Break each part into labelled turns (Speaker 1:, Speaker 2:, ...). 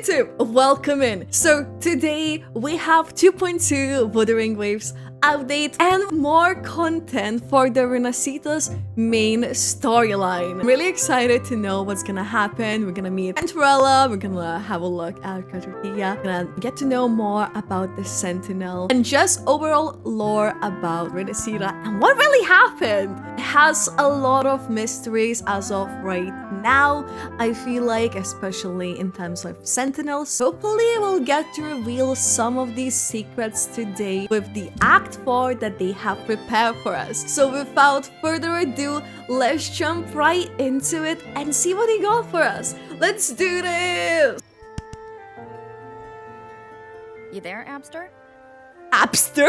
Speaker 1: YouTube, welcome in. So today we have 2.2 Wuthering Waves update and more content for the rinascita's main storyline. I'm really excited to know what's gonna happen. We're gonna meet Cantarella, we're gonna have a look at Cartethyia, we're gonna get to know more about the Sentinel and just overall lore about rinascita and what really happened. It has a lot of mysteries as of right now, I feel like, especially in terms of Sentinels. Hopefully we'll get to reveal some of these secrets today with the Act 4 that they have prepared for us. So without further ado, let's jump right into it and see what they got for us. Let's do this!
Speaker 2: You there, Abster?
Speaker 1: Abster?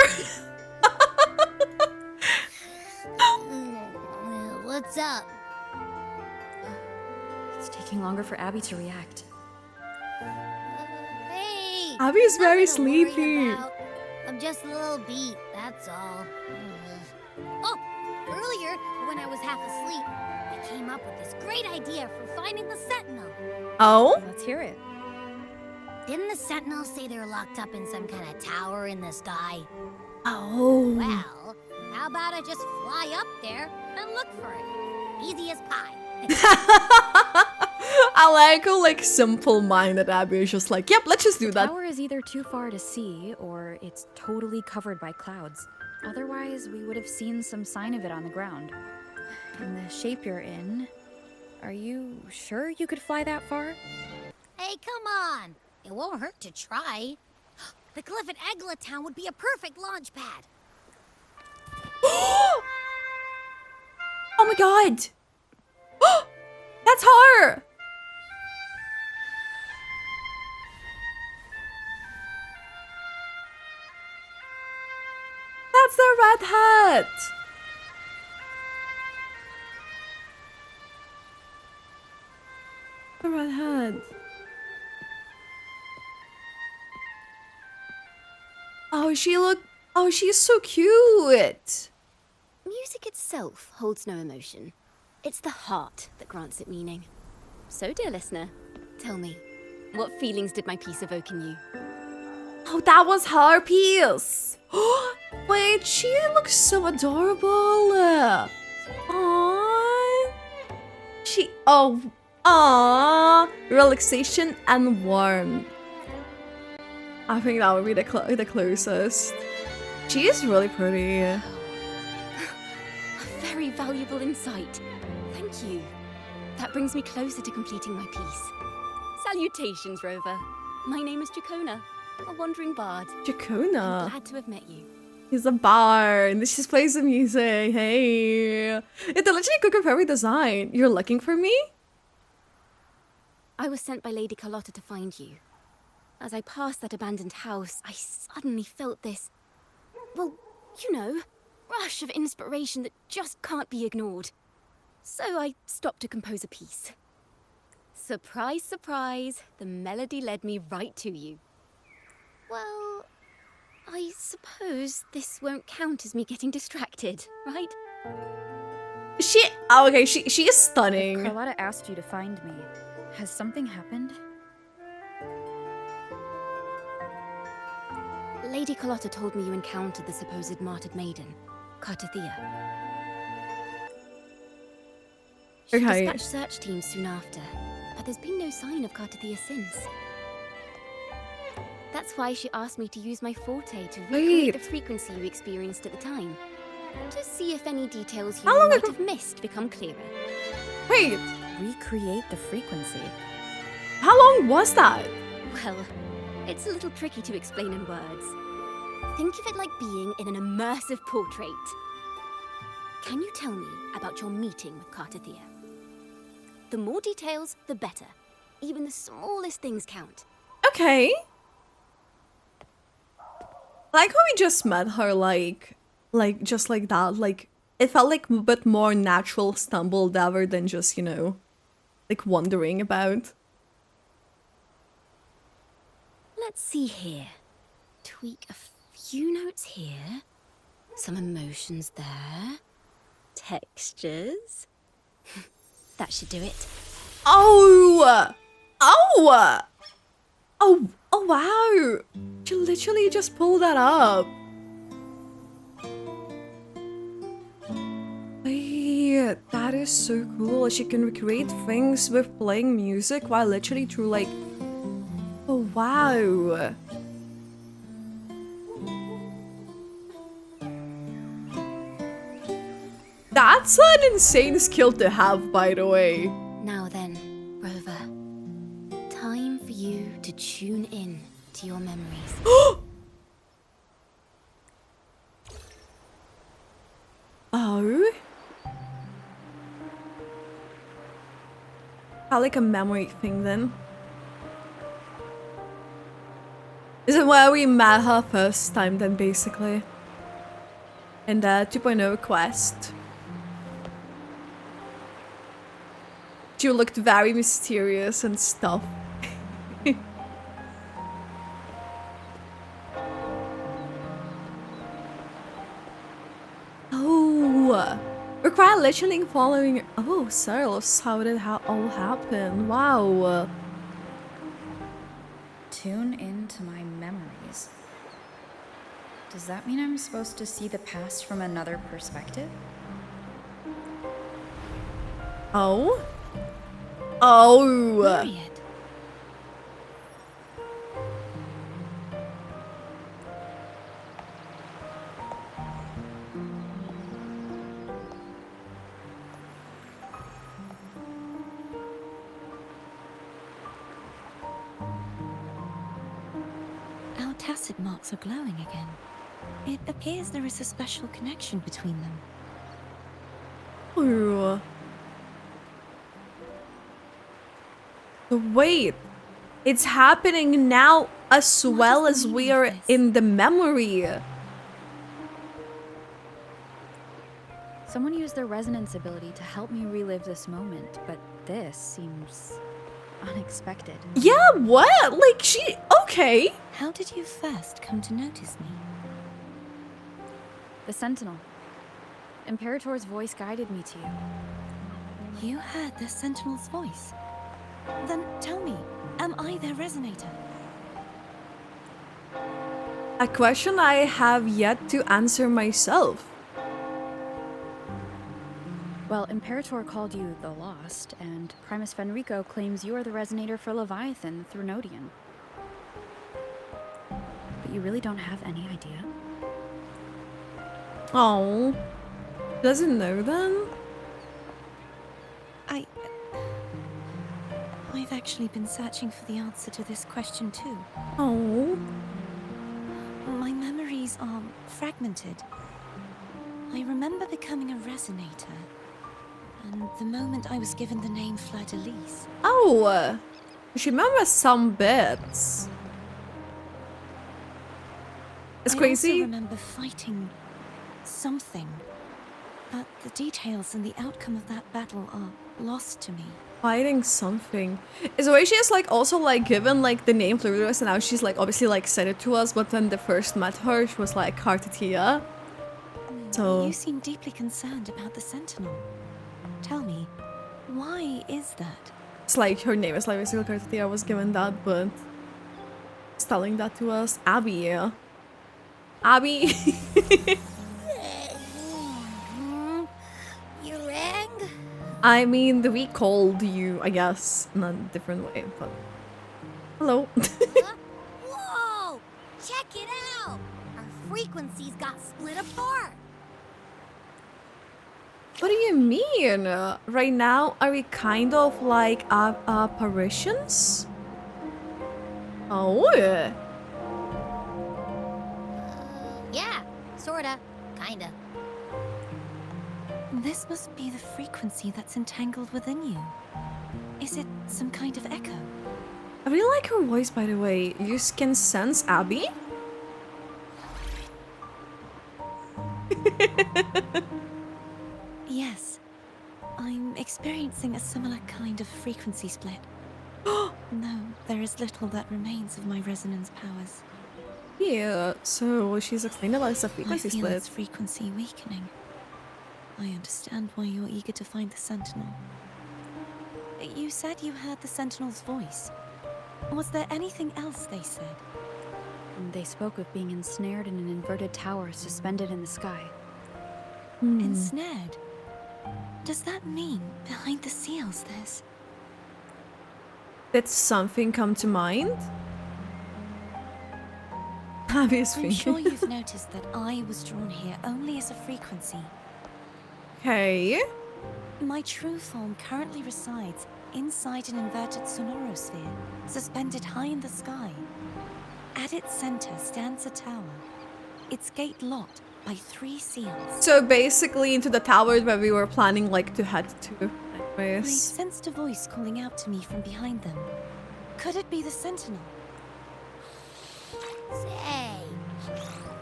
Speaker 3: What's up?
Speaker 2: It's taking longer for Abby to react.
Speaker 3: Hey!
Speaker 1: Abby's very
Speaker 3: nothing to worry
Speaker 1: sleepy.
Speaker 3: about. I'm just a little beat, that's all. Oh! Earlier, when I was half asleep, I came up with this great idea for finding the Sentinel.
Speaker 1: Oh?
Speaker 2: Let's hear it.
Speaker 3: Didn't the Sentinel say they're locked up in some kind of tower in the sky?
Speaker 1: Oh.
Speaker 3: Well, how about I just fly up there and look for it? Easy as pie.
Speaker 1: I like how simple-minded Abby is just like, yep, let's just do
Speaker 2: The
Speaker 1: that.
Speaker 2: tower is either too far to see, or it's totally covered by clouds. Otherwise, we would have seen some sign of it on the ground. In the shape you're in, are you sure you could fly that far?
Speaker 3: Hey, come on! It won't hurt to try. The cliff at Egla Town would be a perfect launch pad.
Speaker 1: Oh my god! That's her! That's the red hat! The red hat. Oh, she's so cute!
Speaker 4: Music itself holds no emotion. It's the heart that grants it meaning. So, dear listener, tell me, what feelings did my piece evoke in you?
Speaker 1: Oh, that was her piece! Wait, she looks so adorable! Aww! Aww! Relaxation and warmth. I think that would be the closest. She is really pretty.
Speaker 4: A very valuable insight. Thank you. That brings me closer to completing my piece. Salutations, Rover. My name is Jacona, a wandering bard.
Speaker 1: Jacona.
Speaker 4: I'm glad to have met you.
Speaker 1: He's a bard. She just plays the music. Hey. Intelligent cook of every design. You're looking for me?
Speaker 4: I was sent by Lady Carlotta to find you. As I passed that abandoned house, I suddenly felt this, well, you know, rush of inspiration that just can't be ignored. So I stopped to compose a piece. Surprise, surprise, the melody led me right to you. Well, I suppose this won't count as me getting distracted, right?
Speaker 1: Okay, she is stunning.
Speaker 2: Carlotta asked you to find me. Has something happened?
Speaker 4: Lady Carlotta told me you encountered the supposed martyred maiden, Cartethyia. She
Speaker 1: Okay.
Speaker 4: dispatched search teams soon after, but there's been no sign of Cartethyia since. That's why she asked me to use my forte to recreate the frequency you experienced at the time, to see if any details you
Speaker 1: How long
Speaker 4: might
Speaker 1: ago-
Speaker 4: have missed become clearer.
Speaker 1: Wait,
Speaker 2: Recreate the frequency.
Speaker 1: how long was that?
Speaker 4: Well, it's a little tricky to explain in words. Think of it like being in an immersive portrait. Can you tell me about your meeting with Cartethyia? The more details, the better. Even the smallest things count.
Speaker 1: Okay. Like how we just met her, just like that. Like, it felt like a bit more natural stumbled ever than just, you know, like wondering about.
Speaker 4: Let's see here. Tweak a few notes here. Some emotions there. Textures. That should do it.
Speaker 1: Oh! Oh! Oh, oh wow! She literally just pulled that up. Wait, that is so cool. She can recreate things with playing music while literally through like... Oh wow! That's an insane skill to have, by the way.
Speaker 4: Now then, Rover. Time for you to tune in to your memories.
Speaker 1: Oh? I like a memory thing then. Is it where we met her first time then, basically? In the 2.0 quest. She looked very mysterious and stuff. Oh, require literally following. Oh, Cyrus, how did it all happen? Wow.
Speaker 2: Tune into my memories. Does that mean I'm supposed to see the past from another perspective?
Speaker 1: Oh. Oh.
Speaker 4: Period.
Speaker 5: Our tacit marks are glowing again. It appears there is a special connection between them.
Speaker 1: Oh. Wait, it's happening now as well as we are in the memory.
Speaker 2: Someone used their resonance ability to help me relive this moment, but this seems unexpected.
Speaker 1: Yeah, what? Like she... Okay.
Speaker 5: How did you first come to notice me?
Speaker 2: The Sentinel. Imperator's voice guided me to you.
Speaker 5: You heard the Sentinel's voice? Then tell me, am I their resonator?
Speaker 1: A question I have yet to answer myself.
Speaker 2: Well, Imperator called you the Lost, and Primus Fenrico claims you are the resonator for Leviathan, the Threnodian. But you really don't have any idea?
Speaker 1: Oh. Doesn't know then?
Speaker 5: I've actually been searching for the answer to this question too.
Speaker 1: Oh.
Speaker 5: My memories are fragmented. I remember becoming a resonator, and the moment I was given the name Fleur-de-Lis.
Speaker 1: Oh. She remembers some bits. It's crazy.
Speaker 5: I also remember fighting something, but the details and the outcome of that battle are lost to me.
Speaker 1: Fighting something. Is the way she is like also like given like the name Fleur-de-Lis and now she's like obviously like said it to us, but when they first met her she was like Cartethyia. So
Speaker 5: You seem deeply concerned about the Sentinel. Tell me, why is that?
Speaker 1: it's like her name is like basically Cartethyia was given that, but it's telling that to us. Abby. Abby.
Speaker 3: You rang?
Speaker 1: I mean, we called you, I guess, in a different way, but... Hello.
Speaker 3: Huh? Whoa! Check it out! Our frequencies got split apart.
Speaker 1: What do you mean? Right now, are we kind of like apparitions? Oh.
Speaker 3: Yeah, sorta. Kinda.
Speaker 5: This must be the frequency that's entangled within you. Is it some kind of echo?
Speaker 1: I really like her voice, by the way. You can sense Abby?
Speaker 5: Yes. I'm experiencing a similar kind of frequency split. No, there is little that remains of my resonance powers.
Speaker 1: Yeah, so she's explaining about the
Speaker 5: I
Speaker 1: frequency
Speaker 5: feel
Speaker 1: split.
Speaker 5: its frequency weakening. I understand why you're eager to find the Sentinel. You said you heard the Sentinel's voice. Was there anything else they said?
Speaker 2: They spoke of being ensnared in an inverted tower suspended in the sky.
Speaker 5: Ensnared? Does that mean behind the seals there's...
Speaker 1: Did something come to mind? Obviously.
Speaker 5: I'm sure you've noticed that I was drawn here only as a frequency.
Speaker 1: Okay.
Speaker 5: My true form currently resides inside an inverted sonorosphere, suspended high in the sky. At its center stands a tower. Its gate locked by 3 seals.
Speaker 1: So basically into the tower where we were planning like to head to.
Speaker 5: I
Speaker 1: Anyways.
Speaker 5: sensed a voice calling out to me from behind them. Could it be the Sentinel?
Speaker 3: Say,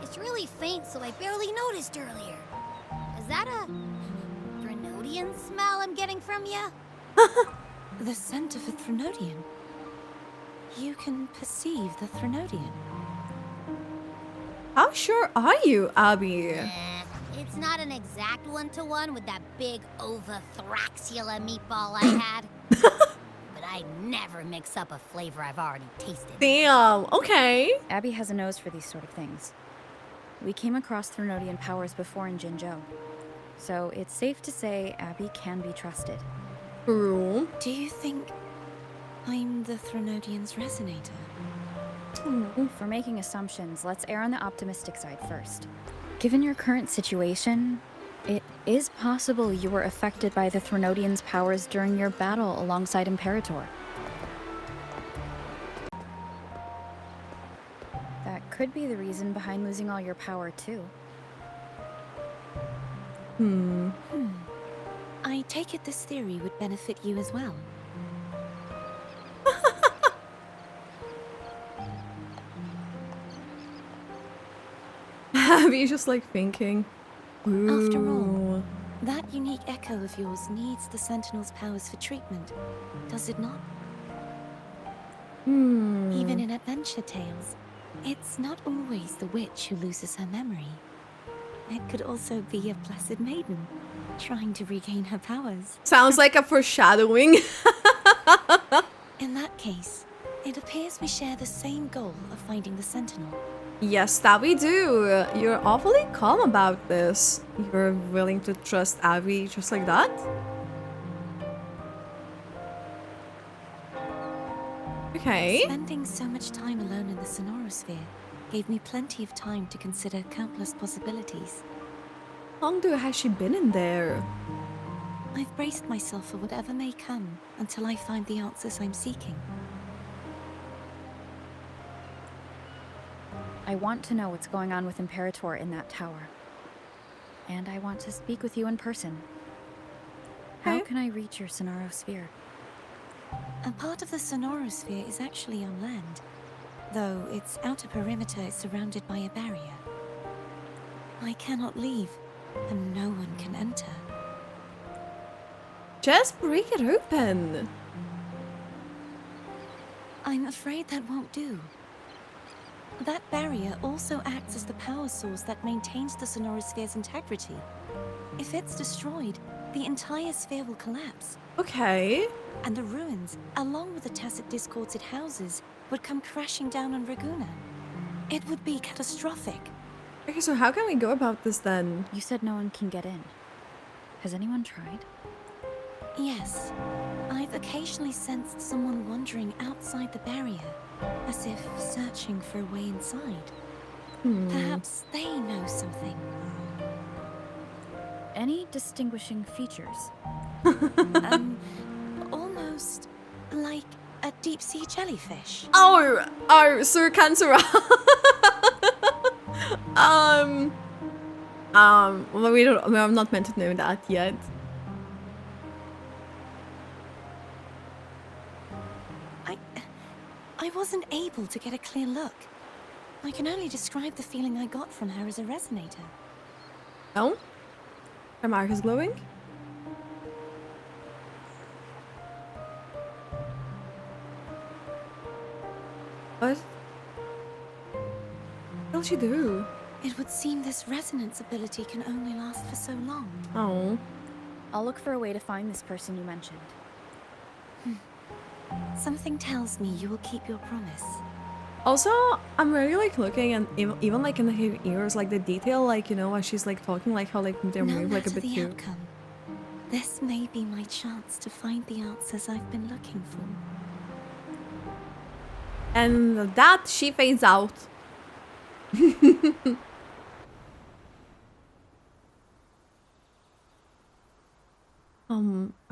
Speaker 3: it's really faint, so I barely noticed earlier. Is that a Threnodian smell I'm getting from you?
Speaker 5: The scent of a Threnodian. You can perceive the Threnodian.
Speaker 1: How sure are you, Abby?
Speaker 3: It's not an exact one-to-one with that big Ovathraxula meatball I had. But I never mix up a flavor I've already tasted.
Speaker 1: Damn, okay.
Speaker 2: Abby has a nose for these sort of things. We came across Threnodian powers before in Jinzhou, so it's safe to say Abby can be trusted.
Speaker 1: True.
Speaker 5: Do you think I'm the Threnodian's resonator?
Speaker 2: For making assumptions, let's err on the optimistic side first. Given your current situation, it is possible you were affected by the Threnodian's powers during your battle alongside Imperator. That could be the reason behind losing all your power, too.
Speaker 5: I take it this theory would benefit you as well.
Speaker 1: Abby's just like thinking.
Speaker 5: After all,
Speaker 1: Ooh.
Speaker 5: that unique echo of yours needs the Sentinel's powers for treatment, does it not? Even in adventure tales, it's not always the witch who loses her memory. It could also be a blessed maiden, trying to regain her powers.
Speaker 1: Sounds like a foreshadowing.
Speaker 5: In that case, it appears we share the same goal of finding the Sentinel.
Speaker 1: Yes, that we do. You're awfully calm about this. You're willing to trust Abby just like that? Okay.
Speaker 5: Spending so much time alone in the sonorosphere gave me plenty of time to consider countless possibilities.
Speaker 1: How long has she been in there?
Speaker 5: I've braced myself for whatever may come until I find the answers I'm seeking.
Speaker 2: I want to know what's going on with Imperator in that tower. And I want to speak with you in person. How
Speaker 1: Okay.
Speaker 2: can I reach your sonorosphere?
Speaker 5: A part of the sonorosphere is actually on land, though its outer perimeter is surrounded by a barrier. I cannot leave, and no one can enter.
Speaker 1: Just break it open.
Speaker 5: I'm afraid that won't do. That barrier also acts as the power source that maintains the sonorosphere's integrity. If it's destroyed, the entire sphere will collapse,
Speaker 1: Okay.
Speaker 5: and the ruins, along with the tacit discords it houses, would come crashing down on Raguna. It would be catastrophic.
Speaker 1: Okay, so how can we go about this then?
Speaker 2: You said no one can get in. Has anyone tried?
Speaker 5: Yes, I've occasionally sensed someone wandering outside the barrier, as if searching for a way inside. Perhaps they know something.
Speaker 2: Any distinguishing features?
Speaker 5: Almost like a deep-sea jellyfish.
Speaker 1: Oh, Sir Cantarella. Well, we're not meant to know that yet.
Speaker 5: I wasn't able to get a clear look. I can only describe the feeling I got from her as a resonator.
Speaker 1: No? Her mark is glowing? What? What'll she do?
Speaker 5: It would seem this resonance ability can only last for so long.
Speaker 1: Oh.
Speaker 2: I'll look for a way to find this person you mentioned.
Speaker 5: Something tells me you will keep your promise.
Speaker 1: Also, I'm really like looking and even like in her ears, like the detail, like, you know, when she's like talking, like how like they
Speaker 5: No
Speaker 1: move like a
Speaker 5: matter
Speaker 1: bit
Speaker 5: the
Speaker 1: too.
Speaker 5: outcome, this may be my chance to find the answers I've been looking for.
Speaker 1: And that she fades out.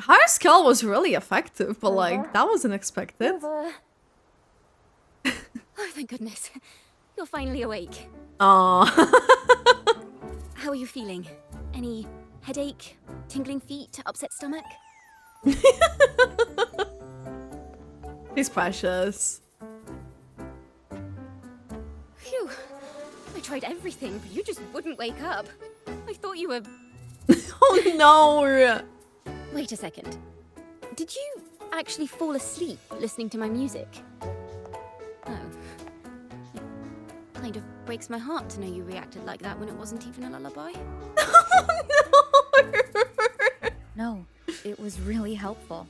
Speaker 1: Her skill was really effective, but like that was unexpected.
Speaker 4: Oh, thank goodness. You're finally awake.
Speaker 1: Aww.
Speaker 4: How are you feeling? Any headache, tingling feet, upset stomach?
Speaker 1: She's precious.
Speaker 4: Phew. I tried everything, but you just wouldn't wake up. I thought you were...
Speaker 1: Oh no!
Speaker 4: Wait a second. Did you actually fall asleep listening to my music? Oh. It kind of breaks my heart to know you reacted like that when it wasn't even a lullaby.
Speaker 1: Oh no!
Speaker 2: No, it was really helpful.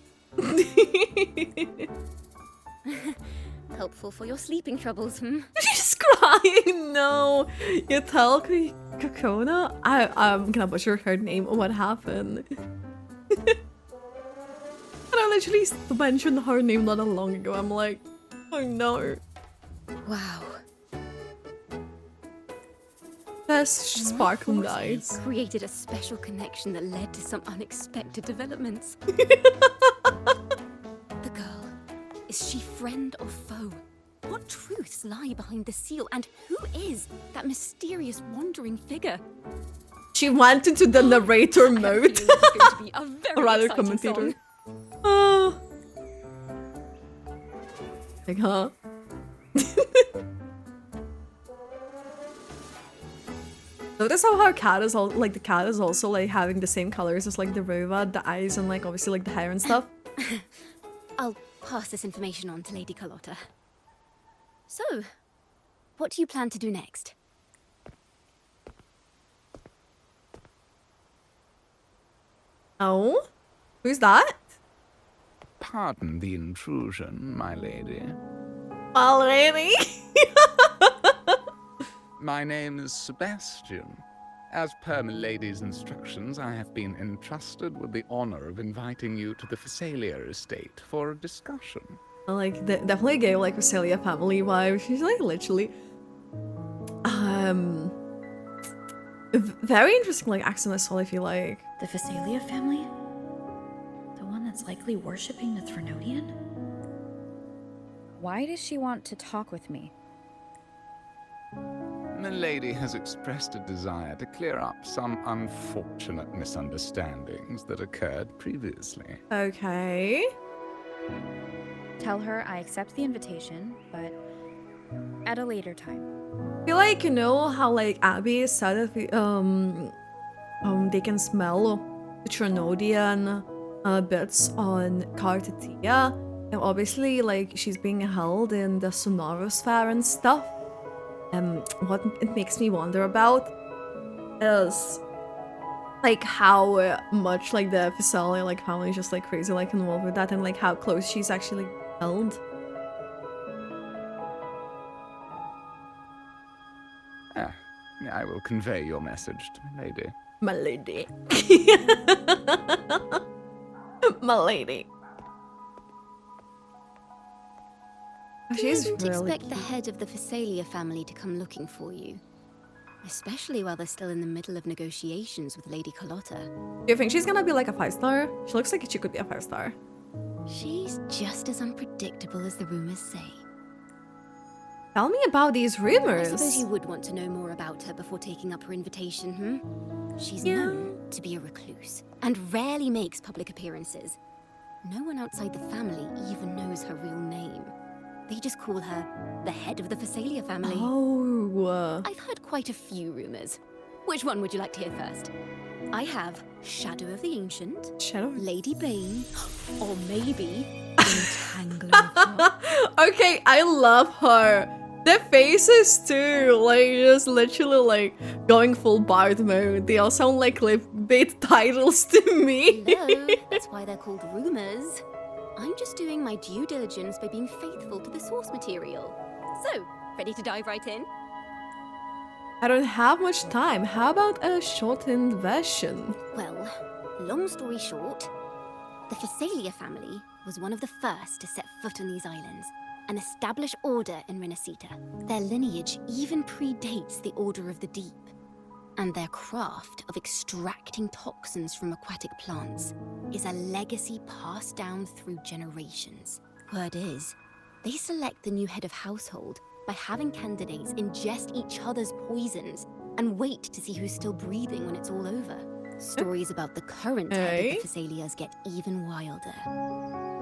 Speaker 4: Helpful for your sleeping troubles, hmm?
Speaker 1: She's crying. No, you tell Kokona. I'm gonna butcher her name. What happened? And I literally mentioned her name not that long ago. I'm like, oh no.
Speaker 4: Wow.
Speaker 1: There's
Speaker 4: My
Speaker 1: sparkling
Speaker 4: foresight
Speaker 1: eyes.
Speaker 4: created a special connection that led to some unexpected developments. The girl, is she friend or foe? What truths lie behind the seal, and who is that mysterious wandering figure?
Speaker 1: She went into the narrator
Speaker 4: I have a
Speaker 1: mode.
Speaker 4: feeling this is going to be a very
Speaker 1: Or rather,
Speaker 4: exciting
Speaker 1: commentator.
Speaker 4: song.
Speaker 1: Oh. Like, huh? Notice how her cat is all like the cat is also like having the same colors as like the Rova, the eyes, and like obviously like the hair and stuff.
Speaker 4: I'll pass this information on to Lady Carlotta. So, what do you plan to do next?
Speaker 1: Oh? Who's that?
Speaker 6: Pardon the intrusion, my lady.
Speaker 1: Already?
Speaker 6: My name is Sebastian. As per my lady's instructions, I have been entrusted with the honor of inviting you to the Fisalia estate for a discussion.
Speaker 1: Like, definitely gave like Fisalia family vibe. She's like literally... Very interesting like accent as well, I feel like.
Speaker 7: The Fisalia family? The one that's likely worshipping the Threnodian?
Speaker 2: Why does she want to talk with me?
Speaker 6: The lady has expressed a desire to clear up some unfortunate misunderstandings that occurred previously.
Speaker 1: Okay.
Speaker 2: Tell her I accept the invitation, but at a later time.
Speaker 1: I feel like, you know how like Abby said that they can smell the Threnodian bits on Cartethyia, and obviously like she's being held in the sonorosphere and stuff. What it makes me wonder about is like how much like the Fisalia like family is just like crazy like involved with that, and like how close she's actually held.
Speaker 6: Ah, I will convey your message to my lady.
Speaker 1: My lady. My lady. She's
Speaker 4: You don't
Speaker 1: really
Speaker 4: expect the head of the Fisalia family to come looking for you. Especially while they're still in the middle of negotiations with Lady Carlotta.
Speaker 1: Do you think she's gonna be like a 5-star? She looks like she could be a 5-star.
Speaker 4: She's just as unpredictable as the rumors say.
Speaker 1: Tell me about these
Speaker 4: I
Speaker 1: rumors.
Speaker 4: suppose you would want to know more about her before taking up her invitation, hmm? She's known to be a recluse, and rarely makes public appearances. No one outside the family even knows her real name. They just call her the head of the Fisalia family.
Speaker 1: Oh.
Speaker 4: I've heard quite a few rumors. Which one would you like to hear first? I have Shadow of the Ancient,
Speaker 1: Shadow.
Speaker 4: Lady Bane, or maybe Entangler.
Speaker 1: Okay, I love her. Their faces too, like just literally like going full Bard mode. They all sound like clickbait titles to me.
Speaker 4: Hello, that's why they're called rumors. I'm just doing my due diligence by being faithful to the source material. So, ready to dive right in?
Speaker 1: I don't have much time. How about a shortened version?
Speaker 4: Well, long story short, the Fisalia family was one of the first to set foot on these islands and establish order in rinascita. Their lineage even predates the Order of the Deep, and their craft of extracting toxins from aquatic plants is a legacy passed down through generations. Word is, they select the new head of household by having candidates ingest each other's poisons and wait to see who's still breathing when it's all over. Stories about the current head of the Fisalias get even wilder.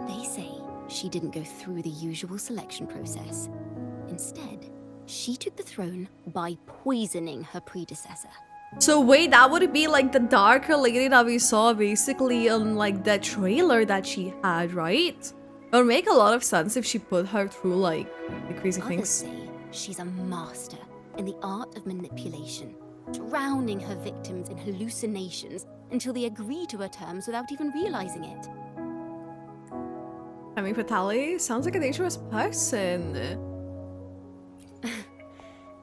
Speaker 4: They say she didn't go through the usual selection process. Instead, she took the throne by poisoning her predecessor.
Speaker 1: So wait, that would be like the darker lady that we saw basically on like the trailer that she had, right? It would make a lot of sense if she put her through like the crazy
Speaker 4: Others
Speaker 1: things.
Speaker 4: say she's a master in the art of manipulation, drowning her victims in hallucinations until they agree to her terms without even realizing it.
Speaker 1: I mean, Patali sounds like a dangerous person.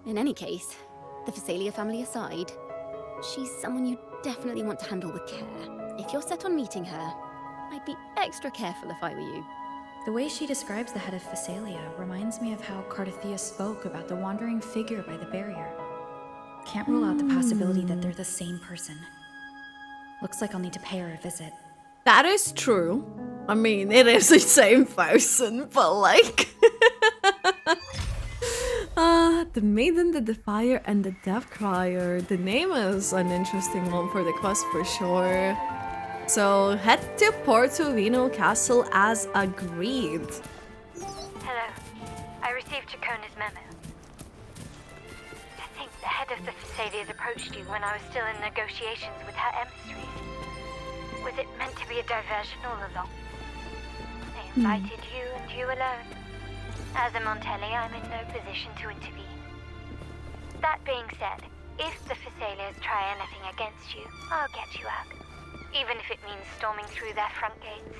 Speaker 4: In any case, the Fisalia family aside, she's someone you definitely want to handle with care. If you're set on meeting her, I'd be extra careful if I were you.
Speaker 7: The way she describes the head of Fisalia reminds me of how Cartethyia spoke about the wandering figure by the barrier. Can't rule out the possibility that they're the same person. Looks like I'll need to pay her a visit.
Speaker 1: That is true. I mean, it is the same person, but like... the Maiden, the Defier, and the Death Crier. The name is an interesting one for the quest for sure. So head to Portovino Castle as agreed.
Speaker 8: Hello. I received Chacona's memo. I think the head of the Fisalias approached you when I was still in negotiations with her emissaries. Was it meant to be a diversion all along? They invited you and you alone. As a Montelli, I'm in no position to intervene. That being said, if the Fisalias try anything against you, I'll get you out. Even if it means storming through their front gates.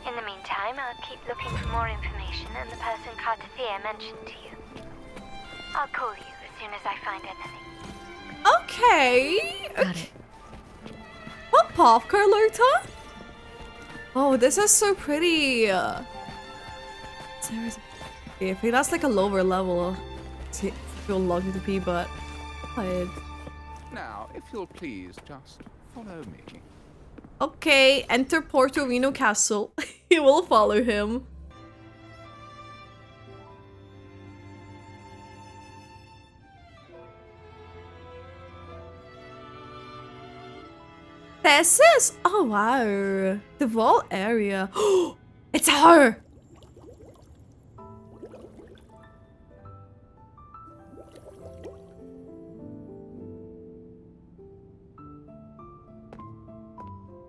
Speaker 8: In the meantime, I'll keep looking for more information and the person Cartethyia mentioned to you. I'll call you as soon as I find anything.
Speaker 1: Okay.
Speaker 7: Got it.
Speaker 1: What pop, Carlota? Oh, this is so pretty. Seriously. Okay, I think that's like a lower level. See, feel lucky to be, but
Speaker 6: Now, if you'll please just follow me.
Speaker 1: okay, enter Portovino Castle. He will follow him. This is... Oh, wow. The vault area. It's her!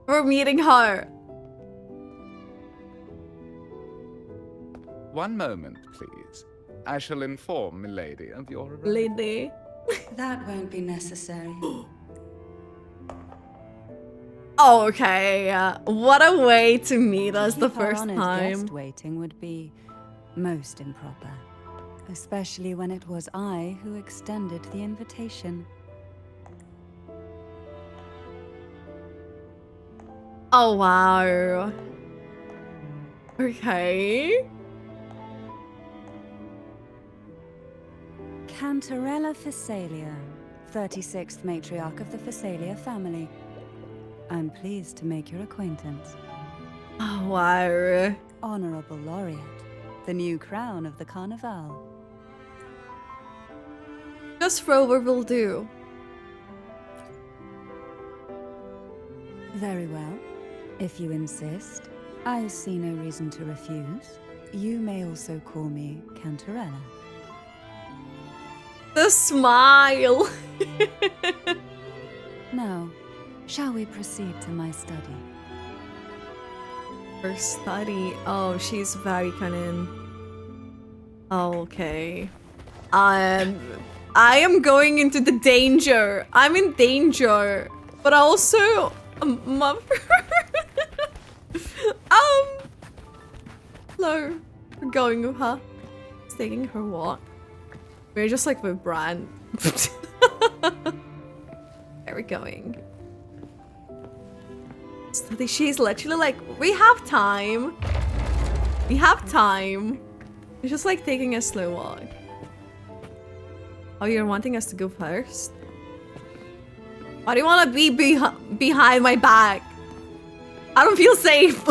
Speaker 1: We're meeting her.
Speaker 6: One moment, please. I shall inform milady of your arrival.
Speaker 1: Lady.
Speaker 9: That won't be necessary.
Speaker 1: Okay, what a way to meet us the
Speaker 9: Keep our
Speaker 1: first
Speaker 9: honored
Speaker 1: time.
Speaker 9: guest waiting would be most improper. Especially when it was I who extended the invitation.
Speaker 1: Oh, wow. Okay.
Speaker 9: Cantarella Fisalia, 36th matriarch of the Fisalia family. I'm pleased to make your acquaintance.
Speaker 1: Oh, wow.
Speaker 9: Honorable Laureate, the new crown of the Carnival.
Speaker 1: Just Rover will do.
Speaker 9: Very well. If you insist, I see no reason to refuse. You may also call me Cantarella.
Speaker 1: The smile.
Speaker 9: Now, shall we proceed to my study?
Speaker 1: Her study. Oh, she's very cunning. Oh, okay. I am going into the danger. I'm in danger. But also... slow. We're going with her. She's taking her walk. We're just like with Bran. Where are we going? So she's literally like, we have time. We have time. It's just like taking a slow walk. Oh, you're wanting us to go first? Why do you want to be behind my back? I don't feel safe.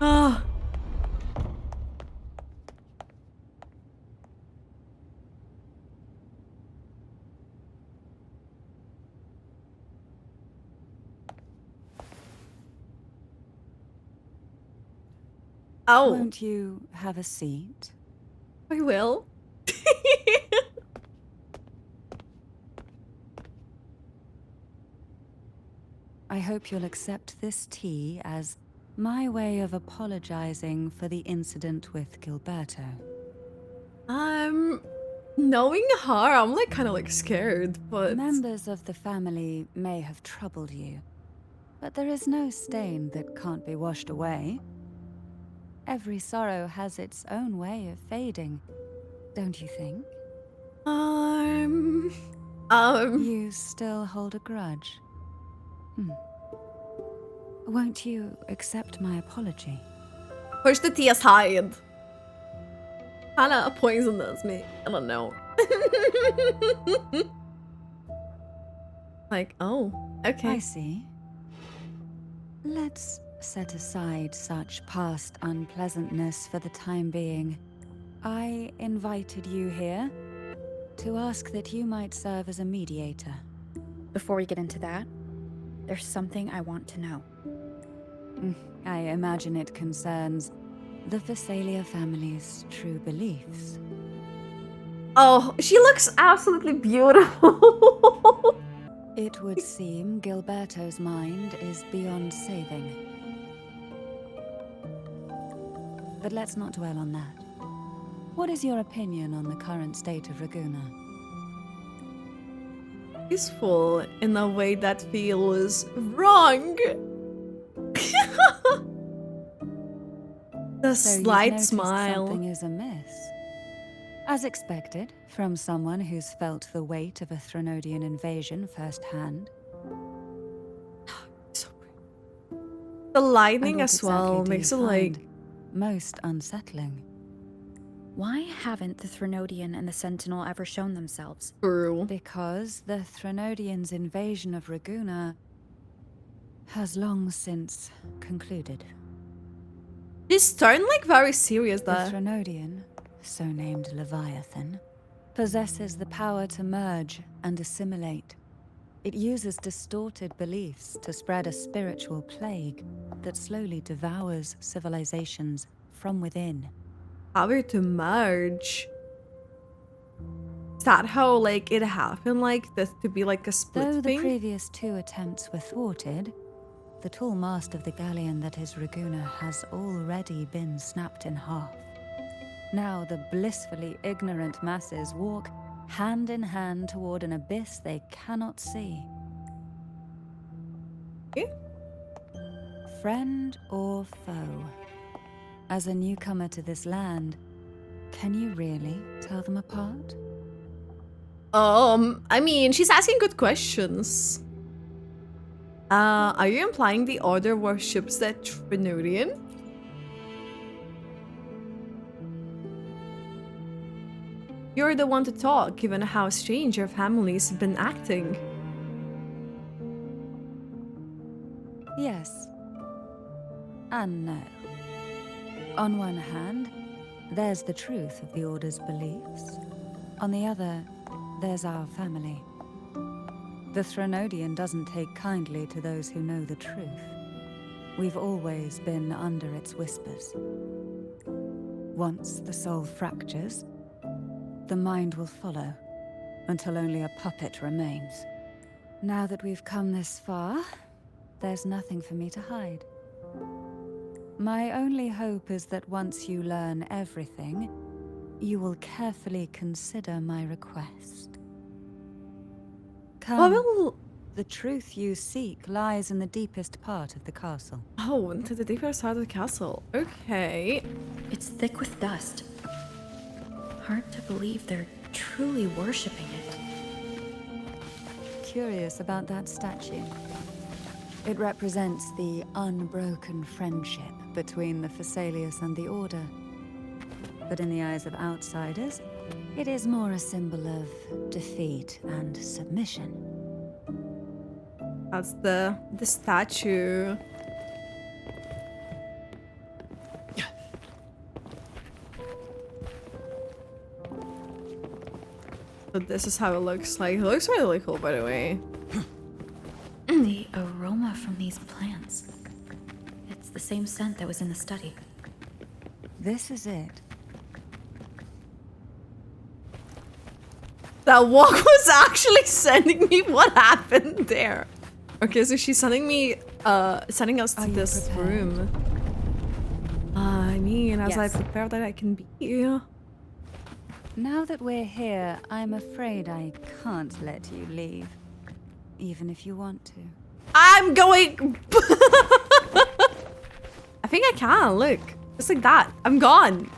Speaker 1: Oh. Oh.
Speaker 9: Won't you have a seat?
Speaker 1: I will.
Speaker 9: I hope you'll accept this tea as my way of apologizing for the incident with Gilberto.
Speaker 1: Knowing her, I'm like kind of like scared, but...
Speaker 9: Members of the family may have troubled you, but there is no stain that can't be washed away. Every sorrow has its own way of fading, don't you think?
Speaker 1: You
Speaker 9: still hold a grudge? Won't you accept my apology?
Speaker 1: Push the tea aside. Kinda poisonous me. I don't know. Like, oh, okay.
Speaker 9: I see. Let's set aside such past unpleasantness for the time being. I invited you here to ask that you might serve as a mediator.
Speaker 2: Before we get into that, there's something I want to know.
Speaker 9: I imagine it concerns the Fisalia family's true beliefs.
Speaker 1: Oh, she looks absolutely beautiful.
Speaker 9: It would seem Gilberto's mind is beyond saving. But let's not dwell on that. What is your opinion on the current state of Raguna?
Speaker 1: Peaceful in a way that feels wrong. The slight smile.
Speaker 9: Something is amiss. As expected, from someone who's felt the weight of a Threnodian invasion firsthand.
Speaker 1: So pretty. The lightning as well makes it like
Speaker 9: most unsettling.
Speaker 2: Why haven't the Threnodian and the Sentinel ever shown themselves?
Speaker 1: true.
Speaker 9: Because the Threnodians' invasion of Raguna has long since concluded.
Speaker 1: She's turned like very serious
Speaker 9: The
Speaker 1: there.
Speaker 9: Threnodian, so named Leviathan, possesses the power to merge and assimilate. It uses distorted beliefs to spread a spiritual plague that slowly devours civilizations from within.
Speaker 1: Power to merge. Is that how like it happened? Like this to be like a split
Speaker 9: Though the
Speaker 1: thing?
Speaker 9: previous two attempts were thwarted, the tall mast of the galleon that is Raguna has already been snapped in half. Now the blissfully ignorant masses walk hand in hand toward an abyss they cannot see.
Speaker 1: Okay.
Speaker 9: Friend or foe? As a newcomer to this land, can you really tell them apart?
Speaker 1: I mean, she's asking good questions. Are you implying the Order worships the Threnodian? You're the one to talk, given how strange your family's been acting.
Speaker 9: Yes. And no. On one hand, there's the truth of the Order's beliefs. On the other, there's our family. The Threnodian doesn't take kindly to those who know the truth. We've always been under its whispers. Once the soul fractures, the mind will follow, until only a puppet remains. Now that we've come this far, there's nothing for me to hide. My only hope is that once you learn everything, you will carefully consider my request. Come, The truth you seek lies in the deepest part of the castle.
Speaker 1: Oh, into the deeper side of the castle. Okay.
Speaker 7: It's thick with dust. Hard to believe they're truly worshipping it.
Speaker 9: Curious about that statue. It represents the unbroken friendship between the Fisalius and the Order. But in the eyes of outsiders, it is more a symbol of defeat and submission.
Speaker 1: That's the statue. So this is how it looks like. It looks really cool, by the way.
Speaker 7: The aroma from these plants. It's the same scent that was in the study.
Speaker 9: This is it.
Speaker 1: That walk was actually sending me. What happened there? Okay, so she's sending me, sending us to this room. I mean, as I prepare that I can be.
Speaker 9: Now that we're here, I'm afraid I can't let you leave. Even if you want to.
Speaker 1: I'm going. I think I can. Look, just like that. I'm gone.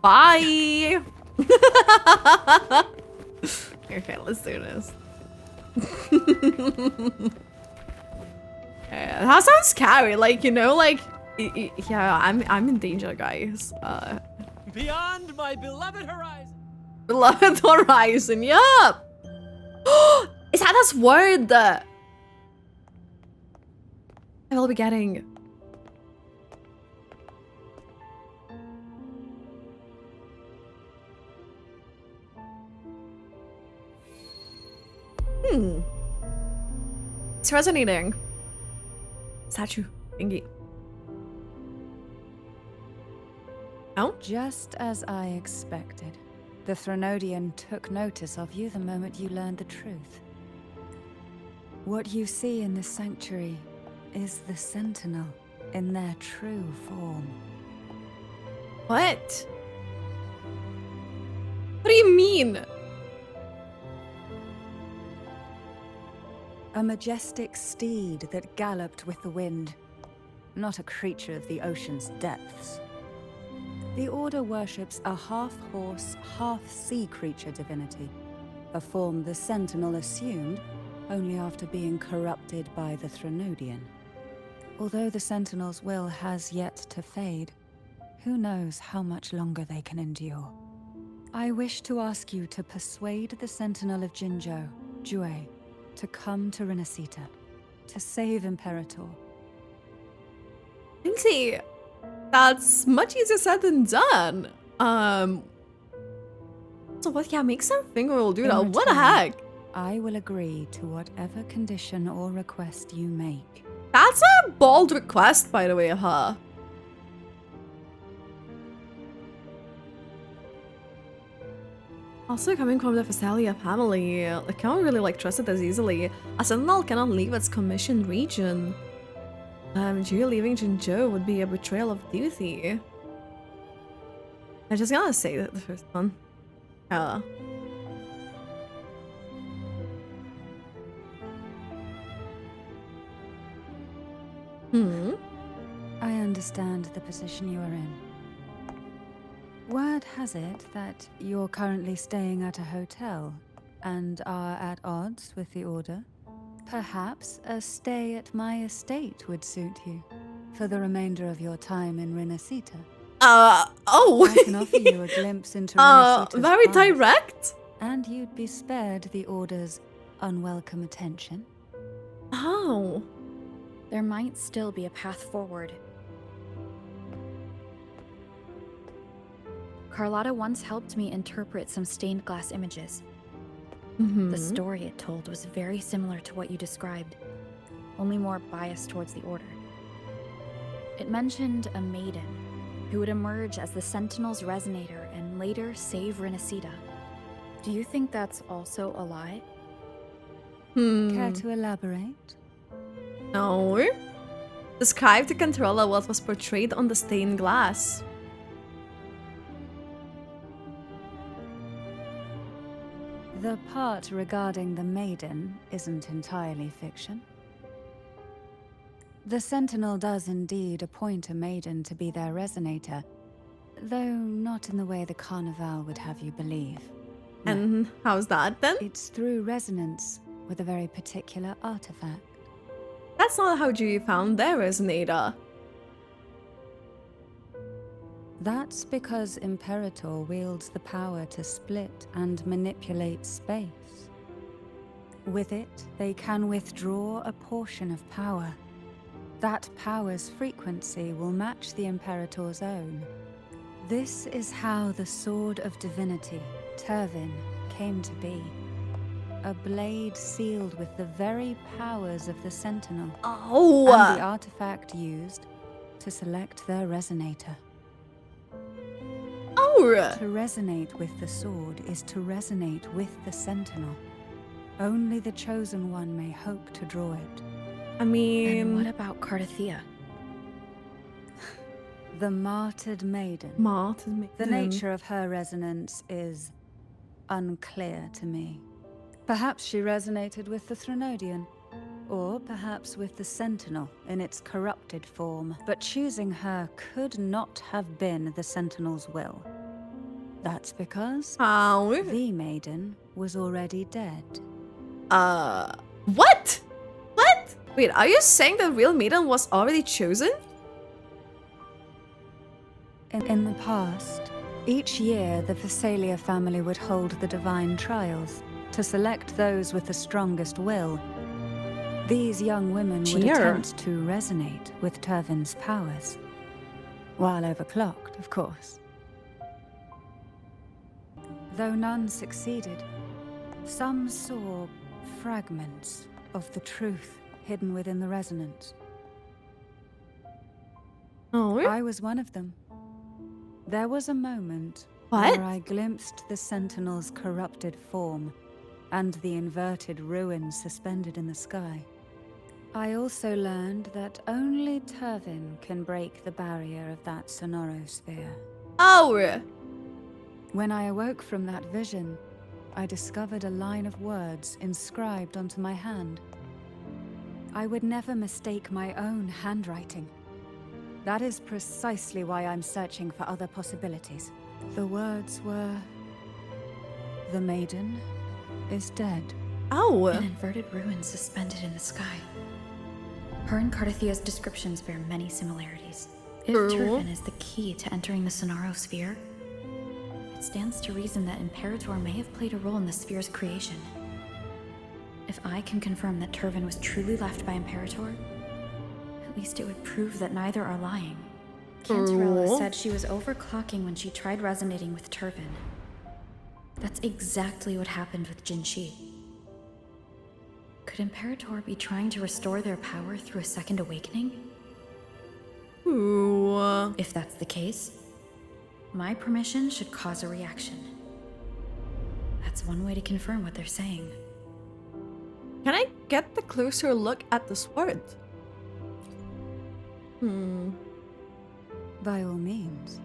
Speaker 1: Bye. Okay, let's do this. Yeah, that sounds scary. Like, you know, like, yeah, I'm in danger, guys.
Speaker 10: Beyond my beloved horizon.
Speaker 1: Beloved horizon. Yup. Is that a sword? I will be getting. It's resonating. Statue thingy. Oh?
Speaker 9: Just as I expected. The Threnodian took notice of you the moment you learned the truth. What you see in this sanctuary is the Sentinel in their true form.
Speaker 1: What? What do you mean?
Speaker 9: A majestic steed that galloped with the wind. Not a creature of the ocean's depths. The Order worships a half-horse, half-sea creature divinity, a form the Sentinel assumed only after being corrupted by the Threnodian. Although the Sentinel's will has yet to fade, who knows how much longer they can endure. I wish to ask you to persuade the Sentinel of Jinzhou, Jue, to come to Rinascita, to save Imperator.
Speaker 1: Lindsay, that's much easier said than done. So what? Yeah, make something or we'll do that. What the heck?
Speaker 9: I will agree to whatever condition or request you make.
Speaker 1: That's a bold request, by the way, of her. Also coming from the Fisalia family, I can't really like trust it as easily. A Sentinel cannot leave its commissioned region. Jiu leaving Jinzhou would be a betrayal of duty. I'm just gonna say that the first one.
Speaker 9: I understand the position you are in. Word has it that you're currently staying at a hotel and are at odds with the Order. Perhaps a stay at my estate would suit you for the remainder of your time in Rinascita.
Speaker 1: Oh!
Speaker 9: I can offer you a glimpse into Rinascita's
Speaker 1: very
Speaker 9: past,
Speaker 1: direct?
Speaker 9: and you'd be spared the Order's unwelcome attention.
Speaker 1: Oh.
Speaker 2: There might still be a path forward. Carlotta once helped me interpret some stained glass images. The story it told was very similar to what you described, only more biased towards the Order. It mentioned a maiden who would emerge as the Sentinel's resonator and later save Rinascita. Do you think that's also a lie?
Speaker 9: Care to elaborate?
Speaker 1: No. Describe to Cantarella what was portrayed on the stained glass.
Speaker 9: The part regarding the Maiden isn't entirely fiction. The Sentinel does indeed appoint a Maiden to be their resonator, though not in the way the Carnival would have you believe. No.
Speaker 1: And how's that then?
Speaker 9: It's through resonance with a very particular artifact.
Speaker 1: That's not how Julie found their resonator.
Speaker 9: That's because Imperator wields the power to split and manipulate space. With it, they can withdraw a portion of power. That power's frequency will match the Imperator's own. This is how the Sword of Divinity, Turvin, came to be. A blade sealed with the very powers of the Sentinel.
Speaker 1: Oh!
Speaker 9: And the artifact used to select their resonator.
Speaker 1: Oh!
Speaker 9: To resonate with the sword is to resonate with the Sentinel. Only the chosen one may hope to draw it.
Speaker 1: I mean...
Speaker 7: And what about Cartethyia?
Speaker 9: The martyred maiden.
Speaker 1: Martyred maiden.
Speaker 9: The nature of her resonance is unclear to me. Perhaps she resonated with the Threnodian, or perhaps with the Sentinel in its corrupted form. But choosing her could not have been the Sentinel's will. That's because
Speaker 1: How?
Speaker 9: the maiden was already dead.
Speaker 1: What? What? Wait, are you saying the real maiden was already chosen?
Speaker 9: In the past, each year the Fisalia family would hold the divine trials to select those with the strongest will. These young women would attempt to resonate with Turvin's powers. While overclocked, of course. Though none succeeded, some saw fragments of the truth hidden within the resonance.
Speaker 1: Oh,
Speaker 9: I was one of them. There was a moment
Speaker 1: what?
Speaker 9: where I glimpsed the Sentinel's corrupted form and the inverted ruins suspended in the sky. I also learned that only Turvin can break the barrier of that sonorosphere.
Speaker 1: Oh!
Speaker 9: When I awoke from that vision, I discovered a line of words inscribed onto my hand. I would never mistake my own handwriting. That is precisely why I'm searching for other possibilities. The words were... The maiden is dead.
Speaker 1: Oh!
Speaker 7: An inverted ruin suspended in the sky. Her and Cartethia's descriptions bear many similarities. If Turvin is the key to entering the sonorosphere, it stands to reason that Imperator may have played a role in the sphere's creation. If I can confirm that Turvin was truly left by Imperator, at least it would prove that neither are lying. Cantarella said she was overclocking when she tried resonating with Turvin. That's exactly what happened with Jinshi. Could Imperator be trying to restore their power through a second awakening?
Speaker 1: Ooh.
Speaker 7: If that's the case, my permission should cause a reaction. That's one way to confirm what they're saying.
Speaker 1: Can I get the closer look at the sword?
Speaker 9: By all means.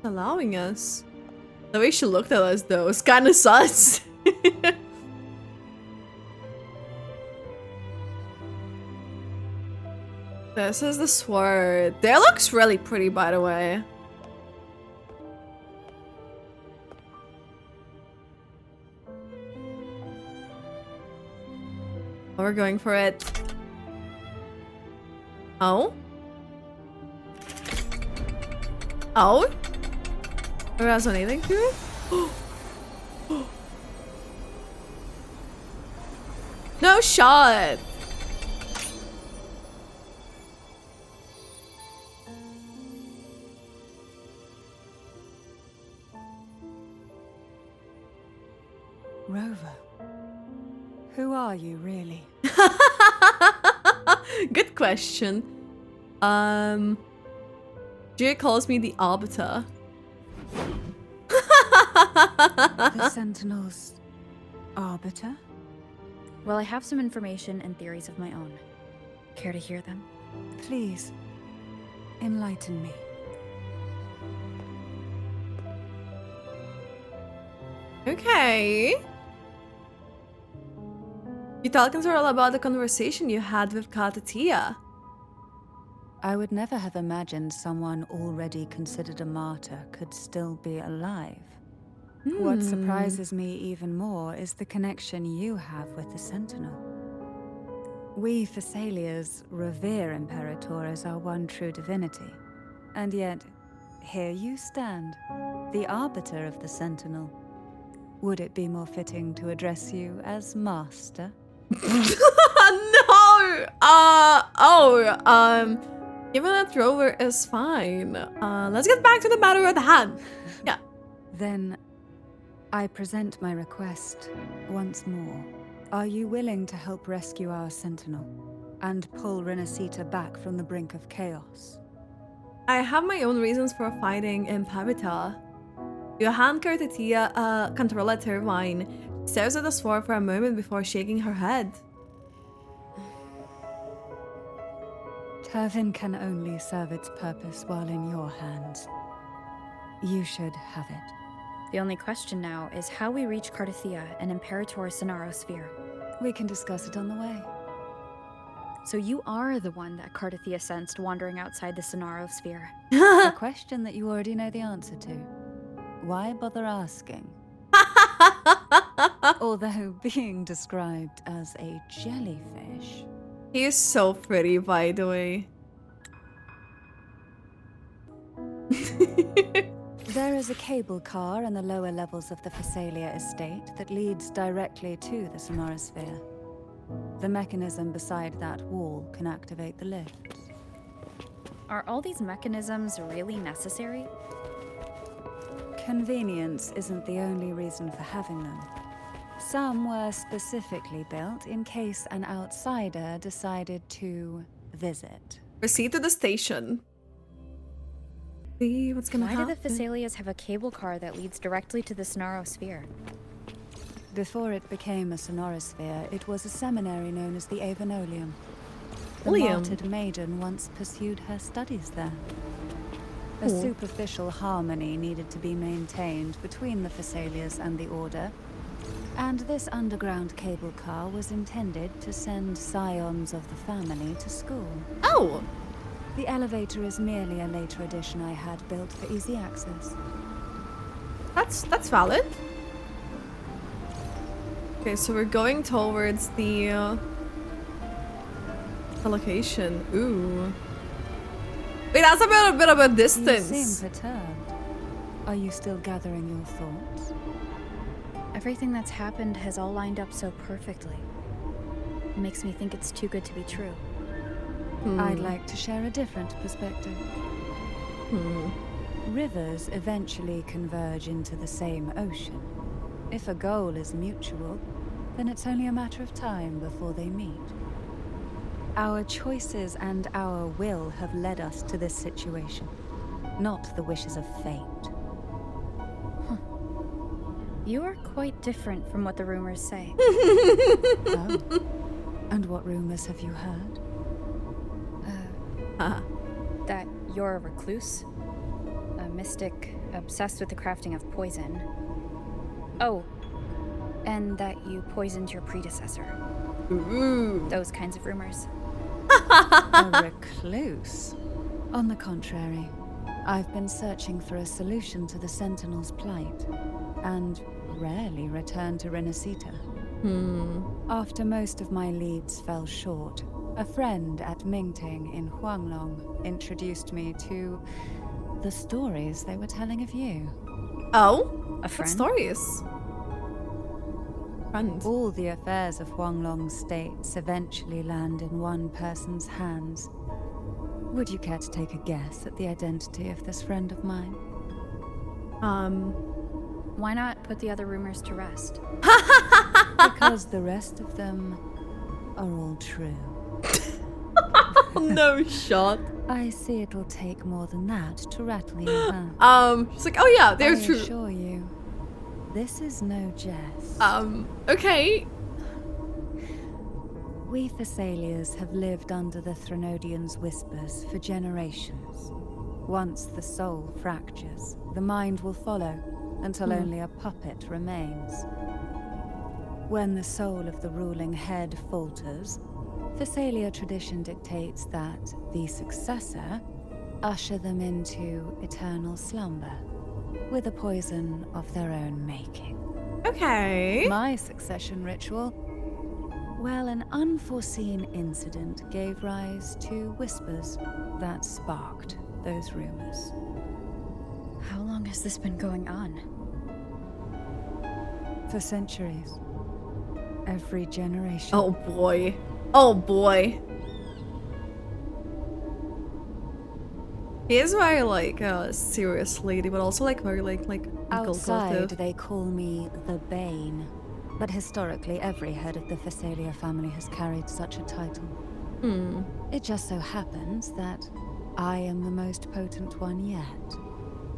Speaker 1: Allowing us. The way she looked at us though was kinda sus. This is the sword. That looks really pretty, by the way. We're going for it. Oh? Oh? We're resonating to it? No shot!
Speaker 9: Rover, who are you really?
Speaker 1: Good question. Jay calls me the Arbiter.
Speaker 9: The Sentinel's Arbiter?
Speaker 7: Well, I have some information and theories of my own. Care to hear them?
Speaker 9: Please, enlighten me.
Speaker 1: Okay. You tell Cantarella about the conversation you had with Cartethyia.
Speaker 9: I would never have imagined someone already considered a martyr could still be alive. What surprises me even more is the connection you have with the Sentinel. We Fisalias revere Imperator as our one true divinity. And yet, here you stand, the arbiter of the Sentinel. Would it be more fitting to address you as Master?
Speaker 1: No! Even a thrower is fine. Let's get back to the matter at hand. Yeah.
Speaker 9: Then, I present my request once more. Are you willing to help rescue our Sentinel and pull rinascita back from the brink of chaos?
Speaker 1: I have my own reasons for fighting Imperator. You hand Cartethyia a Cantarella turbine. She stares at the sword for a moment before shaking her head.
Speaker 9: Turvin can only serve its purpose while in your hands. You should have it.
Speaker 2: The only question now is how we reach Cartethyia and Imperator's Sonaro sphere.
Speaker 9: We can discuss it on the way.
Speaker 2: So you are the one that Cartethyia sensed wandering outside the Sonaro sphere.
Speaker 9: A question that you already know the answer to. Why bother asking? Although being described as a jellyfish.
Speaker 1: He is so pretty, by the way.
Speaker 9: There is a cable car in the lower levels of the Fisalia estate that leads directly to the Sonarosphere. The mechanism beside that wall can activate the lifts.
Speaker 2: Are all these mechanisms really necessary?
Speaker 9: Convenience isn't the only reason for having them. Some were specifically built in case an outsider decided to visit.
Speaker 1: Proceed to the station. See what's gonna happen.
Speaker 2: Why do the Fisalias have a cable car that leads directly to the Sonaro sphere?
Speaker 9: Before it became a Sonorosphere, it was a seminary known as the Avenolium. The
Speaker 1: William.
Speaker 9: martyred Maiden once pursued her studies there. A superficial harmony needed to be maintained between the Fisalias and the Order, and this underground cable car was intended to send scions of the family to school.
Speaker 1: Oh!
Speaker 9: The elevator is merely a later addition I had built for easy access.
Speaker 1: That's valid. Okay, so we're going towards the location. Ooh. Wait, that's a bit of a distance.
Speaker 9: You seem perturbed. Are you still gathering your thoughts?
Speaker 2: Everything that's happened has all lined up so perfectly. It makes me think it's too good to be true.
Speaker 9: I'd like to share a different perspective. Rivers eventually converge into the same ocean. If a goal is mutual, then it's only a matter of time before they meet. Our choices and our will have led us to this situation, not the wishes of fate.
Speaker 2: You are quite different from what the rumors say.
Speaker 9: Oh. And what rumors have you heard?
Speaker 2: That you're a recluse, a mystic obsessed with the crafting of poison. Oh, and that you poisoned your predecessor.
Speaker 1: Ooh.
Speaker 2: Those kinds of rumors.
Speaker 9: A recluse? On the contrary, I've been searching for a solution to the Sentinel's plight, and rarely return to rinascita. After most of my leads fell short, a friend at Mingting in Huanglong introduced me to the stories they were telling of you.
Speaker 1: Oh?
Speaker 2: A friend?
Speaker 1: What stories? Friend.
Speaker 9: All the affairs of Huanglong states eventually land in one person's hands. Would you care to take a guess at the identity of this friend of mine?
Speaker 2: Why not put the other rumors to rest?
Speaker 9: Because the rest of them are all true.
Speaker 1: No shot.
Speaker 9: I see it'll take more than that to rattle you, huh?
Speaker 1: She's like, oh yeah, they're
Speaker 9: I
Speaker 1: true.
Speaker 9: assure you, this is no jest.
Speaker 1: Okay.
Speaker 9: We Fisalias have lived under the Threnodian's whispers for generations. Once the soul fractures, the mind will follow, until only a puppet remains. When the soul of the ruling head falters, Fisalia tradition dictates that the successor usher them into eternal slumber, with a poison of their own making.
Speaker 1: Okay.
Speaker 9: My succession ritual? Well, an unforeseen incident gave rise to whispers that sparked those rumors.
Speaker 7: How long has this been going on?
Speaker 9: For centuries. Every generation.
Speaker 1: Oh boy. Oh boy. He is very like a serious lady, but also like very like
Speaker 9: Outside, they call me the Bane. But historically, every head of the Fisalia family has carried such a title. It just so happens that I am the most potent one yet.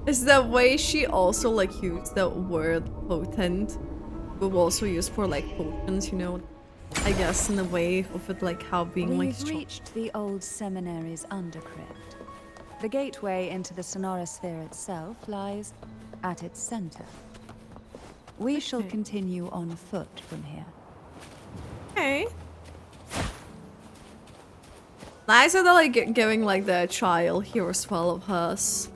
Speaker 1: Is the way she also like used the word potent, but also used for like potent, you know, I guess in the way of it like how being like
Speaker 9: We've reached the old seminary's undercrypt. The gateway into the sonorosphere itself lies at its center. We shall continue on foot from here.
Speaker 1: Okay. Nice that they're like giving like the trial here as well of hers.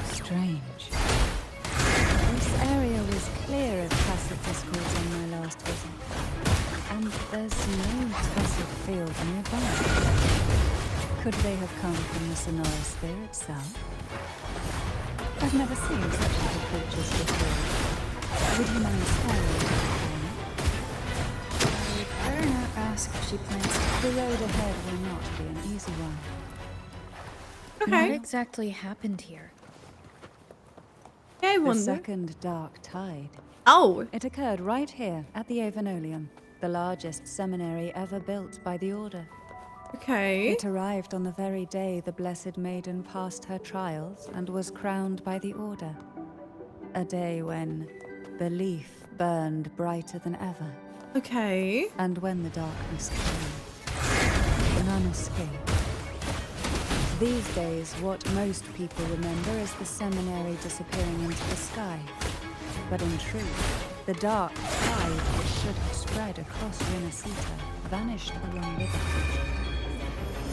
Speaker 9: Strange. This area was clear of passive discords on my last visit. And there's no passive field nearby. Could they have come from the sonorosphere itself? I've never seen such little creatures before. Would you mind staring?
Speaker 7: Better not ask if she plans to.
Speaker 9: The road ahead will not be an easy one.
Speaker 1: Okay.
Speaker 7: What exactly happened here?
Speaker 1: I
Speaker 9: The
Speaker 1: wonder.
Speaker 9: second dark tide.
Speaker 1: Oh.
Speaker 9: It occurred right here at the Avenolium, the largest seminary ever built by the Order.
Speaker 1: Okay.
Speaker 9: It arrived on the very day the Blessed Maiden passed her trials and was crowned by the Order. A day when belief burned brighter than ever,
Speaker 1: Okay.
Speaker 9: and when the darkness came, none escaped. These days, what most people remember is the seminary disappearing into the sky. But in truth, the dark tide that should have spread across rinascita vanished along with it.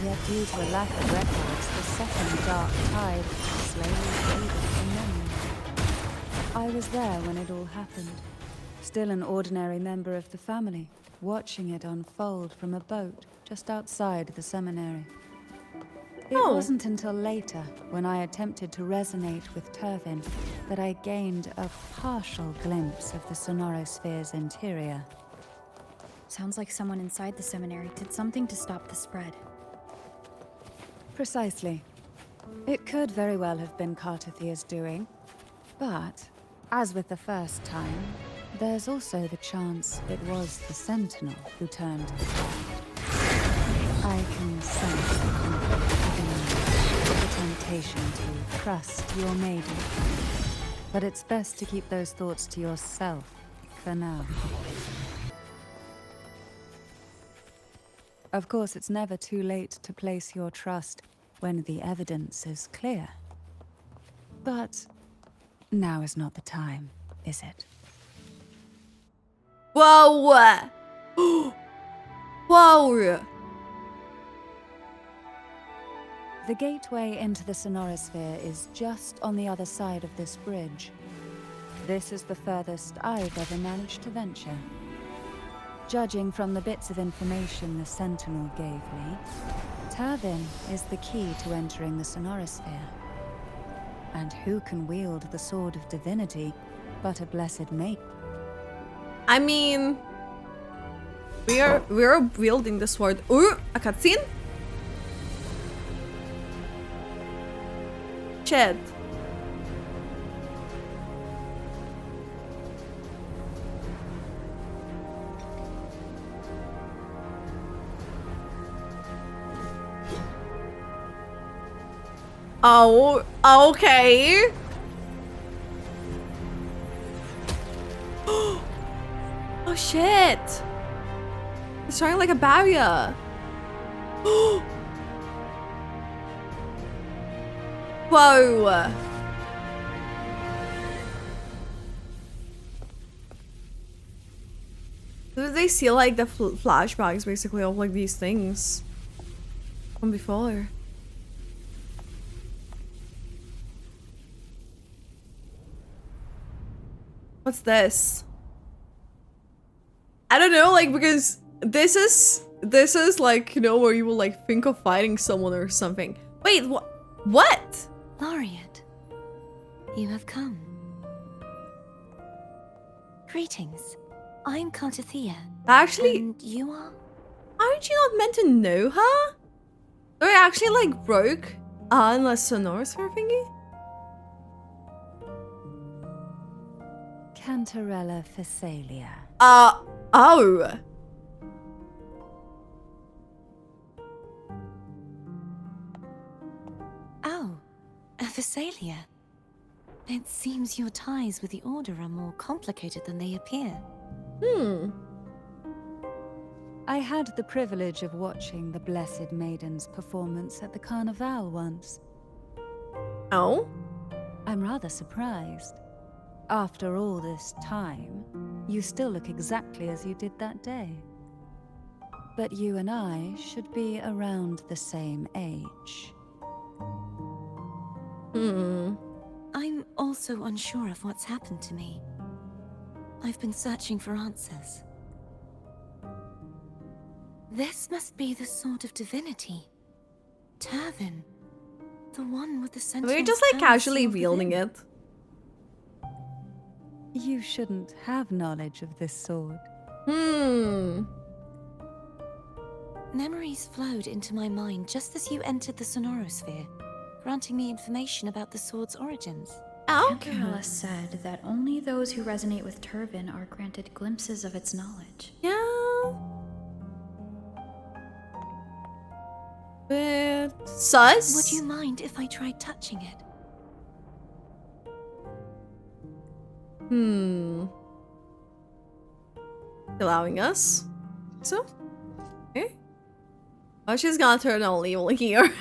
Speaker 9: Yet due to a lack of records, the second dark tide slowly faded from memory. I was there when it all happened, still an ordinary member of the family, watching it unfold from a boat just outside the seminary. It wasn't until later, when I attempted to resonate with Turvin, that I gained a partial glimpse of the sonorosphere's interior.
Speaker 7: Sounds like someone inside the seminary did something to stop the spread.
Speaker 9: Precisely. It could very well have been Cartethia's doing, but, as with the first time, there's also the chance it was the Sentinel who turned the tide. I can sense the conflict within you, the temptation to trust your maiden. But it's best to keep those thoughts to yourself for now. Of course, it's never too late to place your trust when the evidence is clear. But now is not the time, is it?
Speaker 1: Whoa! Whoa!
Speaker 9: The gateway into the sonorosphere is just on the other side of this bridge. This is the furthest I've ever managed to venture. Judging from the bits of information the Sentinel gave me, Turvin is the key to entering the sonorosphere. And who can wield the sword of divinity but a blessed maiden?
Speaker 1: I mean, we're wielding the sword. Ooh, a cutscene? Shit. Oh, okay. Oh shit. It's trying like a barrier. Whoa. did they see like the flashbacks basically of like these things from before? What's this? I don't know, like, because this is like, you know, where you will like think of fighting someone or something. Wait, what?
Speaker 5: Laureate, you have come. Greetings. I'm Cartethyia.
Speaker 1: Actually,
Speaker 5: And you are?
Speaker 1: aren't you not meant to know her? Or I actually like broke on the Sonoros her thingy?
Speaker 9: Cantarella Fisalia.
Speaker 1: Oh.
Speaker 5: Oh, a Fisalia. It seems your ties with the Order are more complicated than they appear.
Speaker 9: I had the privilege of watching the Blessed Maiden's performance at the Carnival once.
Speaker 1: Oh?
Speaker 9: I'm rather surprised. After all this time, you still look exactly as you did that day. But you and I should be around the same age.
Speaker 5: I'm also unsure of what's happened to me. I've been searching for answers. This must be the sword of divinity. Turvin. The one with the Sentinel.
Speaker 1: We're just like casually wielding it.
Speaker 9: You shouldn't have knowledge of this sword.
Speaker 5: Memories flowed into my mind just as you entered the Sonorosphere, granting me information about the sword's origins.
Speaker 1: Okay.
Speaker 7: Cantarella said that only those who resonate with Turvin are granted glimpses of its knowledge.
Speaker 1: Yeah. Bit sus?
Speaker 5: Would you mind if I tried touching it?
Speaker 1: Allowing us? So? Okay. Oh, she's gonna turn on evil here.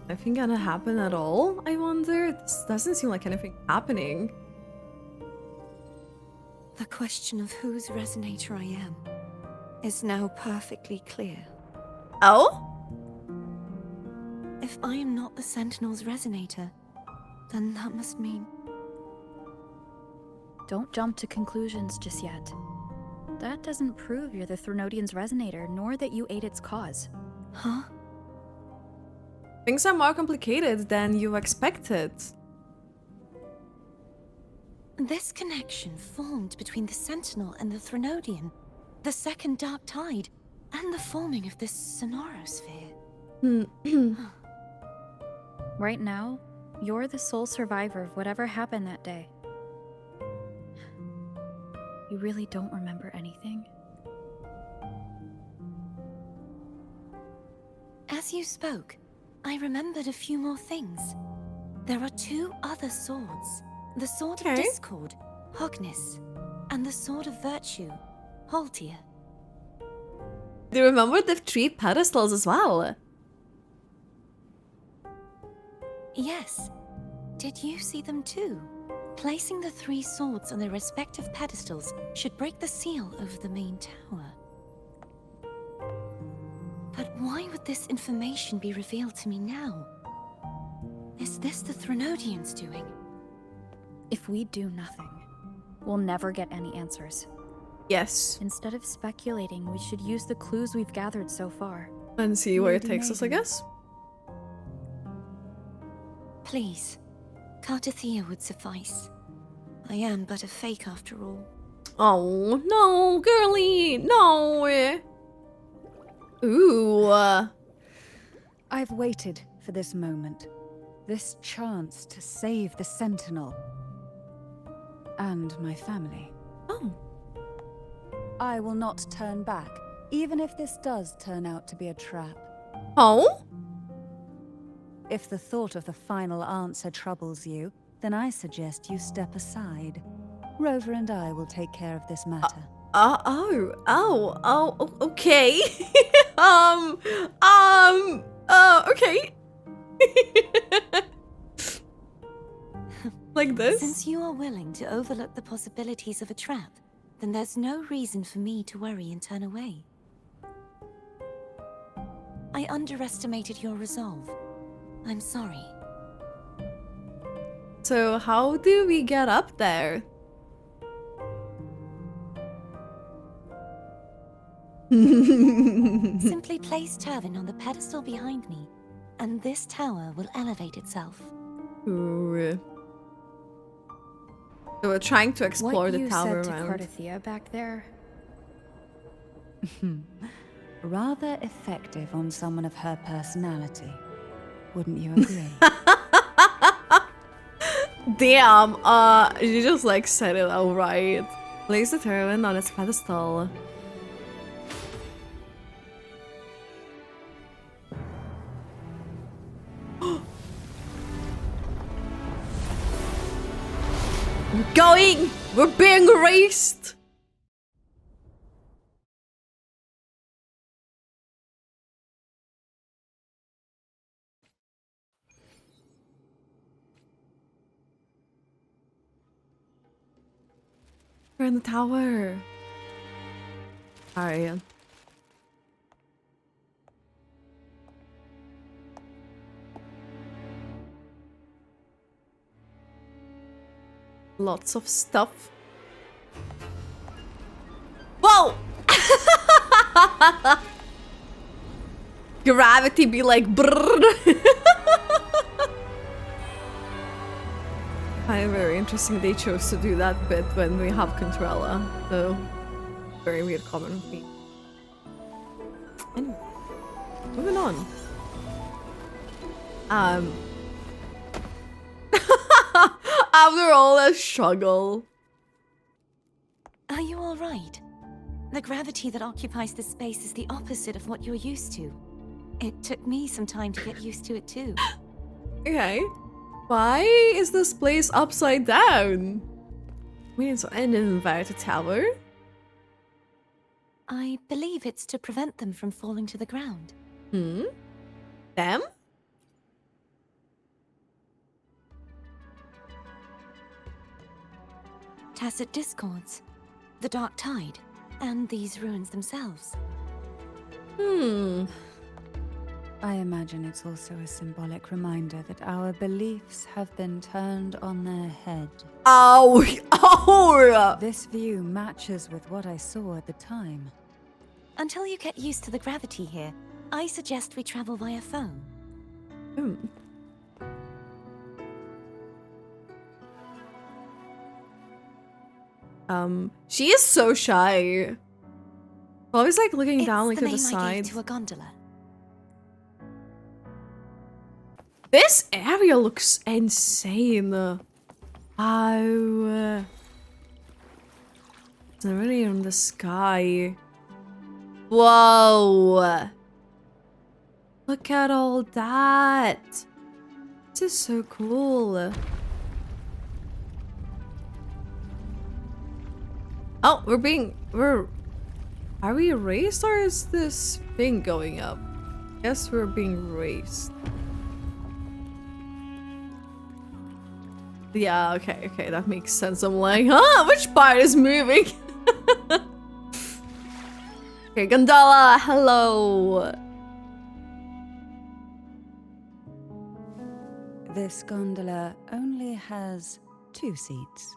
Speaker 1: Nothing gonna happen at all, I wonder? This doesn't seem like anything happening.
Speaker 5: The question of whose resonator I am is now perfectly clear.
Speaker 1: Oh?
Speaker 5: If I am not the Sentinel's resonator, then that must mean...
Speaker 7: Don't jump to conclusions just yet. That doesn't prove you're the Threnodian's resonator, nor that you ate its cause.
Speaker 5: Huh?
Speaker 1: Things are more complicated than you expected.
Speaker 5: This connection formed between the Sentinel and the Threnodian, the second Dark Tide, and the forming of this Sonorosphere.
Speaker 7: Right now, you're the sole survivor of whatever happened that day. You really don't remember anything?
Speaker 5: As you spoke, I remembered a few more things. There are two other swords. The Sword of Discord, Hognis, and the Sword of Virtue, Haltia.
Speaker 1: Do you remember the 3 pedestals as well?
Speaker 5: Yes. Did you see them too? Placing the 3 swords on their respective pedestals should break the seal over the main tower. But why would this information be revealed to me now? Is this the Threnodians' doing?
Speaker 7: If we do nothing, we'll never get any answers.
Speaker 1: Yes.
Speaker 7: Instead of speculating, we should use the clues we've gathered so far.
Speaker 1: And see where it takes us, I guess.
Speaker 5: Please, Cartethyia would suffice. I am but a fake after all.
Speaker 1: Oh, no, girly, no. Ooh.
Speaker 9: I've waited for this moment. This chance to save the Sentinel. And my family.
Speaker 1: Oh.
Speaker 9: I will not turn back, even if this does turn out to be a trap.
Speaker 1: Oh?
Speaker 9: If the thought of the final answer troubles you, then I suggest you step aside. Rover and I will take care of this matter.
Speaker 1: Okay. Okay. Like this?
Speaker 5: Since you are willing to overlook the possibilities of a trap, then there's no reason for me to worry and turn away. I underestimated your resolve. I'm sorry.
Speaker 1: So how do we get up there?
Speaker 5: Simply place Turvin on the pedestal behind me, and this tower will elevate itself.
Speaker 1: Ooh. So we're trying to explore the tower
Speaker 7: What you said to
Speaker 1: around.
Speaker 7: Cartethyia back there?
Speaker 9: Rather effective on someone of her personality. Wouldn't you agree?
Speaker 1: Damn, you just like said it outright. Place the turban on its pedestal. We're going! We're being raced! We're in the tower. Alright. Lots of stuff. Whoa! Gravity be like brrr. I find it very interesting they chose to do that bit when we have Cantarella. So, very weird comment with me. And moving on. After all that struggle.
Speaker 5: Are you all right? The gravity that occupies this space is the opposite of what you're used to. It took me some time to get used to it too.
Speaker 1: Okay. Why is this place upside down? We need to end an inverted tower.
Speaker 5: I believe it's to prevent them from falling to the ground.
Speaker 1: Hmm? Them?
Speaker 5: Tacit discords, the dark tide, and these ruins themselves.
Speaker 1: Hmm.
Speaker 9: I imagine it's also a symbolic reminder that our beliefs have been turned on their head.
Speaker 1: Oh! Oh!
Speaker 9: This view matches with what I saw at the time.
Speaker 5: Until you get used to the gravity here, I suggest we travel via phone.
Speaker 1: Hmm. She is so shy. Always like looking down like
Speaker 5: the
Speaker 1: to the
Speaker 5: name I gave
Speaker 1: side.
Speaker 5: to a gondola.
Speaker 1: This area looks insane. Wow. It's already in the sky. Whoa. Look at all that. This is so cool. Oh, are we erased or is this thing going up? Guess we're being erased. Yeah, okay, that makes sense. I'm like, huh, which part is moving? Okay, gondola, hello.
Speaker 9: This gondola only has 2 seats.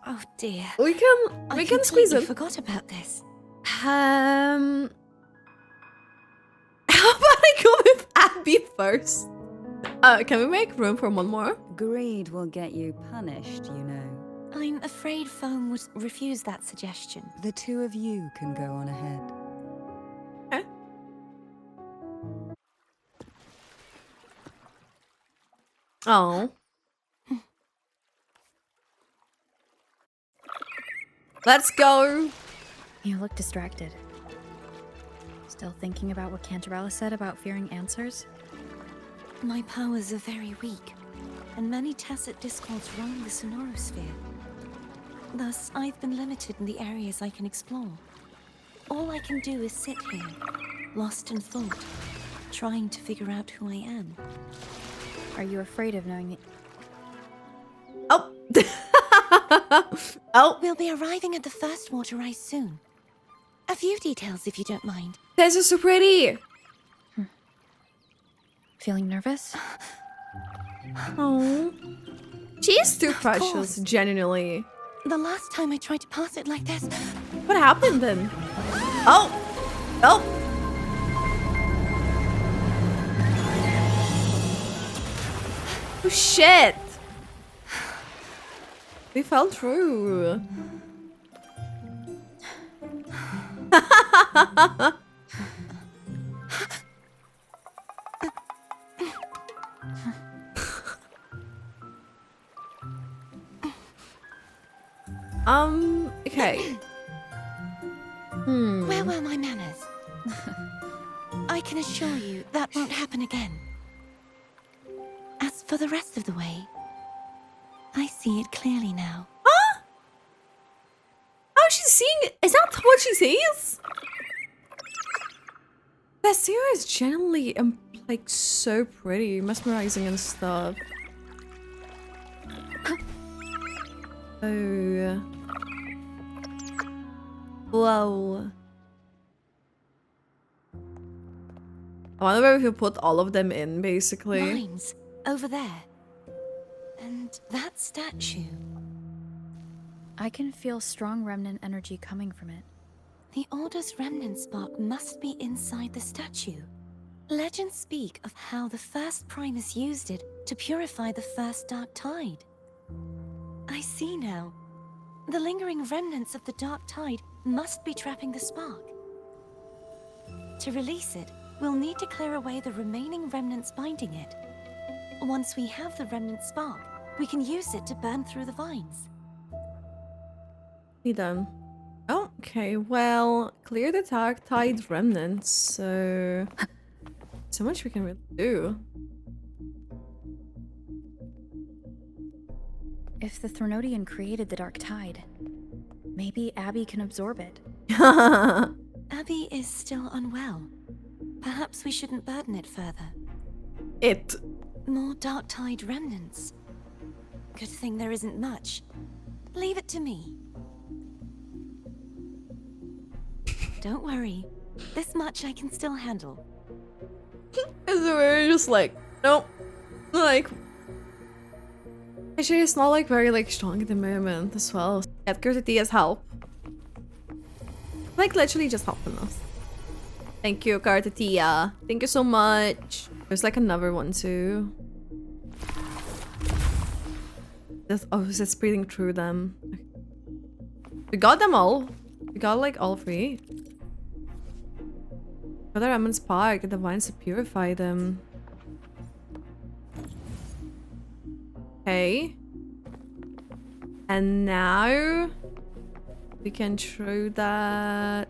Speaker 5: Oh dear.
Speaker 1: We can squeeze
Speaker 5: I
Speaker 1: in.
Speaker 5: forgot about this.
Speaker 1: How about I go with Abby first? Can we make room for one more?
Speaker 9: Greed will get you punished, you know.
Speaker 5: I'm afraid phone would refuse that suggestion.
Speaker 9: The 2 of you can go on ahead.
Speaker 1: Okay. Oh. Let's go.
Speaker 7: You look distracted. Still thinking about what Cantarella said about fearing answers?
Speaker 5: My powers are very weak, and many tacit discords roam the sonorosphere. Thus, I've been limited in the areas I can explore. All I can do is sit here, lost in thought, trying to figure out who I am.
Speaker 7: Are you afraid of knowing
Speaker 1: Oh,
Speaker 5: We'll be arriving at the first water rise soon. A few details, if you don't mind.
Speaker 1: this is so pretty.
Speaker 7: Feeling nervous?
Speaker 1: Oh, she's too
Speaker 5: Of
Speaker 1: precious,
Speaker 5: course.
Speaker 1: genuinely.
Speaker 5: The last time I tried to pass it like this...
Speaker 1: What happened then? Oh, oh. Oh shit! We fell through. Okay.
Speaker 5: Where were my manners? I can assure you that won't happen again. As for the rest of the way, I see it clearly now.
Speaker 1: Huh? Oh, she's seeing it. Is that what she sees? That series is generally like so pretty, mesmerizing and stuff. Oh. Whoa. I wonder where we can put all of them in, basically.
Speaker 5: Mines, over there. And that statue.
Speaker 7: I can feel strong remnant energy coming from it.
Speaker 5: The Order's remnant spark must be inside the statue. Legends speak of how the first Primus used it to purify the first Dark Tide. I see now. The lingering remnants of the Dark Tide must be trapping the spark. To release it, we'll need to clear away the remaining remnants binding it. Once we have the remnant spark, we can use it to burn through the vines.
Speaker 1: Be done. Oh, okay, well, clear the Dark Tide remnants, so much we can really do.
Speaker 7: If the Threnodian created the Dark Tide, maybe Abby can absorb it.
Speaker 5: Abby is still unwell. Perhaps we shouldn't burden it further.
Speaker 1: It.
Speaker 5: More Dark Tide remnants. Good thing there isn't much. Leave it to me. Don't worry. This much I can still handle.
Speaker 1: And so we're just like, nope. Like, actually, it's not like very like strong at the moment as well. Get Cartethyia help. Like literally just helping us. Thank you, Cartethyia. Thank you so much. There's like another one too. Oh, it's breathing through them. We got them all. We got like all three. Other Emin's Park, get the vines to purify them. Okay. And now we can throw that.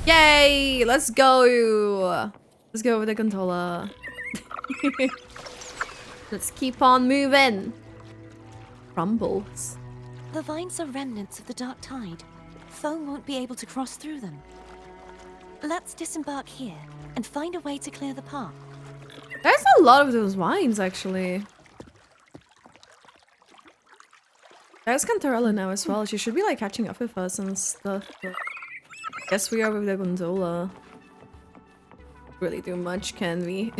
Speaker 1: Yay! Let's go! Let's go with the gondola. Let's keep on moving. Rumbles.
Speaker 5: The vines are remnants of the Dark Tide. Foam won't be able to cross through them. Let's disembark here and find a way to clear the path.
Speaker 1: There's a lot of those vines, actually. There's Cantarella now as well. She should be like catching up with us and stuff. But I guess we are with the gondola. Really do much, can we?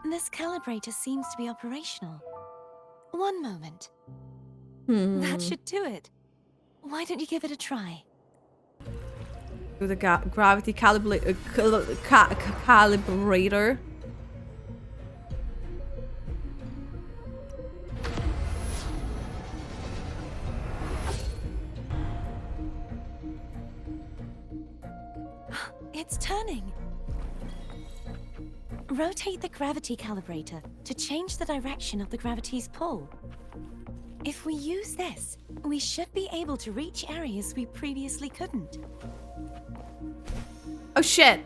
Speaker 5: This calibrator seems to be operational. One moment. That should do it. Why don't you give it a try?
Speaker 1: Do the gravity calibrator.
Speaker 5: It's turning. Rotate the gravity calibrator to change the direction of the gravity's pull. If we use this, we should be able to reach areas we previously couldn't.
Speaker 1: Oh shit!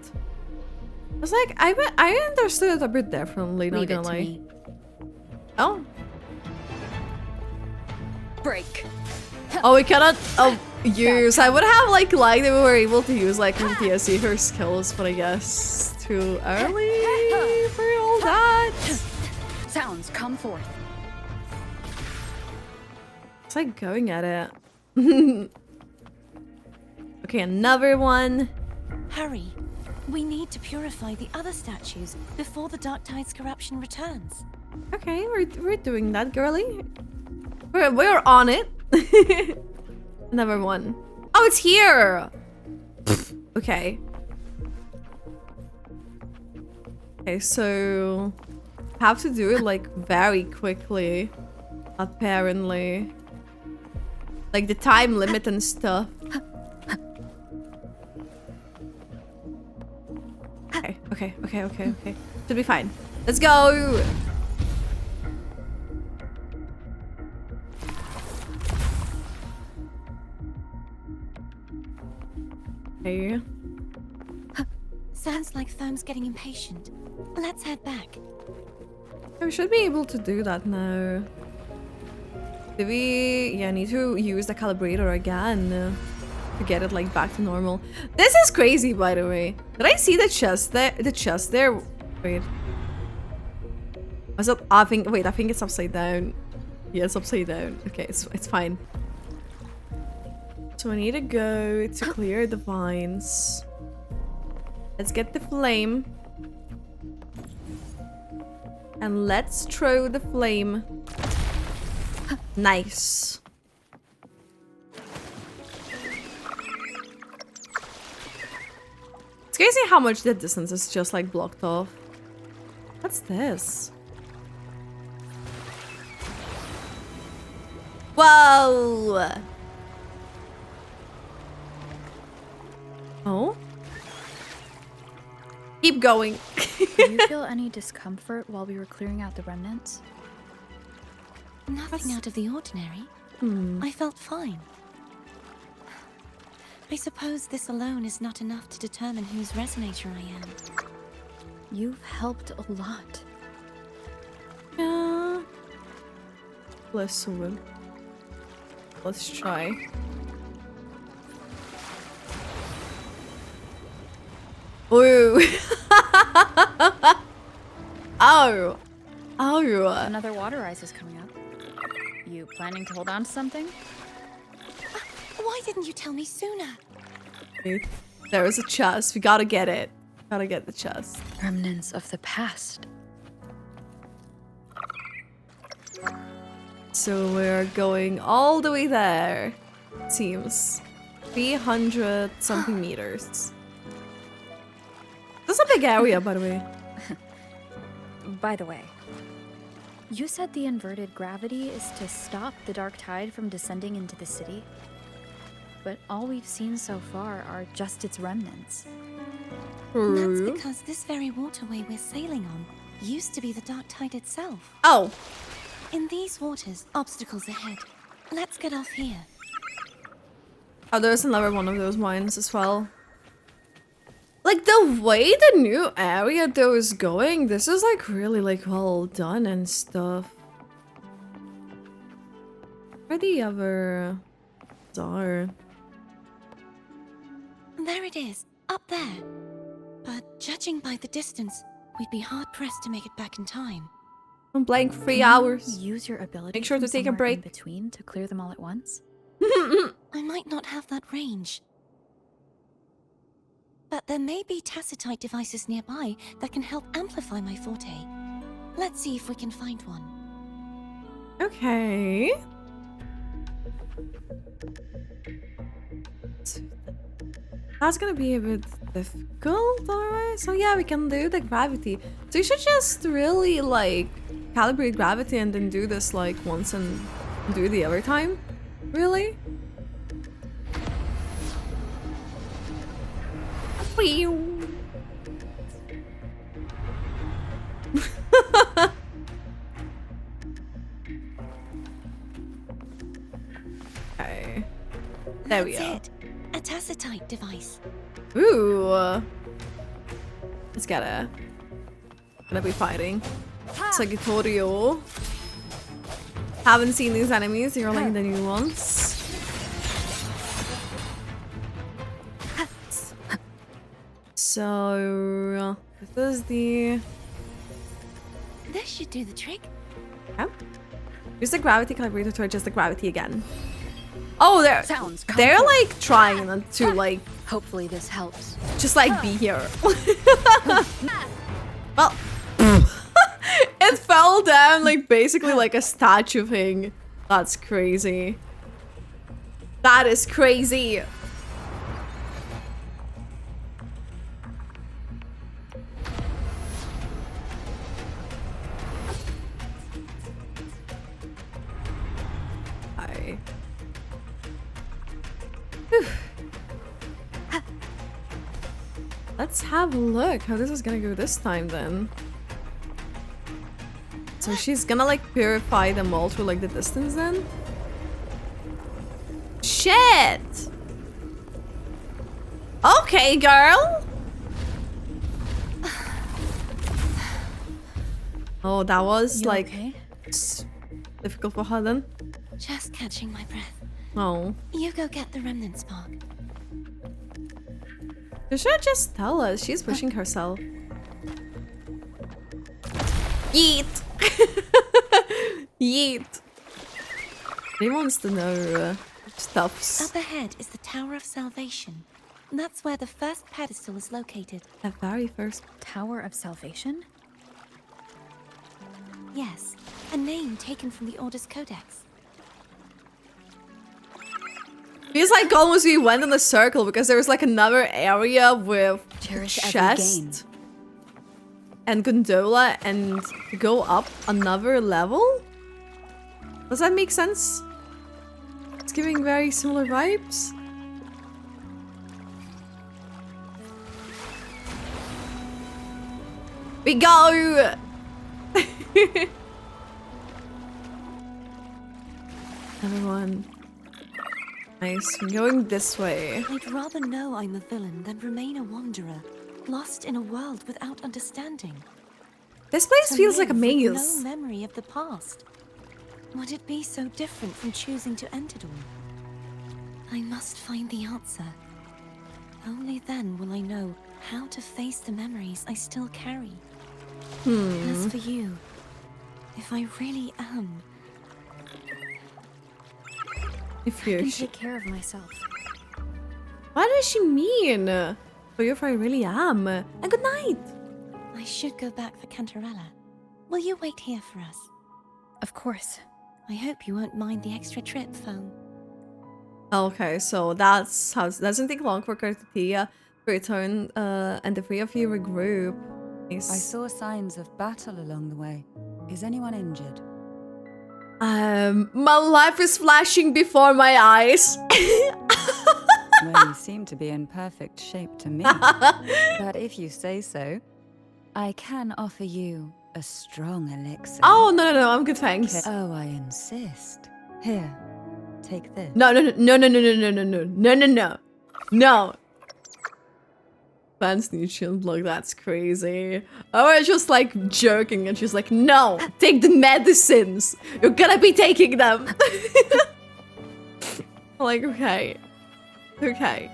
Speaker 1: I was like, I understood it a bit differently, not
Speaker 2: Leave it
Speaker 1: gonna
Speaker 2: to
Speaker 1: lie.
Speaker 2: me.
Speaker 1: Oh.
Speaker 2: Break.
Speaker 1: Oh, we cannot. Oh. use. I would have like liked if we were able to use like Cartethyia, her skills, but I guess too early for all that.
Speaker 2: Sounds, come forth.
Speaker 1: It's like going at it. Okay, another one.
Speaker 5: Hurry. We need to purify the other statues before the Dark Tide's corruption returns.
Speaker 1: Okay, we're doing that, girly. We're on it. Another one. Oh, it's here. Okay. Okay, so have to do it like very quickly, apparently. Like the time limit and stuff. Okay. Should be fine. Let's go. Okay.
Speaker 5: Sounds like Therm's getting impatient. Let's head back.
Speaker 1: We should be able to do that now. Do we? Yeah, need to use the calibrator again to get it like back to normal. This is crazy, by the way. Did I see the chest there? The chest there. Wait. Was it? I think. Wait, I think it's upside down. Yeah, it's upside down. Okay, it's fine. So I need to go to clear the vines. Let's get the flame. And let's throw the flame. Nice. It's crazy how much the distance is just like blocked off. What's this? Whoa! Oh? Keep going.
Speaker 7: Do you feel any discomfort while we were clearing out the remnants?
Speaker 5: Nothing out of the ordinary. I felt fine. I suppose this alone is not enough to determine whose resonator I am.
Speaker 7: You've helped a lot.
Speaker 1: Yeah. Listen. Let's try. Ooh. Oh. Oh.
Speaker 2: Another water ice is coming up. You planning to hold on to something?
Speaker 5: Why didn't you tell me sooner?
Speaker 1: There is a chest. We gotta get it. Gotta get the chest.
Speaker 7: Remnants of the past.
Speaker 1: So we're going all the way there. Seems 300 something meters. That's a big area, by the way.
Speaker 2: By the way, you said the inverted gravity is to stop the dark tide from descending into the city. But all we've seen so far are just its remnants.
Speaker 5: That's because this very waterway we're sailing on used to be the dark tide itself.
Speaker 1: Oh.
Speaker 5: In these waters, obstacles ahead. Let's get off here.
Speaker 1: Oh, there's another one of those mines as well. Like the way the new area though is going, this is like really like well done and stuff. Where the other are?
Speaker 5: There it is, up there. But judging by the distance, we'd be hard-pressed to make it back in time.
Speaker 1: I'm playing 3 hours.
Speaker 2: Use your ability.
Speaker 1: Make sure to take a
Speaker 2: somewhere
Speaker 1: break.
Speaker 2: in between to clear them all at once.
Speaker 5: I might not have that range. But there may be tacitite devices nearby that can help amplify my forte. Let's see if we can find one.
Speaker 1: Okay. That's gonna be a bit difficult, alright? So yeah, we can do the gravity. So you should just really like calibrate gravity and then do this like once and do the other time. Really? Okay. There we go.
Speaker 5: That's it. A tacitite device.
Speaker 1: Ooh. Let's get it. Gonna be fighting. Sagittario. Haven't seen these enemies, you're like the new ones. So this is the.
Speaker 5: This should do the trick.
Speaker 1: Yeah. Use the gravity calibrator to adjust the gravity again. Oh,
Speaker 2: Sounds
Speaker 1: they're like trying to like
Speaker 2: Hopefully this helps.
Speaker 1: just like be here. Well, it fell down like basically like a statue thing. That's crazy. That is crazy. Let's have a look how this is gonna go this time then. So she's gonna like purify them all through like the distance then? Shit! Okay, girl! Oh, that was
Speaker 5: You
Speaker 1: like
Speaker 5: okay?
Speaker 1: difficult for her then.
Speaker 5: Just catching my breath.
Speaker 1: Oh.
Speaker 5: You go get the remnant spark.
Speaker 1: You should just tell us. She's pushing herself. Yeet! Yeet! He wants to know stuffs.
Speaker 5: Up ahead is the Tower of Salvation. That's where the first pedestal is located.
Speaker 1: The very first.
Speaker 2: Tower of Salvation?
Speaker 5: Yes, a name taken from the Order's Codex.
Speaker 1: Feels like almost we went in a circle because there was like another area with
Speaker 2: Cherish every
Speaker 1: chest and gondola and go up another level? Does that make sense? It's giving very similar vibes. We go! Everyone. Nice. We're going this way.
Speaker 5: I'd rather know I'm a villain than remain a wanderer, lost in a world without understanding.
Speaker 1: This place
Speaker 5: To
Speaker 1: feels like a
Speaker 5: live with
Speaker 1: maze.
Speaker 5: no memory of the past. Would it be so different from choosing to end it all? I must find the answer. Only then will I know how to face the memories I still carry. As for you, if I really am...
Speaker 1: If
Speaker 2: I
Speaker 1: you
Speaker 2: can take care of myself.
Speaker 1: What does she mean? For you, if I really am. And good night.
Speaker 5: I should go back for Cantarella. Will you wait here for us?
Speaker 2: Of course.
Speaker 5: I hope you won't mind the extra trip, Foam.
Speaker 1: Okay, so that's how it doesn't take long for Cartethyia to return and the three of you regroup. Nice.
Speaker 9: I saw signs of battle along the way. Is anyone injured?
Speaker 1: My life is flashing before my eyes.
Speaker 9: Well, you seem to be in perfect shape to me. But if you say so, I can offer you a strong elixir.
Speaker 1: Oh, no, I'm good, thanks.
Speaker 9: Oh, I insist. Here, take this.
Speaker 1: No. Fans need shield block, that's crazy. Oh, we're just like joking and she's like, no, take the medicines. You're gonna be taking them. Like, okay. Okay.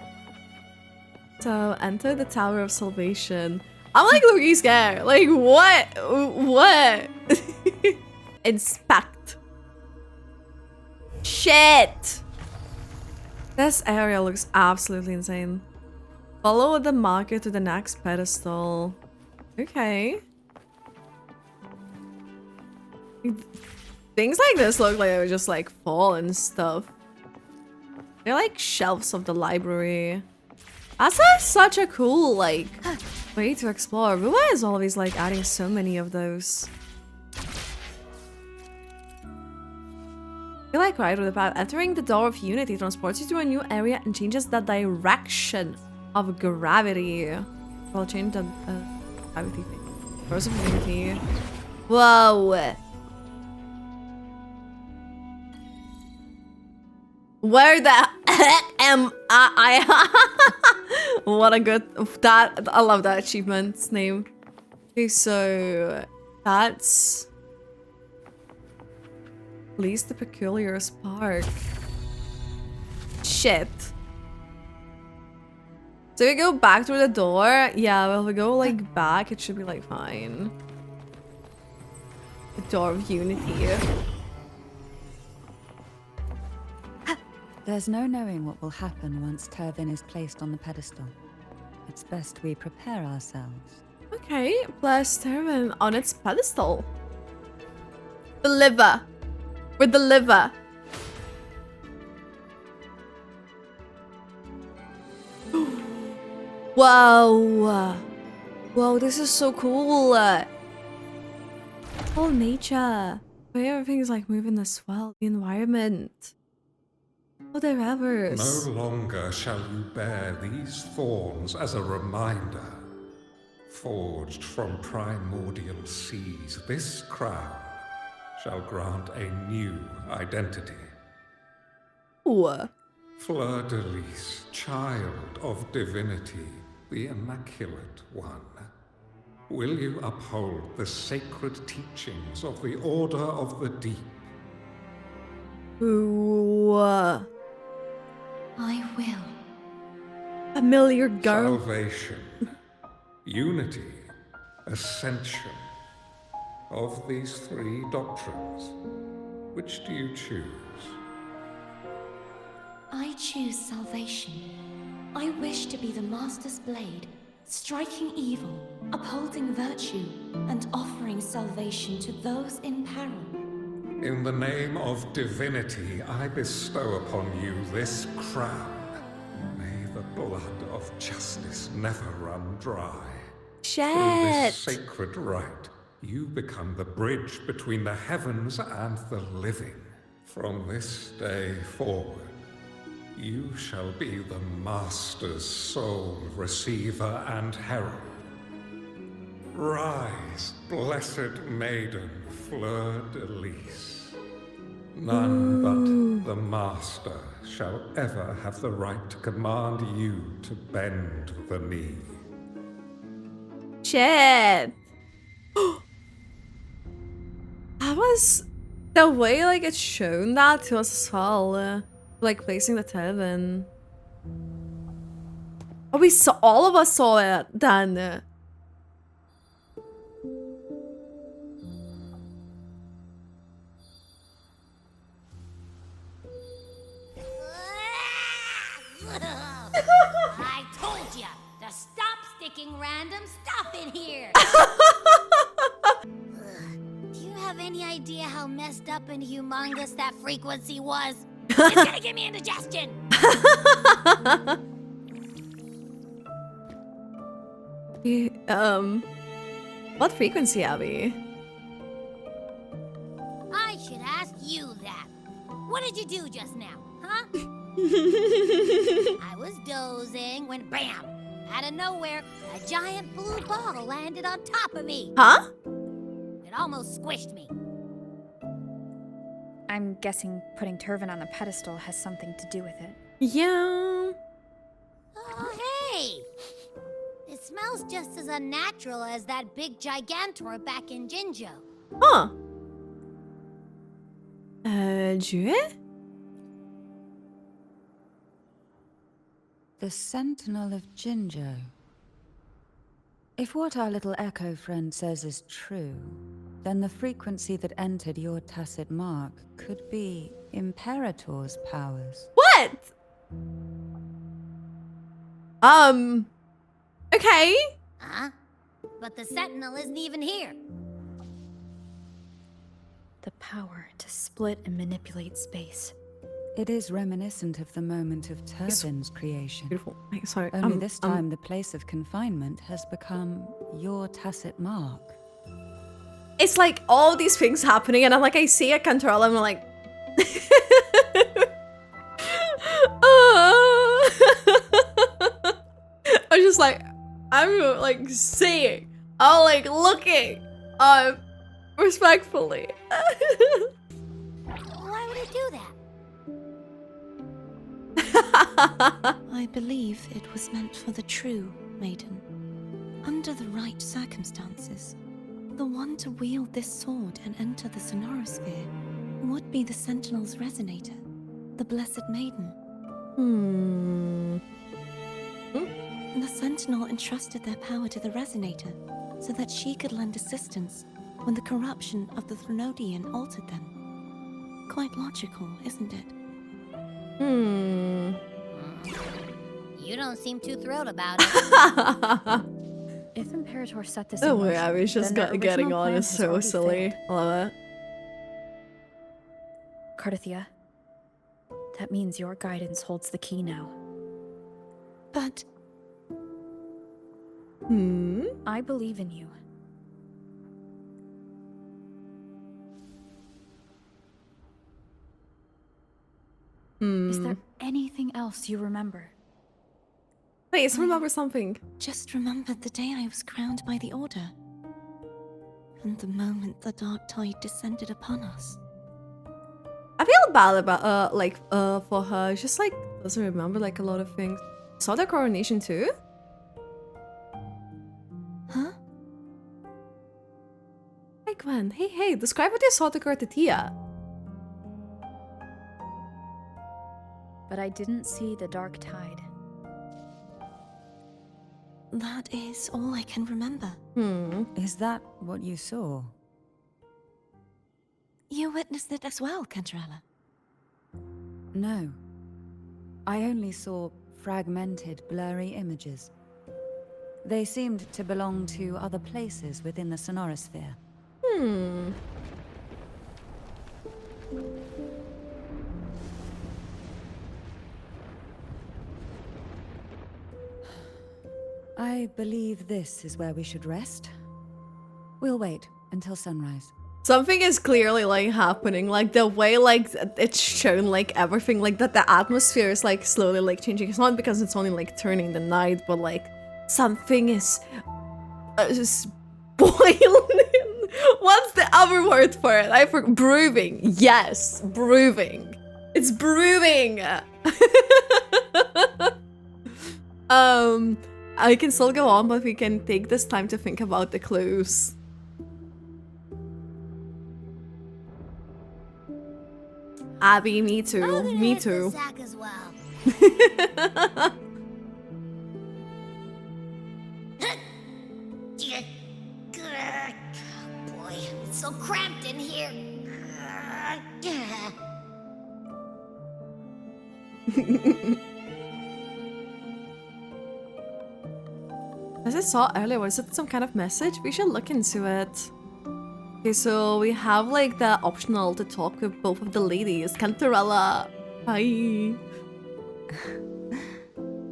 Speaker 1: So, enter the Tower of Salvation. I'm like looking scared. Like, what? What? Inspect. Shit. This area looks absolutely insane. Follow the marker to the next pedestal. Okay. Things like this look like they would just like fall and stuff. They're like shelves of the library. That's such a cool like way to explore. Wuwa is always like adding so many of those. You're like right with the path. Entering the Door of Unity transports you to a new area and changes the direction of gravity. Well, change the gravity thing. Doors of Unity. Whoa. Where the heck am I? What a good that I love that achievement's name. Okay, so that's at least the peculiar spark. Shit. So we go back through the door. Yeah, well, if we go like back, it should be like fine. The door of unity.
Speaker 9: There's no knowing what will happen once Turvin is placed on the pedestal. It's best we prepare ourselves.
Speaker 1: Okay, place Turvin on its pedestal. Deliver. We deliver. Wow. Whoa, this is so cool. Whole nature. Where everything is like moving as well. The environment. Oh, the rivers.
Speaker 11: No longer shall you bear these thorns as a reminder. Forged from primordial seas, this crown shall grant a new identity.
Speaker 1: Ooh.
Speaker 11: Fleur-de-Lis, child of divinity, the Immaculate One. Will you uphold the sacred teachings of the Order of the Deep?
Speaker 1: Ooh.
Speaker 5: I will.
Speaker 1: Familiar girl.
Speaker 11: Salvation, unity, ascension. Of these three doctrines, which do you choose?
Speaker 5: I choose salvation. I wish to be the Master's blade, striking evil, upholding virtue, and offering salvation to those in peril.
Speaker 11: In the name of divinity, I bestow upon you this crown. May the blood of justice never run dry.
Speaker 1: Shit.
Speaker 11: Through this sacred rite, you become the bridge between the heavens and the living. From this day forward, you shall be the Master's sole receiver and herald. Rise, blessed maiden Fleur-de-Lis. None but the Master shall ever have the right to command you to bend the knee.
Speaker 1: Shit. That was the way like it's shown that to us as well. Like placing the turban. Oh, we saw, all of us saw it then.
Speaker 3: I told ya to stop sticking random stuff in here. Do you have any idea how messed up and humongous that frequency was? It's gonna give me indigestion.
Speaker 1: What frequency, Abby?
Speaker 3: I should ask you that. What did you do just now, huh? I was dozing when bam! Out of nowhere, a giant blue ball landed on top of me.
Speaker 1: Huh?
Speaker 3: It almost squished me.
Speaker 2: I'm guessing putting Turvin on the pedestal has something to do with it.
Speaker 1: Yeah.
Speaker 3: Oh, hey! It smells just as unnatural as that big gigantor back in Jinjo.
Speaker 1: Huh. Jue?
Speaker 9: The Sentinel of Jinjo. If what our little echo friend says is true, then the frequency that entered your tacit mark could be Imperator's powers.
Speaker 1: What? Okay.
Speaker 3: Huh? But the Sentinel isn't even here.
Speaker 7: The power to split and manipulate space.
Speaker 9: It is reminiscent of the moment of Turvin's creation.
Speaker 1: Beautiful. Wait, sorry.
Speaker 9: Only this time the place of confinement has become your tacit mark.
Speaker 1: It's like all these things happening, and I'm like, I see a Cantarella, and I'm like, I'm just like, I'm like seeing, I'm like looking, respectfully.
Speaker 3: Why would it do that?
Speaker 5: I believe it was meant for the true Maiden. Under the right circumstances, the one to wield this sword and enter the Sonorosphere would be the Sentinel's resonator, the Blessed Maiden. The Sentinel entrusted their power to the Resonator so that she could lend assistance when the corruption of the Threnodian altered them. Quite logical, isn't it?
Speaker 3: You don't seem too thrilled about it.
Speaker 7: If Imperator set this
Speaker 1: The
Speaker 7: in
Speaker 1: way
Speaker 7: motion,
Speaker 1: I was just
Speaker 7: then their
Speaker 1: getting
Speaker 7: original
Speaker 1: on
Speaker 7: plan
Speaker 1: is
Speaker 7: has
Speaker 1: so
Speaker 7: already
Speaker 1: silly.
Speaker 7: failed.
Speaker 1: I love it.
Speaker 7: Cartethyia, that means your guidance holds the key now.
Speaker 5: But
Speaker 7: I believe in you. Is there anything else you remember?
Speaker 1: Please remember something.
Speaker 5: just remembered the day I was crowned by the Order. And the moment the dark tide descended upon us.
Speaker 1: I feel bad about for her. Just like doesn't remember like a lot of things. Saw the coronation too?
Speaker 5: Huh?
Speaker 1: Hey Gwen, hey, describe what you saw at the Cartethyia.
Speaker 7: But I didn't see the dark tide.
Speaker 5: That is all I can remember.
Speaker 9: Is that what you saw?
Speaker 5: You witnessed it as well, Cantarella.
Speaker 9: No. I only saw fragmented, blurry images. They seemed to belong to other places within the sonorosphere. I believe this is where we should rest. We'll wait until sunrise.
Speaker 1: Something is clearly like happening, like the way like it's shown, like everything, like that the atmosphere is like slowly like changing. It's not because it's only like turning the night, but like something is just boiling. What's the other word for it? I forgot. Brewing. Yes, brewing. It's brewing. I can still go on, but we can take this time to think about the clues. Abby, me too.
Speaker 3: I'm gonna
Speaker 1: Me
Speaker 3: hit the
Speaker 1: too.
Speaker 3: sack as well. Boy, it's so cramped in here.
Speaker 1: As I saw earlier, was it some kind of message? We should look into it. Okay, so we have like the optional to talk with both of the ladies. Cantarella. Hi.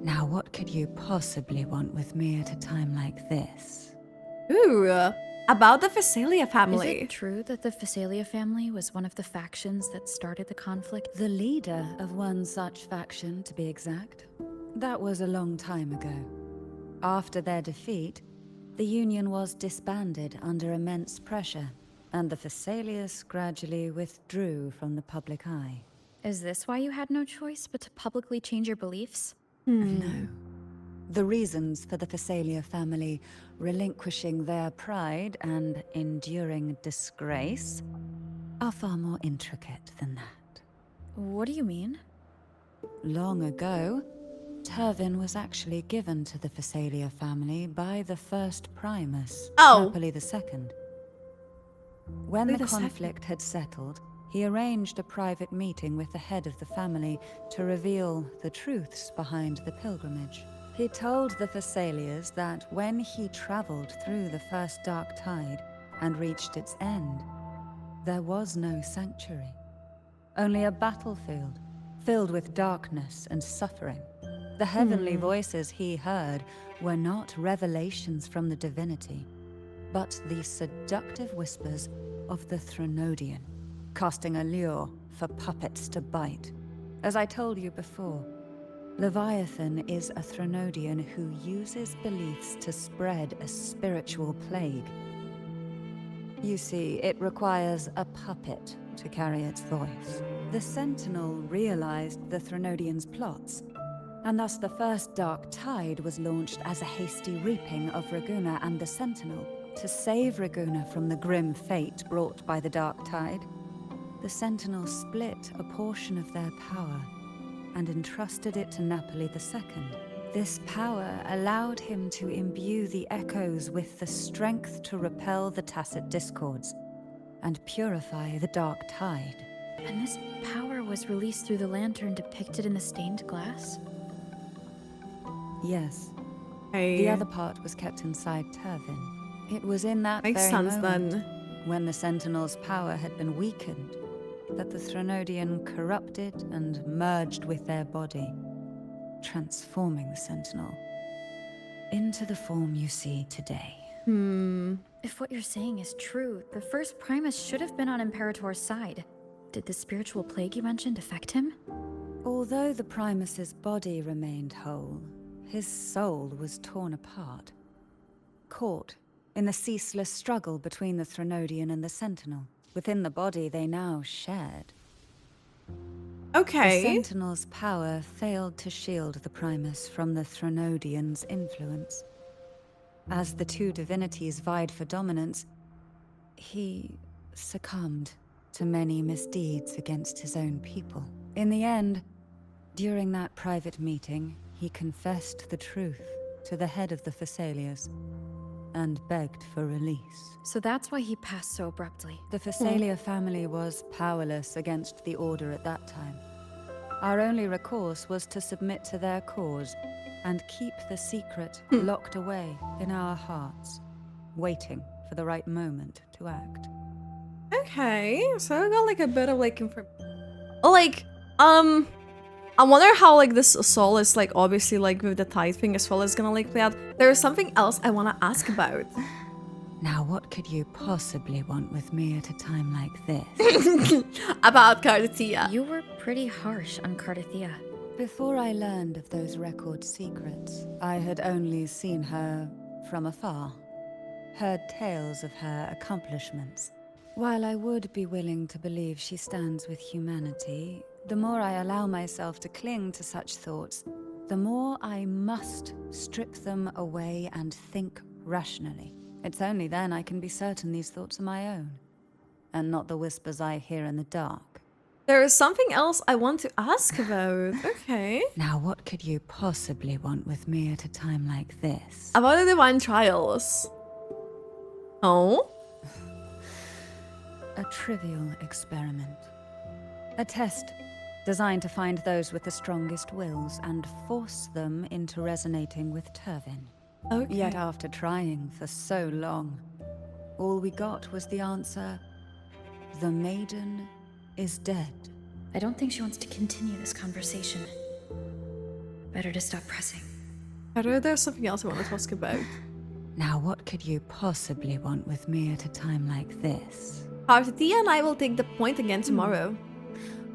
Speaker 9: Now what could you possibly want with me at a time like this?
Speaker 1: Ooh, about the Fisalia
Speaker 7: Is
Speaker 1: family.
Speaker 7: it true that the Fisalia family was one of the factions that started the conflict?
Speaker 9: The leader of one such faction, to be exact. That was a long time ago. After their defeat, the Union was disbanded under immense pressure, and the Fisalias gradually withdrew from the public eye.
Speaker 7: Is this why you had no choice but to publicly change your beliefs?
Speaker 9: No. The reasons for the Fisalia family relinquishing their pride and enduring disgrace are far more intricate than that.
Speaker 7: What do you mean?
Speaker 9: Long ago, Turvin was actually given to the Fisalia family by the first Primus, Napoli II. When the conflict had settled, he arranged a private meeting with the head of the family to reveal the truths behind the pilgrimage. He told the Fisalias that when he traveled through the first dark tide and reached its end, there was no sanctuary, only a battlefield filled with darkness and suffering. The heavenly voices he heard were not revelations from the divinity, but the seductive whispers of the Threnodian, casting a lure for puppets to bite. As I told you before, Leviathan is a Threnodian who uses beliefs to spread a spiritual plague. You see, it requires a puppet to carry its voice. The Sentinel realized the Threnodian's plots, and thus the first dark tide was launched as a hasty reaping of Raguna and the Sentinel to save Raguna from the grim fate brought by the dark tide. The Sentinel split a portion of their power and entrusted it to Napoli II, This power allowed him to imbue the echoes with the strength to repel the tacit discords and purify the dark tide.
Speaker 7: And this power was released through the lantern depicted in the stained glass?
Speaker 9: Yes.
Speaker 1: Hey.
Speaker 9: The other part was kept inside Turvin. It was in that
Speaker 1: Makes
Speaker 9: very
Speaker 1: sense
Speaker 9: moment,
Speaker 1: then.
Speaker 9: when the Sentinel's power had been weakened, that the Threnodian corrupted and merged with their body, transforming the Sentinel into the form you see today.
Speaker 7: If what you're saying is true, the first Primus should have been on Imperator's side. Did the spiritual plague you mentioned affect him?
Speaker 9: Although the Primus's body remained whole, his soul was torn apart, caught in the ceaseless struggle between the Threnodian and the Sentinel. Within the body they now shared.
Speaker 1: Okay.
Speaker 9: The Sentinel's power failed to shield the Primus from the Threnodian's influence. As the two divinities vied for dominance, he succumbed to many misdeeds against his own people. In the end, during that private meeting, he confessed the truth to the head of the Fisalias and begged for release.
Speaker 7: So that's why he passed so abruptly.
Speaker 9: The Fisalia family was powerless against the Order at that time. Our only recourse was to submit to their cause and keep the secret locked away in our hearts, waiting for the right moment to act.
Speaker 1: Okay, so I got like a bit of like I wonder how like this soul is like obviously like with the tide thing as well as gonna like play out. There's something else I wanna ask about.
Speaker 9: Now what could you possibly want with me at a time like this?
Speaker 1: About Cartethyia.
Speaker 7: You were pretty harsh on Cartethyia.
Speaker 9: Before I learned of those record secrets, I had only seen her from afar, heard tales of her accomplishments. While I would be willing to believe she stands with humanity, the more I allow myself to cling to such thoughts, the more I must strip them away and think rationally. It's only then I can be certain these thoughts are my own, and not the whispers I hear in the dark.
Speaker 1: There is something else I want to ask about. Okay.
Speaker 9: Now what could you possibly want with me at a time like this?
Speaker 1: About the divine trials. Oh?
Speaker 9: A trivial experiment. A test designed to find those with the strongest wills and force them into resonating with Turvin.
Speaker 1: Okay.
Speaker 9: Yet after trying for so long, all we got was the answer, the Maiden is dead.
Speaker 7: I don't think she wants to continue this conversation. Better to stop pressing.
Speaker 1: I know there's something else I want to ask about.
Speaker 9: Now what could you possibly want with me at a time like this?
Speaker 1: Cartethyia and I will take the point again tomorrow.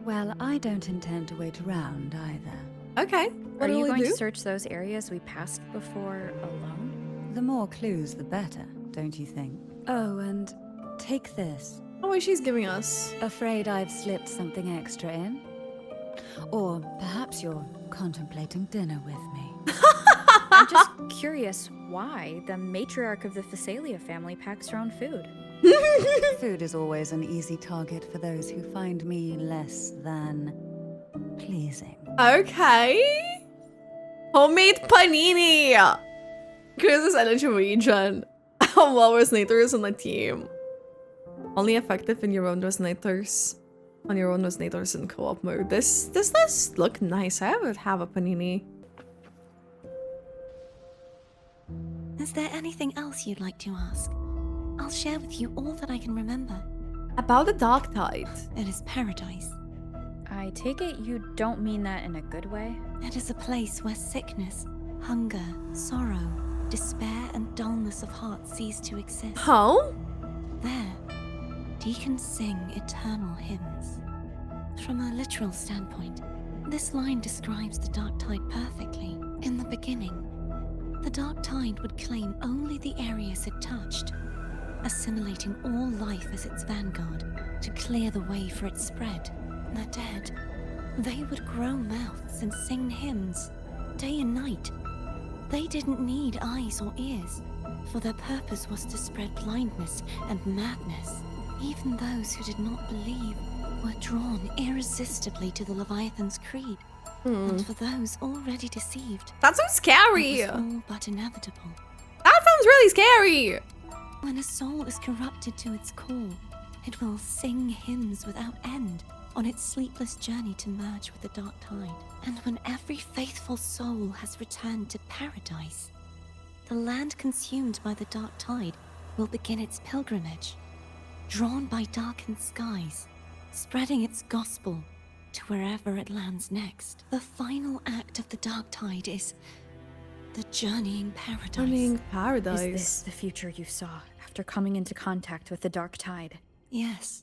Speaker 9: Well, I don't intend to wait around either.
Speaker 1: Okay. What
Speaker 7: Are
Speaker 1: will
Speaker 7: you
Speaker 1: we
Speaker 7: going
Speaker 1: do?
Speaker 7: to search those areas we passed before alone?
Speaker 9: The more clues, the better, don't you think? Oh, and take this.
Speaker 1: Oh, what she's giving us.
Speaker 9: Afraid I've slipped something extra in? Or perhaps you're contemplating dinner with me.
Speaker 7: I'm just curious why the matriarch of the Fisalia family packs her own food.
Speaker 9: Food is always an easy target for those who find me less than pleasing.
Speaker 1: Okay. Homemade panini. Crisis energy region. While resonators on the team. Only effective in your own resonators. On your own resonators in co-op mode. This does look nice. I would have a panini.
Speaker 5: Is there anything else you'd like to ask? I'll share with you all that I can remember.
Speaker 1: About the dark tide.
Speaker 5: It is paradise.
Speaker 7: I take it you don't mean that in a good way?
Speaker 5: It is a place where sickness, hunger, sorrow, despair, and dullness of heart cease to exist.
Speaker 1: How?
Speaker 5: There, deacons sing eternal hymns. From a literal standpoint, this line describes the dark tide perfectly. In the beginning, the dark tide would claim only the areas it touched, assimilating all life as its vanguard to clear the way for its spread. The dead, they would grow mouths and sing hymns, day and night. They didn't need eyes or ears, for their purpose was to spread blindness and madness. Even those who did not believe were drawn irresistibly to the Leviathan's creed. And for those already deceived,
Speaker 1: That's so scary.
Speaker 5: it was all but inevitable.
Speaker 1: That sounds really scary.
Speaker 5: When a soul is corrupted to its core, it will sing hymns without end on its sleepless journey to merge with the dark tide. And when every faithful soul has returned to paradise, the land consumed by the dark tide will begin its pilgrimage, drawn by darkened skies, spreading its gospel to wherever it lands next. The final act of the dark tide is the journeying paradise.
Speaker 1: Journeying paradise.
Speaker 7: Is this the future you saw after coming into contact with the dark tide?
Speaker 5: Yes.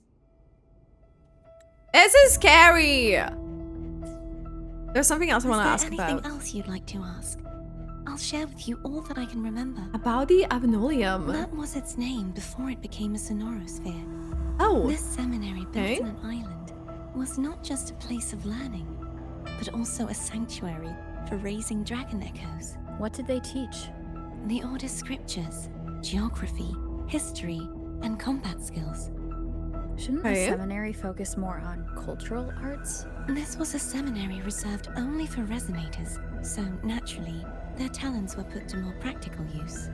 Speaker 1: This is scary. There's something else I want to ask
Speaker 5: Is there anything
Speaker 1: about.
Speaker 5: else you'd like to ask? I'll share with you all that I can remember.
Speaker 1: About the Abnolium.
Speaker 5: That was its name before it became a sonorosphere.
Speaker 1: Oh.
Speaker 5: This seminary built
Speaker 1: Okay.
Speaker 5: on an island was not just a place of learning, but also a sanctuary for raising dragon echoes.
Speaker 7: What did they teach?
Speaker 5: The Order's scriptures, geography, history, and combat skills.
Speaker 7: Shouldn't
Speaker 1: Okay.
Speaker 7: the seminary focus more on cultural arts?
Speaker 5: This was a seminary reserved only for resonators, so naturally, their talents were put to more practical use.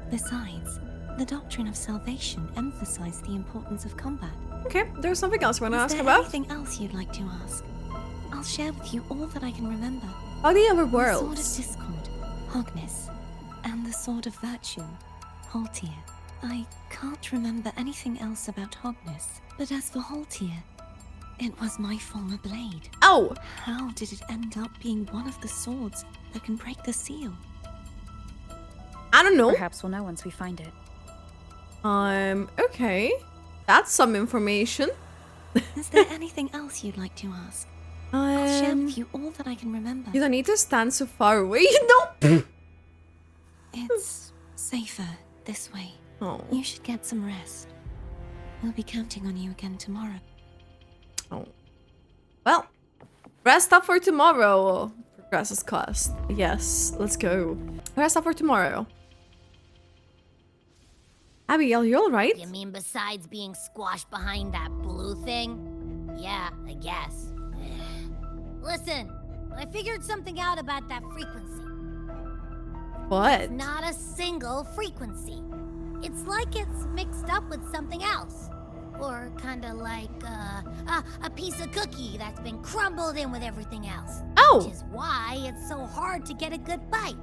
Speaker 5: Besides, the doctrine of salvation emphasized the importance of combat.
Speaker 1: Okay, there's something else I want to
Speaker 5: Is
Speaker 1: ask
Speaker 5: there
Speaker 1: about.
Speaker 5: anything else you'd like to ask? I'll share with you all that I can remember.
Speaker 1: About the other
Speaker 5: The Sword of
Speaker 1: worlds.
Speaker 5: Discord, Hogness, and the Sword of Virtue, Haltier. I can't remember anything else about Hogness, but as for Haltier, it was my former blade.
Speaker 1: Oh.
Speaker 5: How did it end up being one of the swords that can break the seal?
Speaker 1: I don't know.
Speaker 7: Perhaps we'll know once we find it.
Speaker 1: Okay. That's some information.
Speaker 5: Is there anything else you'd like to ask? I'll share with you all that I can remember.
Speaker 1: You don't need to stand so far away, you know?
Speaker 5: It's safer this way.
Speaker 1: Oh.
Speaker 5: You should get some rest. We'll be counting on you again tomorrow.
Speaker 1: Oh. Well, rest up for tomorrow. Progresses cost. Yes, let's go. Rest up for tomorrow. Abigail, you alright?
Speaker 3: You mean besides being squashed behind that blue thing? Yeah, I guess. Listen, I figured something out about that frequency.
Speaker 1: What?
Speaker 3: Not a single frequency. It's like it's mixed up with something else. Or kinda like a piece of cookie that's been crumbled in with everything else.
Speaker 1: Oh!
Speaker 3: Which is why it's so hard to get a good bite.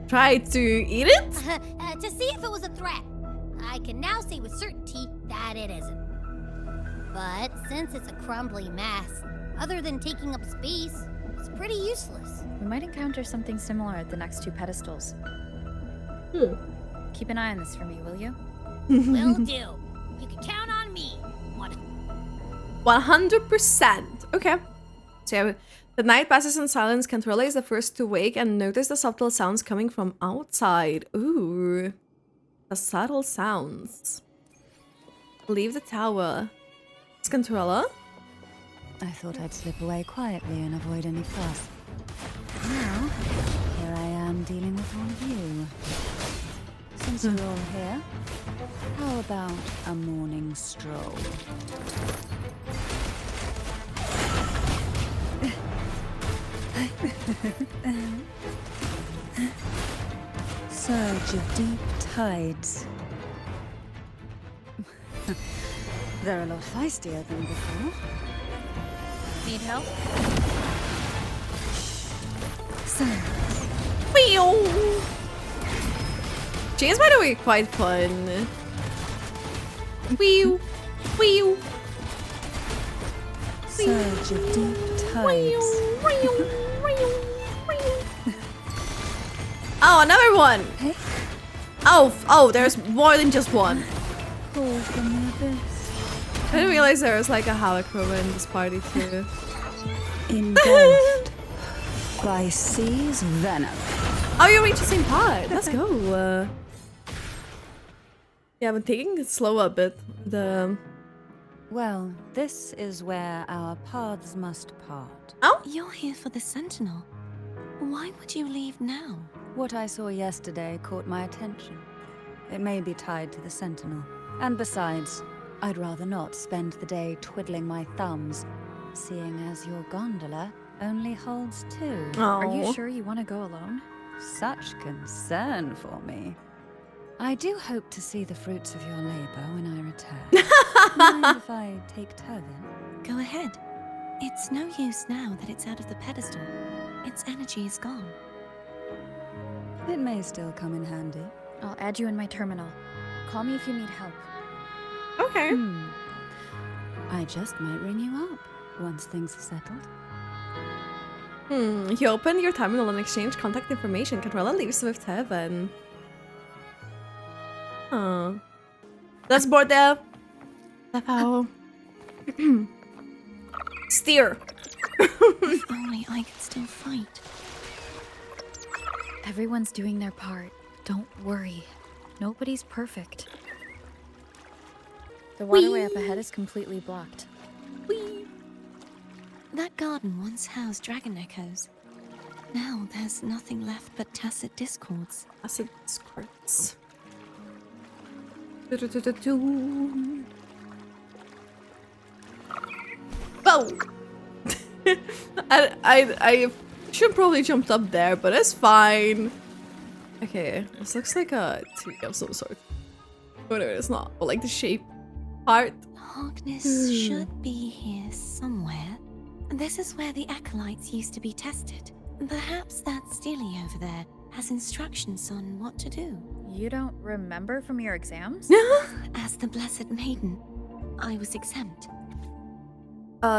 Speaker 1: Try to eat it?
Speaker 3: To see if it was a threat. I can now say with certainty that it isn't. But since it's a crumbly mess, other than taking up space, it's pretty useless.
Speaker 7: We might encounter something similar at the next two pedestals. Keep an eye on this for me, will you?
Speaker 3: Will do. You can count on me.
Speaker 1: 100%. Okay. So, the night passes in silence. Cantarella is the first to wake and notice the subtle sounds coming from outside. Ooh. The subtle sounds. Leave the tower. It's Cantarella.
Speaker 9: I thought I'd slip away quietly and avoid any fuss. Now, here I am dealing with one of you. Since you're all here, how about a morning stroll? Surge of deep tides. They're a lot feistier than before.
Speaker 2: Need help?
Speaker 1: She is, by the way, quite fun. Wee-oo. Wee-oo.
Speaker 9: Surge of deep tides.
Speaker 1: Oh, another one. Oh, there's more than just one.
Speaker 9: Call from the abyss.
Speaker 1: I didn't realize there was like a Halacrova in this party too.
Speaker 9: Engulfed by sea's venom.
Speaker 1: Oh, you reached the same part. Let's go. Yeah, but taking it slow a bit.
Speaker 9: Well, this is where our paths must part.
Speaker 1: Oh?
Speaker 5: You're here for the Sentinel. Why would you leave now?
Speaker 9: What I saw yesterday caught my attention. It may be tied to the Sentinel. And besides, I'd rather not spend the day twiddling my thumbs, seeing as your gondola only holds 2.
Speaker 2: Are you
Speaker 1: Oh.
Speaker 2: sure you want to go alone?
Speaker 9: Such concern for me. I do hope to see the fruits of your labor when I return. Mind if I take Turvin?
Speaker 5: Go ahead. It's no use now that it's out of the pedestal. Its energy is gone.
Speaker 9: It may still come in handy.
Speaker 2: I'll add you in my terminal. Call me if you need help.
Speaker 1: Okay.
Speaker 9: I just might ring you up once things are settled.
Speaker 1: You open your terminal and exchange contact information. Cantarella leaves with Tevin. Huh. Let's board the foul. Steer.
Speaker 5: If only I could still fight.
Speaker 2: Everyone's doing their part. Don't worry. Nobody's perfect. The waterway up ahead is completely blocked.
Speaker 5: That garden once housed dragon echoes. Now there's nothing left but tacit discords.
Speaker 1: Acid squirts. Oh! I should probably jumped up there, but it's fine. Okay, this looks like a tree of some sort. Oh no, it's not. Or like the shape part.
Speaker 5: Darkness should be here somewhere. This is where the acolytes used to be tested. Perhaps that Steely over there has instructions on what to do.
Speaker 2: You don't remember from your exams?
Speaker 5: As the Blessed Maiden, I was exempt.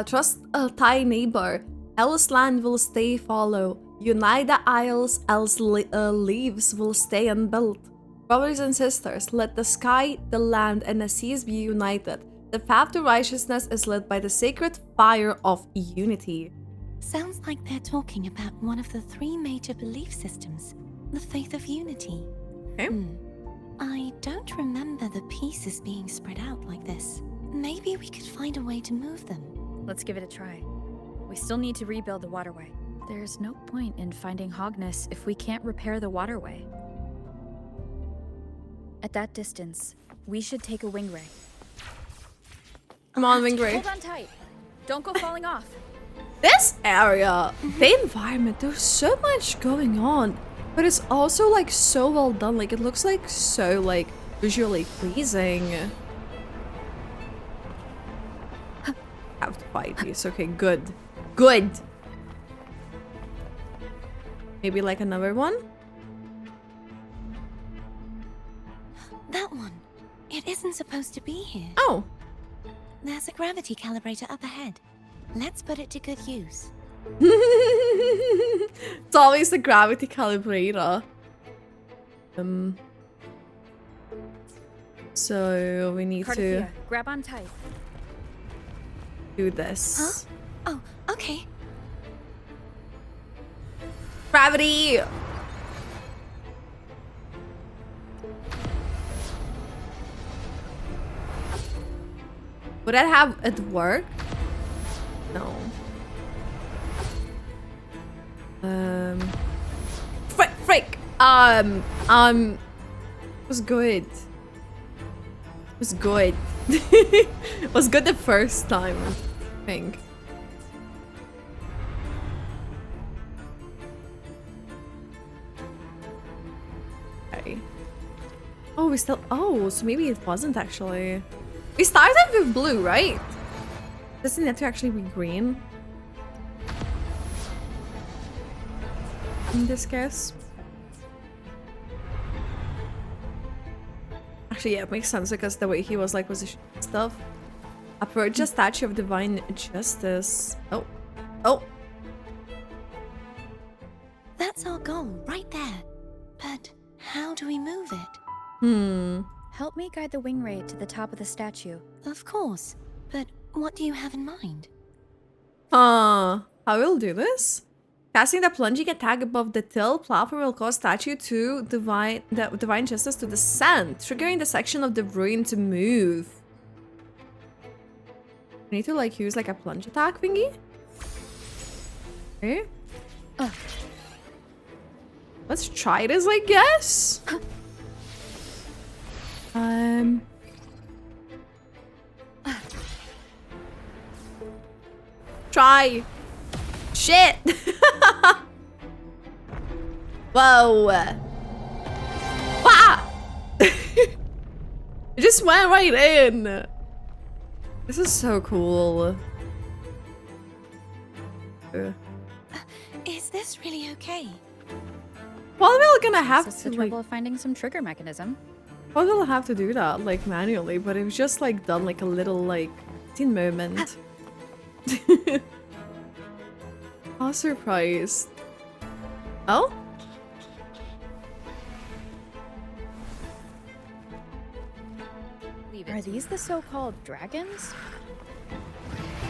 Speaker 1: Trust a thy neighbor, else land will stay follow. Unite the isles, else leaves will stay unbuilt. Brothers and sisters, let the sky, the land, and the seas be united. The path to righteousness is lit by the sacred fire of unity.
Speaker 5: Sounds like they're talking about one of the 3 major belief systems, the faith of unity.
Speaker 1: Okay.
Speaker 5: I don't remember the pieces being spread out like this. Maybe we could find a way to move them.
Speaker 2: Let's give it a try. We still need to rebuild the waterway. There's no point in finding Hogness if we can't repair the waterway. At that distance, we should take a wing ray.
Speaker 1: Come on, Wingray.
Speaker 2: Hold on tight. Don't go falling off.
Speaker 1: This area, the environment, there's so much going on. But it's also like so well done. Like it looks like so like visually pleasing. Have to fight these. Okay, good. Good. Maybe like another one?
Speaker 5: That one. It isn't supposed to be here.
Speaker 1: Oh.
Speaker 5: There's a gravity calibrator up ahead. Let's put it to good use.
Speaker 1: It's always the gravity calibrator. So we need
Speaker 2: Cartethyia, grab on tight.
Speaker 1: to do this.
Speaker 5: Huh? Oh, okay.
Speaker 1: Gravity! Would that have it work? No. Frick! It was good. It was good. It was good the first time, I think. Okay. Oh, we still. Oh, so maybe it wasn't actually. We started with blue, right? Doesn't it have to actually be green? In this case. Actually, yeah, it makes sense because the way he was like was stuff. Approach a statue of divine justice. Oh. Oh.
Speaker 5: That's our goal, right there. But how do we move it?
Speaker 2: Help me guide the wing ray to the top of the statue.
Speaker 5: Of course. But what do you have in mind?
Speaker 1: I will do this. Casting the plunging attack above the till platform will cause statue to divine justice to descend, triggering the section of the ruin to move. I need to like use like a plunge attack thingy. Okay. Let's try this, I guess. try. Shit. Whoa. Wow. It just went right in. This is so cool.
Speaker 5: Is this really okay?
Speaker 1: Well, we're gonna have
Speaker 2: Just
Speaker 1: to
Speaker 2: the
Speaker 1: like,
Speaker 2: trouble of finding some trigger mechanism.
Speaker 1: well, we'll have to do that like manually, but it was just like done like a little like teen moment. I was surprised. Oh?
Speaker 2: Are these the so-called dragons?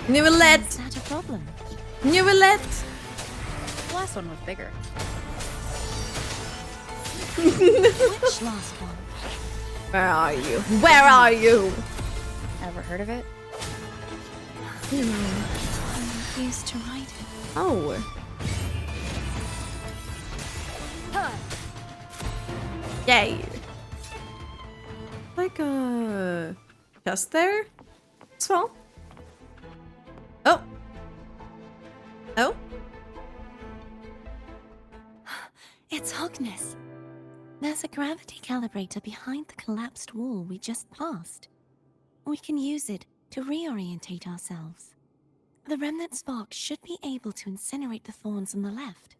Speaker 1: Nuvelet!
Speaker 5: Is that a problem?
Speaker 1: Nuvelet!
Speaker 2: The last one was bigger.
Speaker 5: Which last one?
Speaker 1: Where are you? Where are you?
Speaker 2: Ever heard of it?
Speaker 5: I used to ride it.
Speaker 1: Oh. Yay. Like a chest there as well. Oh. Oh.
Speaker 5: It's Hogness. There's a gravity calibrator behind the collapsed wall we just passed. We can use it to reorientate ourselves. The remnant spark should be able to incinerate the thorns on the left.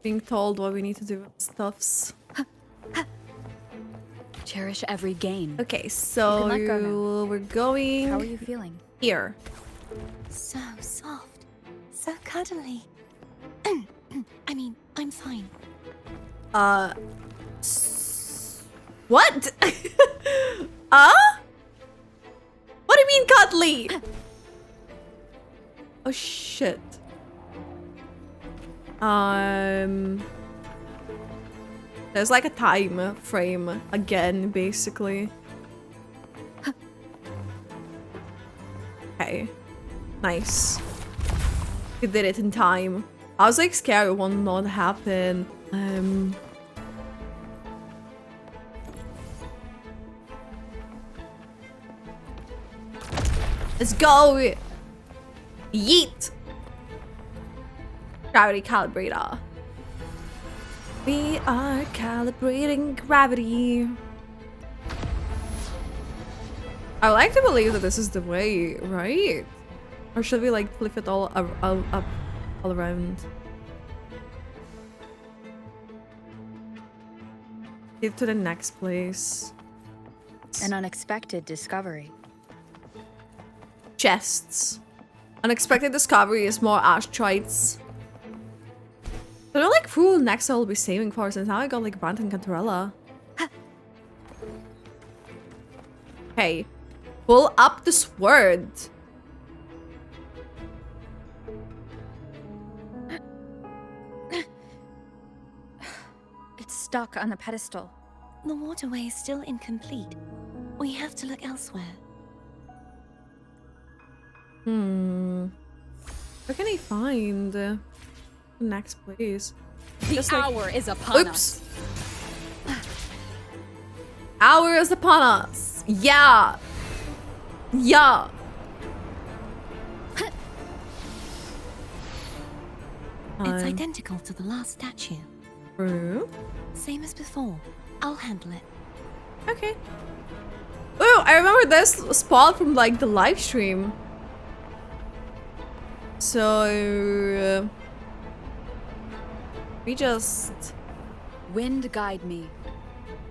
Speaker 1: Being told what we need to do with stuffs.
Speaker 2: Cherish every gain.
Speaker 1: Okay, so
Speaker 2: You can let go now.
Speaker 1: we're going
Speaker 2: How are you feeling?
Speaker 1: here.
Speaker 5: So soft. So cuddly. I mean, I'm fine.
Speaker 1: What? What do you mean cuddly? Oh shit. There's like a time frame again, basically. Okay. Nice. You did it in time. I was like scared it would not happen. Let's go! Yeet! Gravity calibrator. We are calibrating gravity. I like to believe that this is the way, right? Or should we like flip it all up, all around? Get to the next place.
Speaker 2: An unexpected discovery.
Speaker 1: Chests. Unexpected discovery is more ashtrites. I don't like fool next I'll be saving for since now I got like Brant and Cantarella. Hey, pull up the sword.
Speaker 2: It's stuck on the pedestal.
Speaker 5: The waterway is still incomplete. We have to look elsewhere.
Speaker 1: Where can I find the next place?
Speaker 2: The hour is upon us.
Speaker 1: Hour is upon us. Yeah. Yeah.
Speaker 5: It's identical to the last statue.
Speaker 1: True.
Speaker 5: Same as before. I'll handle it.
Speaker 1: Okay. Oh, I remember this spot from like the live stream. So we just
Speaker 2: Wind guide me.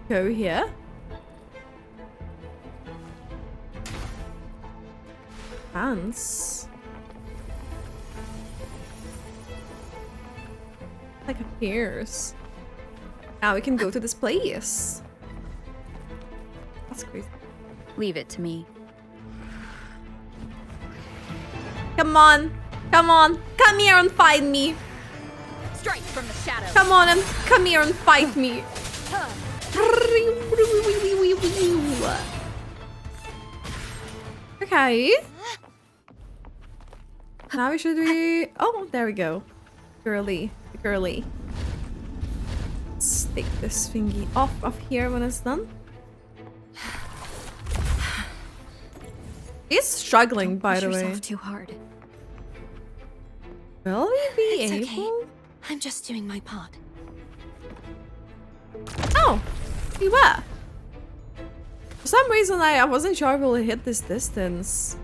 Speaker 1: go here. Hands. Like appears. Now we can go to this place. That's crazy.
Speaker 2: Leave it to me.
Speaker 1: Come on. Come on. Come here and fight me.
Speaker 2: Strike from the shadows.
Speaker 1: Come on and come here and fight me. Okay. Now we should be... Oh, there we go. Girly. Girly. Let's take this thingy off of here when it's done. He's struggling, by the
Speaker 7: Push
Speaker 1: way.
Speaker 7: yourself too hard.
Speaker 1: Will we be
Speaker 5: It's
Speaker 1: able?
Speaker 5: okay. I'm just doing my part.
Speaker 1: Oh, we were. For some reason, I wasn't sure we'll hit this distance.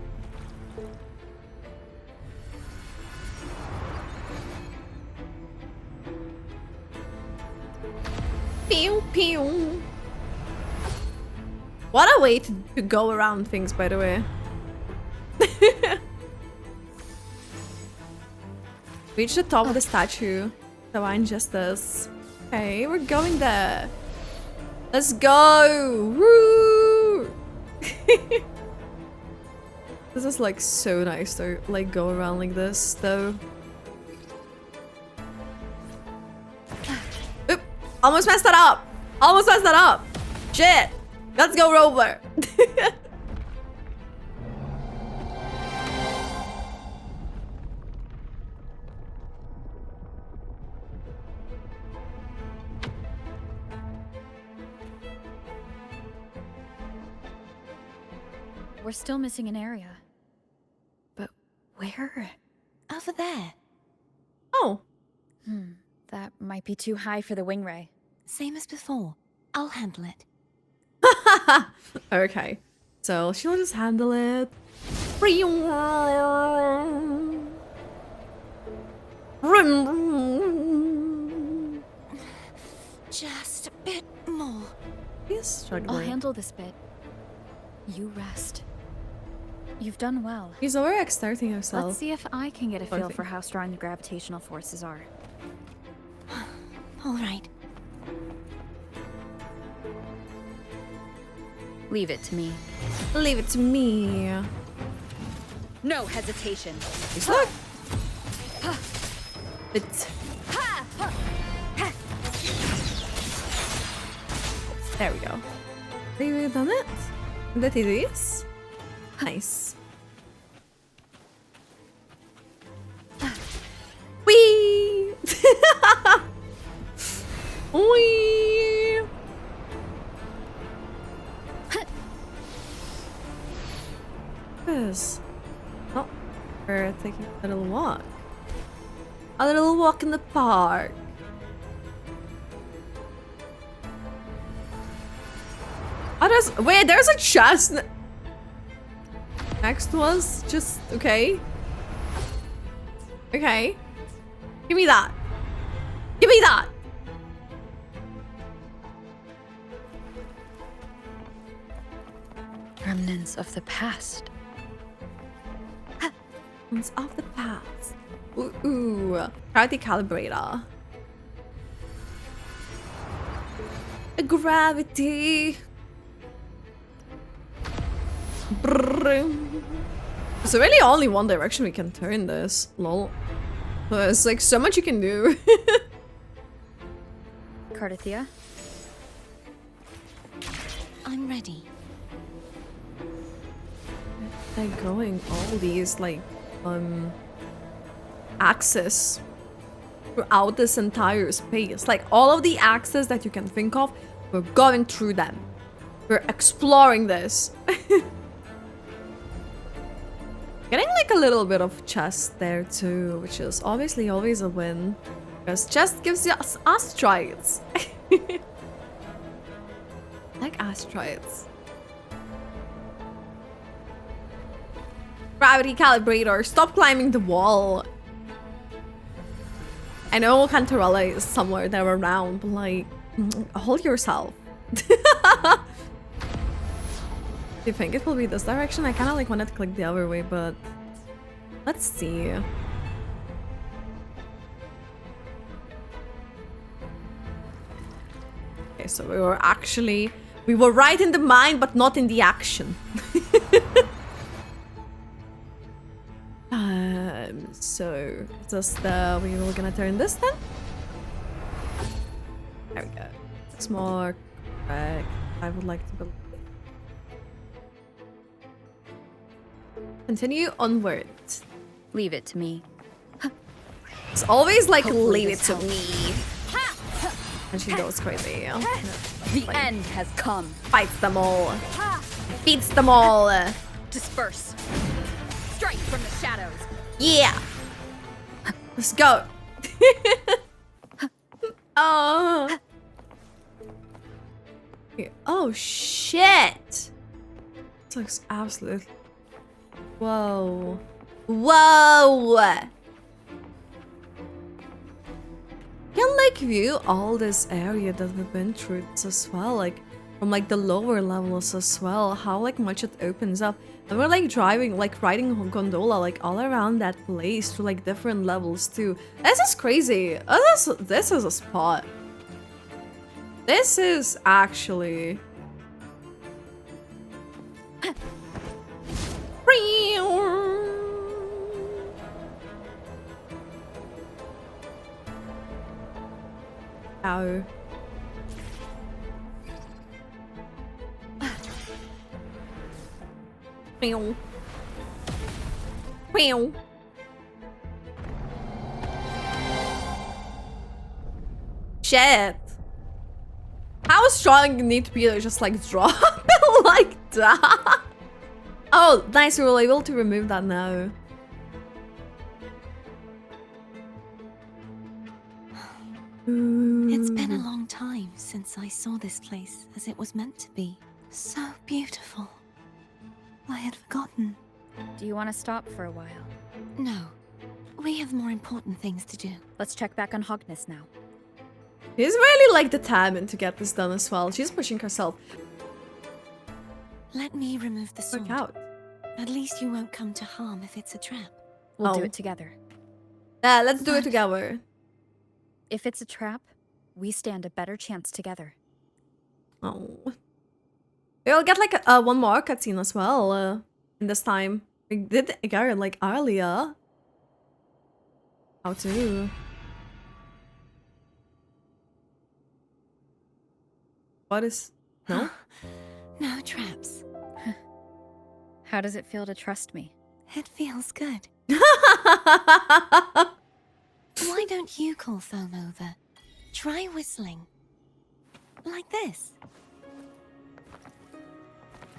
Speaker 1: Pew pew. What a way to go around things, by the way. Reach the top of the statue. Divine Justice. Okay, we're going there. Let's go! Woo! This is like so nice to like go around like this though. Oop! Almost messed that up! Almost messed that up! Shit! Let's go Rover!
Speaker 7: We're still missing an area. But where?
Speaker 5: Over there.
Speaker 1: Oh.
Speaker 7: That might be too high for the wing ray.
Speaker 5: Same as before. I'll handle it.
Speaker 1: Okay. So she'll just handle it.
Speaker 5: Just a bit more.
Speaker 1: He's
Speaker 7: I'll
Speaker 1: struggling.
Speaker 7: handle this bit. You rest. You've done well.
Speaker 1: He's overexerting himself.
Speaker 7: Let's see if I can get a feel
Speaker 1: Okay.
Speaker 7: for how strong the gravitational forces are.
Speaker 5: All right.
Speaker 2: Leave it to me.
Speaker 1: Leave it to me.
Speaker 2: No hesitation.
Speaker 1: He's like... It's... There we go. Have you done it? That it is? Nice. Whee! Whee! This. Oh, we're taking a little walk. A little walk in the park. Oh, wait, there's a chest next to us. Just okay. Okay. Give me that. Give me that.
Speaker 7: Remnants of the past.
Speaker 1: Remnants of the past. Ooh. Gravity calibrator. Gravity. There's really only one direction we can turn this. Lol. There's like so much you can do.
Speaker 7: Cartethyia?
Speaker 5: I'm ready.
Speaker 1: They're going all these like axes throughout this entire space. Like all of the axes that you can think of, we're going through them. We're exploring this. Getting like a little bit of chest there too, which is obviously always a win. Because chest gives us asteroids. Like asteroids. Gravity calibrator, stop climbing the wall. I know Cantarella is somewhere there around, but like, hold yourself. Do you think it will be this direction? I kind of like wanted to click the other way, but let's see. Okay, so we were right in the mind, but not in the action. So just we were gonna turn this then. There we go. It's more correct. I would like to believe. Continue onward.
Speaker 2: Leave it to me.
Speaker 1: It's always like
Speaker 2: Hopefully
Speaker 1: leave it
Speaker 2: this
Speaker 1: to
Speaker 2: helps.
Speaker 1: me. And she goes crazy.
Speaker 2: The end has come.
Speaker 1: Fights them all. Beats them all.
Speaker 2: Disperse. Strike from the shadows.
Speaker 1: Yeah. Let's go. Oh. Oh shit. This looks absolutely. Whoa. Whoa. You can like view all this area that we've been through as well, like from like the lower levels as well, how like much it opens up. And we're like driving, like riding a gondola like all around that place through like different levels too. This is crazy. This is a spot. This is actually Ow. Meow. Meow. Shit. How strong you need to be to just like drop it like that? Oh, nice, we were able to remove that now.
Speaker 5: It's been a long time since I saw this place as it was meant to be. So beautiful. I had forgotten.
Speaker 2: Do you want to stop for a while?
Speaker 5: No. We have more important things to do.
Speaker 2: Let's check back on Hogness now.
Speaker 1: She's really like determined to get this done as well. She's pushing herself.
Speaker 5: Let me remove the sword.
Speaker 1: Look out.
Speaker 5: At least you won't come to harm if it's a trap.
Speaker 2: We'll do it together.
Speaker 1: Yeah, let's do it together.
Speaker 2: If it's a trap, we stand a better chance together.
Speaker 1: Oh. We'll get like a one more cutscene as well in this time. We did get it like earlier. How to? What is... No?
Speaker 5: No traps.
Speaker 2: How does it feel to trust me?
Speaker 5: It feels good. Why don't you call Foam over? Try whistling. Like this.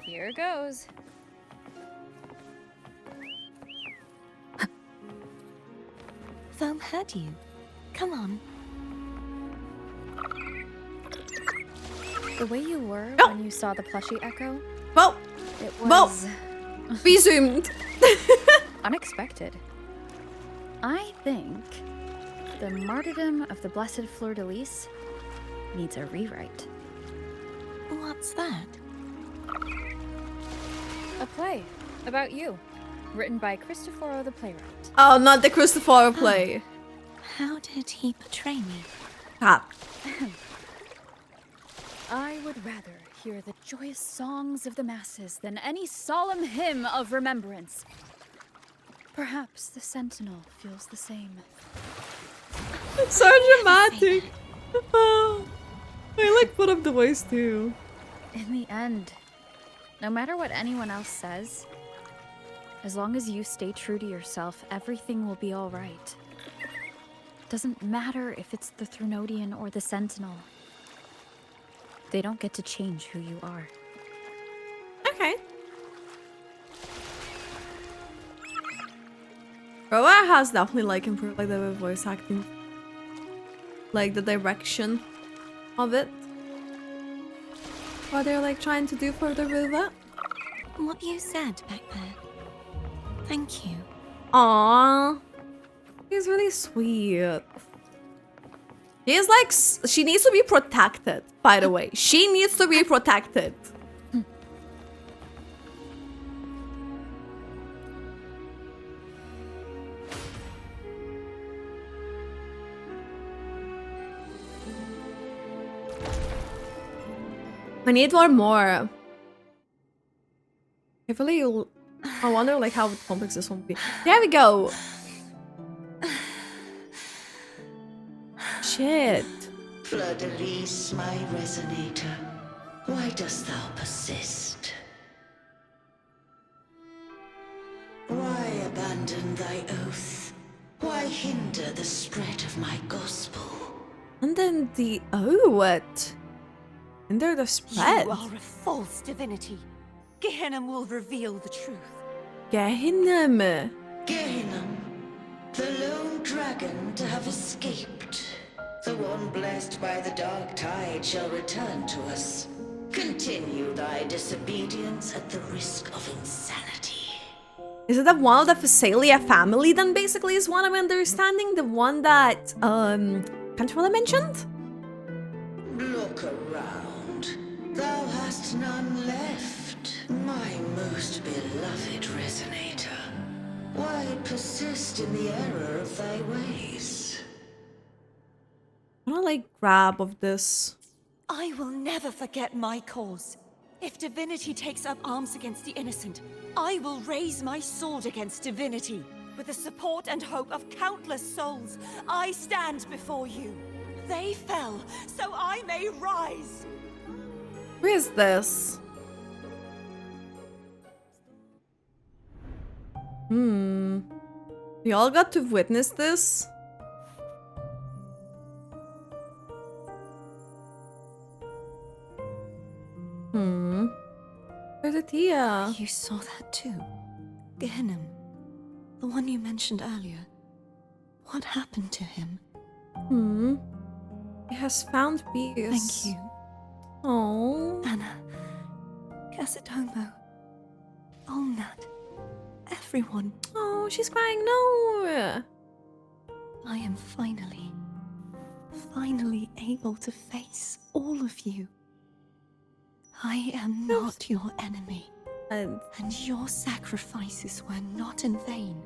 Speaker 2: Here goes.
Speaker 5: Foam heard you. Come on.
Speaker 2: The way you were when you saw the plushie echo,
Speaker 1: Whoa!
Speaker 2: it was...
Speaker 1: Be zoomed!
Speaker 2: unexpected. I think the martyrdom of the Blessed Fleur-de-Lis needs a rewrite.
Speaker 5: What's that?
Speaker 2: A play about you, written by Cristoforo the playwright.
Speaker 1: Oh, not the Cristoforo play.
Speaker 5: How did he portray me?
Speaker 1: Ah.
Speaker 2: I would rather hear the joyous songs of the masses than any solemn hymn of remembrance. Perhaps the Sentinel feels the same.
Speaker 1: It's so dramatic. Oh, I like put up the voice too.
Speaker 2: In the end, no matter what anyone else says, as long as you stay true to yourself, everything will be all right. Doesn't matter if it's the Threnodian or the Sentinel. They don't get to change who you are.
Speaker 1: Okay. Roa has definitely like improved like the voice acting. Like the direction of it. What they're like trying to do for the river.
Speaker 5: What you said back there. Thank you.
Speaker 1: Aww. He's really sweet. He's like, she needs to be protected, by the way. She needs to be protected. I need one more. Hopefully you'll... I wonder like how complex this one will be. There we go. Shit.
Speaker 12: Fleur-de-Lis, my resonator, why dost thou persist? Why abandon thy oath? Why hinder the spread of my gospel?
Speaker 1: And then the... Oh, what? Hinder the spread?
Speaker 12: You are a false divinity.
Speaker 5: Gehenna will reveal the truth.
Speaker 1: Gehenna.
Speaker 12: Gehenna, the lone dragon to have escaped. The one blessed by the dark tide shall return to us. Continue thy disobedience at the risk of insanity.
Speaker 1: Is it the one of the Fisalia family then basically is what I'm understanding? The one that, Cantarella mentioned?
Speaker 12: Look around. Thou hast none left. My most beloved resonator. Why persist in the error of thy ways?
Speaker 1: I wanna like grab of this.
Speaker 5: I will never forget my cause. If divinity takes up arms against the innocent, I will raise my sword against divinity. With the support and hope of countless souls, I stand before you. They fell, so I may rise.
Speaker 1: Where is this? We all got to witness this? Cartethyia.
Speaker 5: You saw that too? Gehenna, the one you mentioned earlier. What happened to him?
Speaker 1: He has found peace.
Speaker 5: Thank you.
Speaker 1: Oh.
Speaker 5: Anna, Casatomo, Olnat, everyone.
Speaker 1: Oh, she's crying. No.
Speaker 5: I am finally able to face all of you. I am not your enemy, and your sacrifices were not in vain.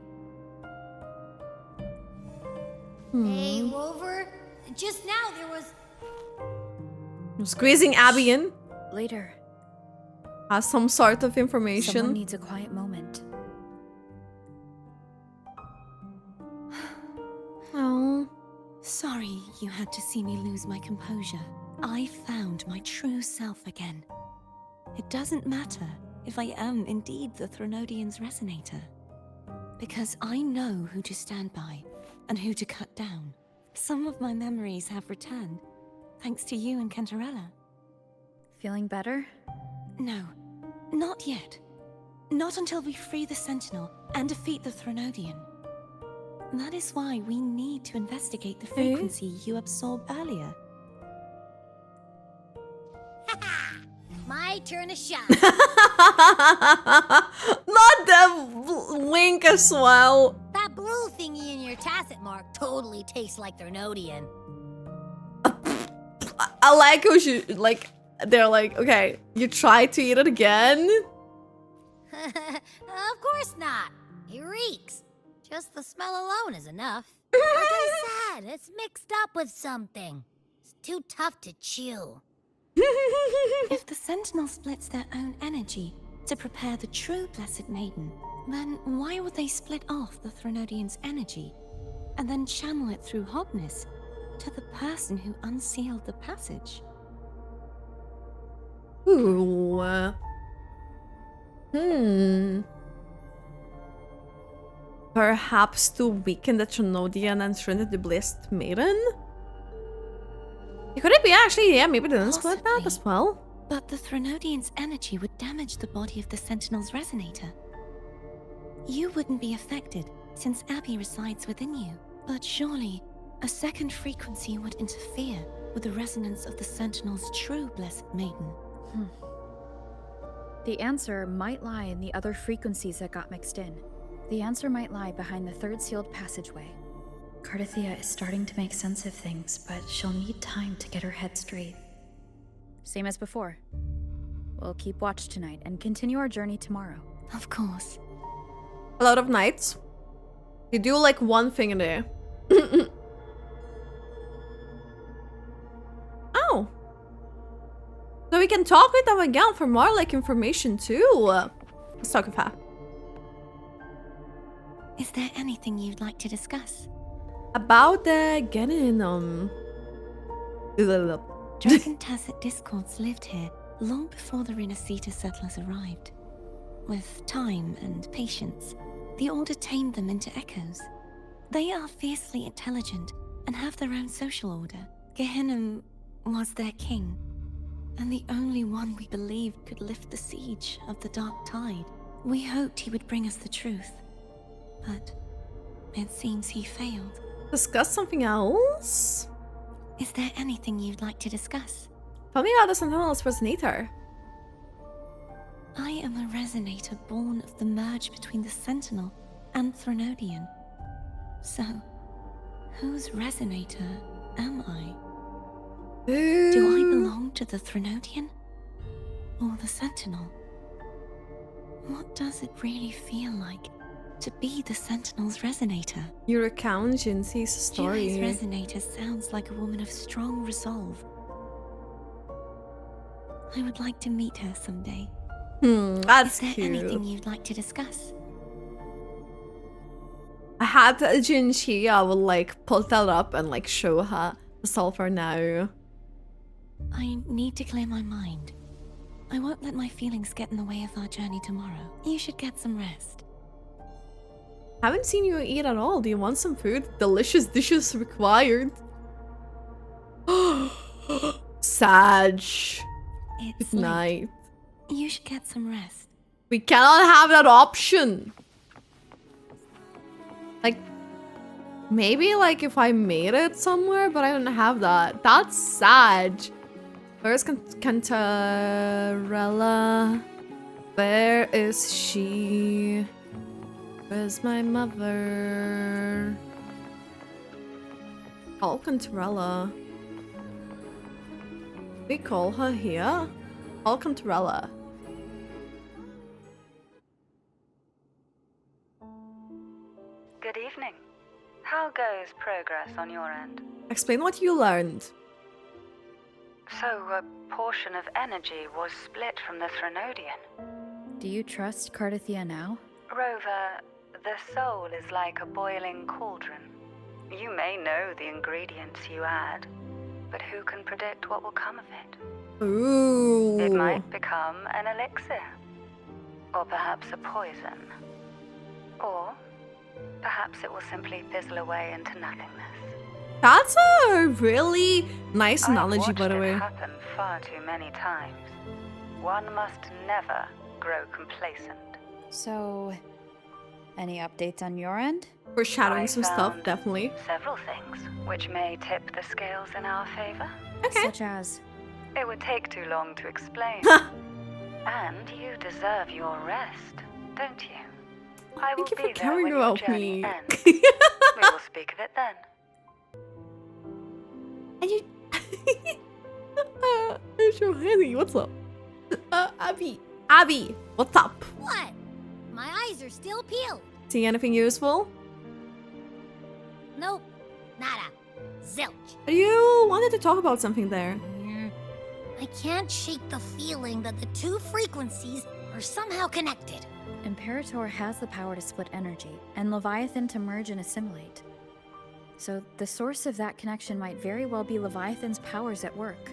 Speaker 3: Hey, Rover. Just now there was...
Speaker 1: I'm squeezing Abby in.
Speaker 7: Later.
Speaker 1: Has some sort of information.
Speaker 7: Someone needs a quiet moment.
Speaker 1: Oh.
Speaker 5: Sorry you had to see me lose my composure. I found my true self again. It doesn't matter if I am indeed the Threnodian's resonator, because I know who to stand by and who to cut down. Some of my memories have returned, thanks to you and Cantarella.
Speaker 7: Feeling better?
Speaker 5: No, not yet. Not until we free the Sentinel and defeat the Threnodian. That is why we need to investigate the frequency you absorbed earlier.
Speaker 3: My turn to shine.
Speaker 1: Not the wink as well.
Speaker 3: That blue thingy in your tacit mark totally tastes like Threnodian.
Speaker 1: I like how she, like, they're like, okay, you try to eat it again?
Speaker 3: Of course not. It reeks. Just the smell alone is enough. Like I said, it's mixed up with something. It's too tough to chew.
Speaker 5: If the Sentinel splits their own energy to prepare the true Blessed Maiden, then why would they split off the Threnodian's energy and then channel it through Hobness to the person who unsealed the passage?
Speaker 1: Ooh. Perhaps to weaken the Threnodian and strengthen the Blessed Maiden? Could it be actually? Yeah, maybe they didn't split that as well.
Speaker 5: But the Threnodian's energy would damage the body of the Sentinel's resonator. You wouldn't be affected, since Abby resides within you. But surely, a second frequency would interfere with the resonance of the Sentinel's true Blessed Maiden.
Speaker 7: The answer might lie in the other frequencies that got mixed in. The answer might lie behind the third sealed passageway. Cartethyia is starting to make sense of things, but she'll need time to get her head straight.
Speaker 2: Same as before. We'll keep watch tonight and continue our journey tomorrow.
Speaker 5: Of course.
Speaker 1: A lot of nights. You do like one thing in there. Oh. So we can talk with them again for more like information too. Let's talk with her.
Speaker 5: Is there anything you'd like to discuss?
Speaker 1: About the getting
Speaker 5: Dragon Tacit discords lived here long before the rinascita settlers arrived. With time and patience, the Order tamed them into echoes. They are fiercely intelligent and have their own social order. Gehenna was their king, and the only one we believed could lift the siege of the Dark Tide. We hoped he would bring us the truth, but it seems he failed.
Speaker 1: Discuss something else?
Speaker 5: Is there anything you'd like to discuss?
Speaker 1: Tell me about the Sentinel's resonator.
Speaker 5: I am a resonator born of the merge between the Sentinel and Threnodian. So, whose resonator am I? Do I belong to the Threnodian? Or the Sentinel? What does it really feel like to be the Sentinel's resonator?
Speaker 1: You recount Jinxi's story.
Speaker 5: Jiai's resonator sounds like a woman of strong resolve. I would like to meet her someday.
Speaker 1: That's
Speaker 5: Is there
Speaker 1: cute.
Speaker 5: anything you'd like to discuss?
Speaker 1: I had Jinxi, I will like pull that up and like show her the sulfur now.
Speaker 5: I need to clear my mind. I won't let my feelings get in the way of our journey tomorrow. You should get some rest.
Speaker 1: Haven't seen you eat at all. Do you want some food? Delicious dishes required. Sag.
Speaker 5: It's
Speaker 1: Good night.
Speaker 5: late. You should get some rest.
Speaker 1: We cannot have that option. Like, maybe like if I made it somewhere, but I don't have that. That's sad. Where's Cantarella? Where is she? Where's my mother? Oh, Cantarella. We call her here? Oh, Cantarella.
Speaker 9: Good evening. How goes progress on your end?
Speaker 1: Explain what you learned.
Speaker 9: So, a portion of energy was split from the Threnodian.
Speaker 7: Do you trust Cartethyia now?
Speaker 9: Rover, the soul is like a boiling cauldron. You may know the ingredients you add, but who can predict what will come of it?
Speaker 1: Ooh.
Speaker 9: It might become an elixir, or perhaps a poison, or perhaps it will simply fizzle away into nothingness.
Speaker 1: That's a really nice analogy, by the way.
Speaker 9: I've watched it happen far too many times. One must never grow complacent.
Speaker 7: So, any updates on your end?
Speaker 1: Foreshadowing some stuff,
Speaker 9: found
Speaker 1: definitely.
Speaker 9: Several things which may tip the scales in our favor.
Speaker 1: Okay.
Speaker 7: Such as?
Speaker 9: It would take too long to explain. And you deserve your rest, don't you? I will
Speaker 1: Thank you
Speaker 9: be
Speaker 1: for
Speaker 9: there
Speaker 1: caring
Speaker 9: when your
Speaker 1: about
Speaker 9: journey
Speaker 1: me.
Speaker 9: ends. We will speak of it then.
Speaker 1: And you... Johanny, what's up? Abby, what's up?
Speaker 3: What? My eyes are still peeled.
Speaker 1: See anything useful?
Speaker 3: Nope. Nada. Zilch.
Speaker 1: You wanted to talk about something there.
Speaker 3: I can't shake the feeling that the two frequencies are somehow connected.
Speaker 7: Imperator has the power to split energy, and Leviathan to merge and assimilate. So the source of that connection might very well be Leviathan's powers at work.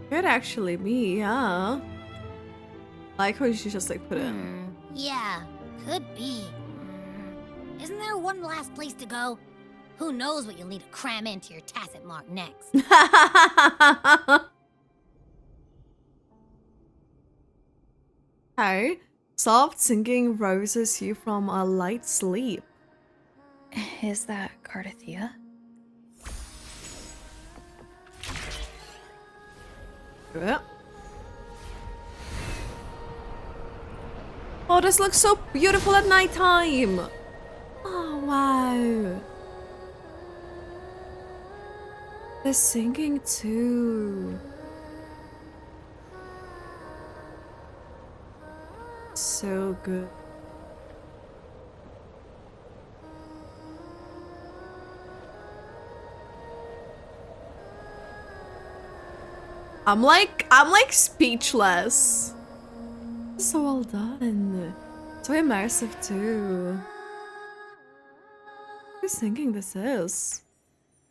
Speaker 1: Could actually be, yeah. Like how she just like put it.
Speaker 3: Yeah, could be. Isn't there one last place to go? Who knows what you'll need to cram into your tacit mark next?
Speaker 1: Hey, soft singing rouses you from a light sleep.
Speaker 7: Is that Cartethyia?
Speaker 1: Yeah. Oh, this looks so beautiful at nighttime. Oh, wow. They're singing too. So good. I'm like speechless. So well done. So immersive too. Who's thinking this is?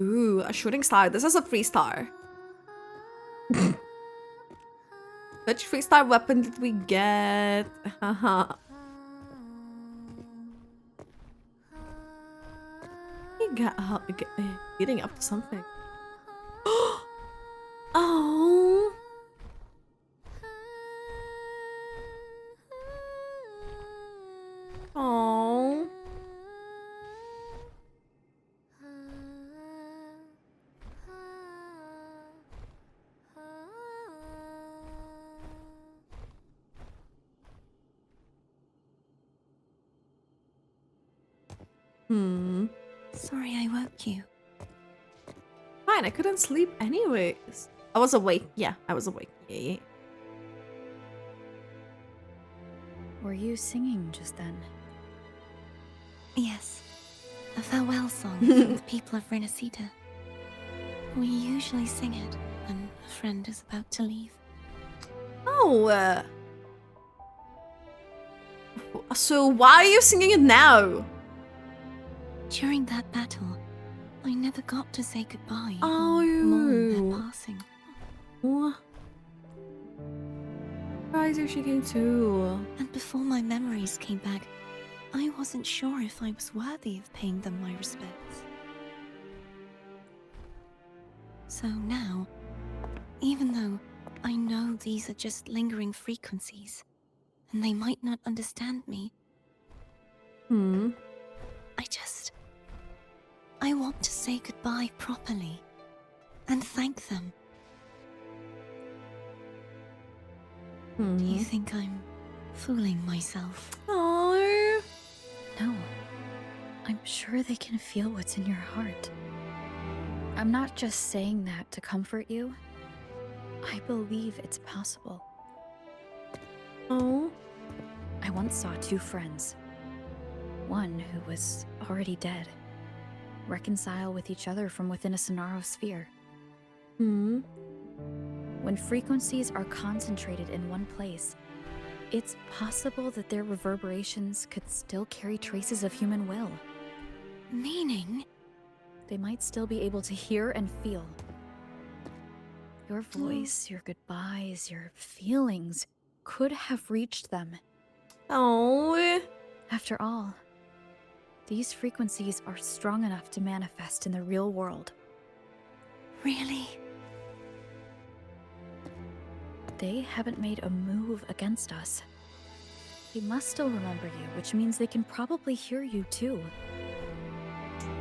Speaker 1: Ooh, a shooting star. This is a 3-star. Which 3-star weapon did we get? Haha. You got leading up to something. Oh.
Speaker 5: Sorry I woke you.
Speaker 1: Fine, I couldn't sleep anyways. I was awake. Yeah, I was awake. Yeah.
Speaker 7: Were you singing just then?
Speaker 5: Yes. A farewell song from the people of Rinascita. We usually sing it when a friend is about to leave.
Speaker 1: Oh, so why are you singing it now?
Speaker 5: During that battle, I never got to say goodbye
Speaker 1: Oh.
Speaker 5: or mourn their passing.
Speaker 1: What? Why is she came too?
Speaker 5: And before my memories came back, I wasn't sure if I was worthy of paying them my respects. So now, even though I know these are just lingering frequencies, and they might not understand me, I want to say goodbye properly, and thank them. Do you think I'm fooling myself?
Speaker 1: Oh.
Speaker 7: No. I'm sure they can feel what's in your heart. I'm not just saying that to comfort you. I believe it's possible.
Speaker 1: Oh.
Speaker 7: I once saw two friends. One who was already dead. Reconcile with each other from within a Sonaro sphere. When frequencies are concentrated in one place, it's possible that their reverberations could still carry traces of human will.
Speaker 5: Meaning?
Speaker 7: They might still be able to hear and feel. Your voice, your goodbyes, your feelings could have reached them.
Speaker 1: Oh.
Speaker 7: After all, these frequencies are strong enough to manifest in the real world.
Speaker 5: Really?
Speaker 7: They haven't made a move against us. They must still remember you, which means they can probably hear you too.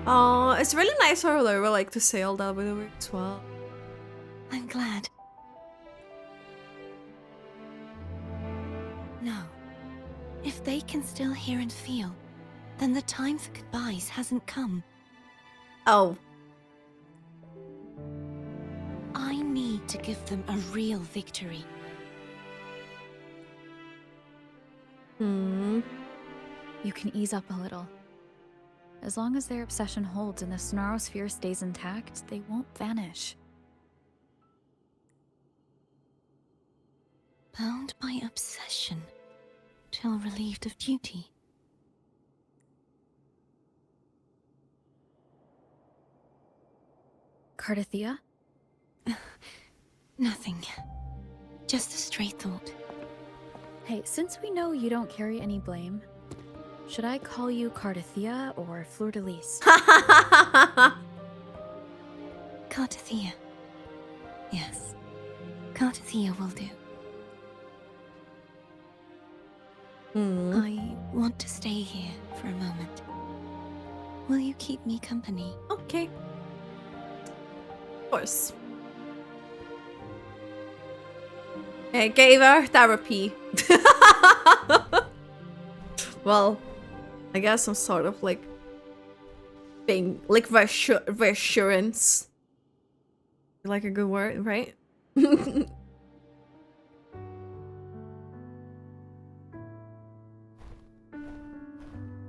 Speaker 1: Oh, it's really nice for Laura, like, to say all that with her as well.
Speaker 5: I'm glad. No. If they can still hear and feel, then the time for goodbyes hasn't come.
Speaker 1: Oh.
Speaker 5: I need to give them a real victory.
Speaker 7: You can ease up a little. As long as their obsession holds and the Sonaro sphere stays intact, they won't vanish.
Speaker 5: Bound by obsession, till relieved of duty.
Speaker 7: Cartethyia?
Speaker 5: Nothing. Just a stray thought.
Speaker 7: Hey, since we know you don't carry any blame, should I call you Cartethyia or Fleur-de-Lis?
Speaker 5: Cartethyia. Yes. Cartethyia will do. I want to stay here for a moment. Will you keep me company?
Speaker 1: Okay. Of course. I gave her therapy. Well, I guess some sort of like being like reassurance. Like a good word, right?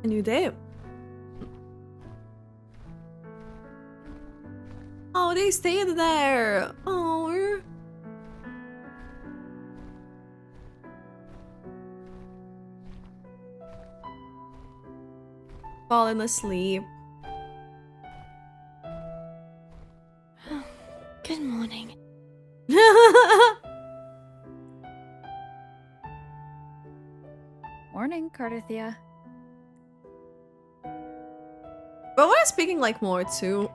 Speaker 1: And you did. Oh, they stayed there. Oh. Falling asleep.
Speaker 5: Good morning.
Speaker 7: Morning, Cartethyia.
Speaker 1: But we're speaking like more too.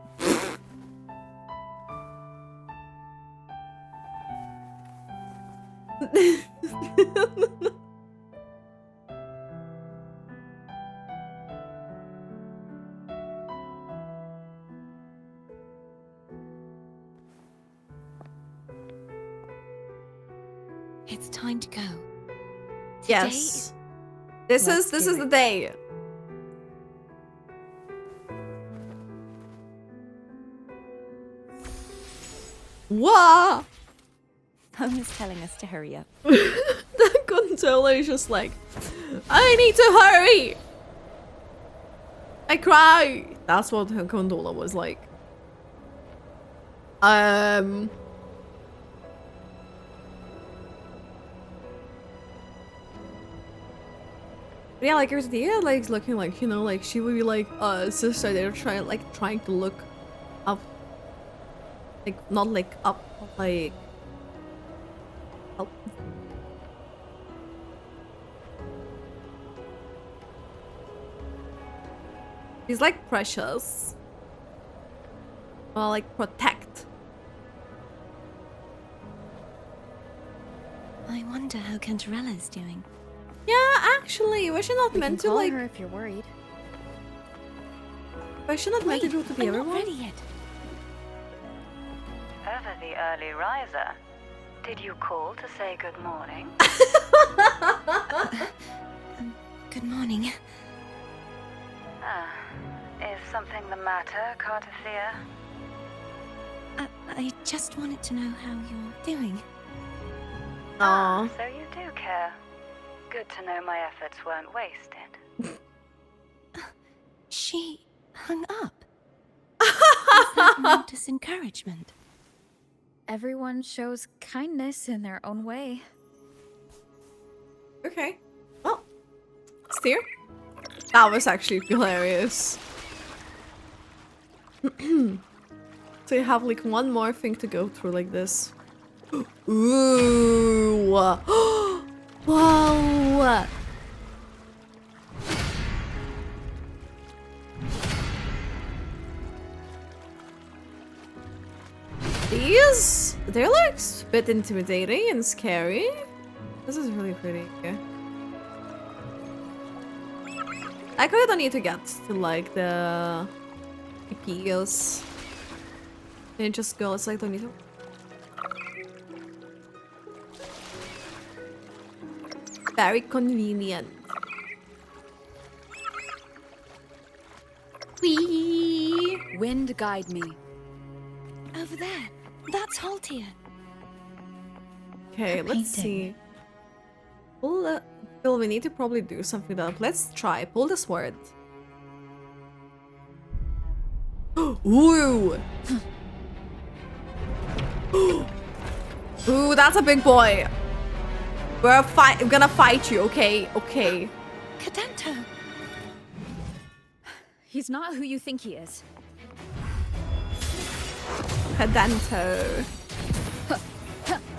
Speaker 5: It's time to go.
Speaker 1: Yes. This is the day. What?
Speaker 5: Phone is telling us to hurry up.
Speaker 1: The controller is just like, I need to hurry. I cry. That's what her controller was like. Yeah, like her idea, like looking like, you know, like she would be like, sister, they're trying to look up, like not like up, like up. She's like precious. Well, like protect.
Speaker 5: I wonder how Cantarella is doing.
Speaker 1: Yeah, actually, was she not meant to like?
Speaker 2: Her if you're worried.
Speaker 1: Was she not meant to do to be
Speaker 5: I'm
Speaker 1: everyone?
Speaker 5: not ready yet.
Speaker 9: Ever the early riser? Did you call to say good morning?
Speaker 5: Good morning.
Speaker 9: Is something the matter, Cartethyia?
Speaker 5: I just wanted to know how you're doing.
Speaker 1: Aww.
Speaker 9: So you do care. Good to know my efforts weren't wasted.
Speaker 5: She hung up. Was that meant as encouragement?
Speaker 2: Everyone shows kindness in their own way.
Speaker 1: Okay. Well, steer. That was actually hilarious. So you have like one more thing to go through like this. Ooh. Wow. They're like a bit intimidating and scary. This is really pretty. I don't need to get to like the PPs. And just go, it's like don't need to. Very convenient. Whee!
Speaker 2: Wind guide me.
Speaker 5: Over there. That's Haltia.
Speaker 1: Okay, let's see. Pull the... Phil, we need to probably do something up. Let's try. Pull the sword. Ooh! Ooh, that's a big boy. We're gonna fight you, okay? Okay.
Speaker 5: Cadento!
Speaker 2: He's not who you think he is.
Speaker 1: Cadento.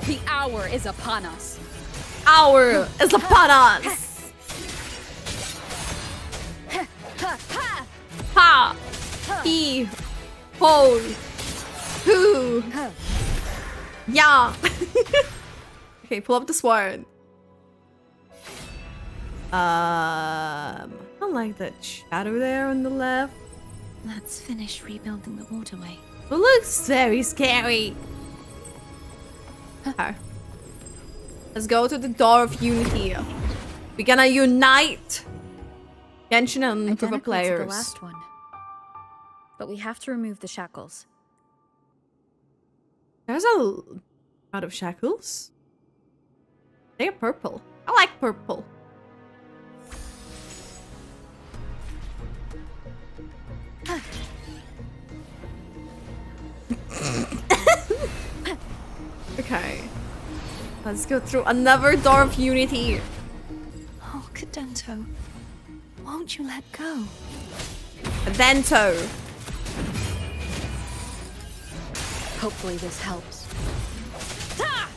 Speaker 2: The hour is upon us.
Speaker 1: Hour is upon us. Ha! He! Ho! Who! Yeah! Okay, pull up the sword. I don't like that shadow there on the left.
Speaker 5: Let's finish rebuilding the waterway.
Speaker 1: It looks very scary. Okay. Let's go to the Door of Unity. We're gonna unite Genshin and River
Speaker 2: Identical to
Speaker 1: players.
Speaker 2: the last one. But we have to remove the shackles.
Speaker 1: There's a lot of shackles. They're purple. I like purple. Okay. Let's go through another Door of Unity.
Speaker 5: Oh, Cadento. Won't you let go?
Speaker 1: Adento.
Speaker 2: Hopefully this helps. Ha!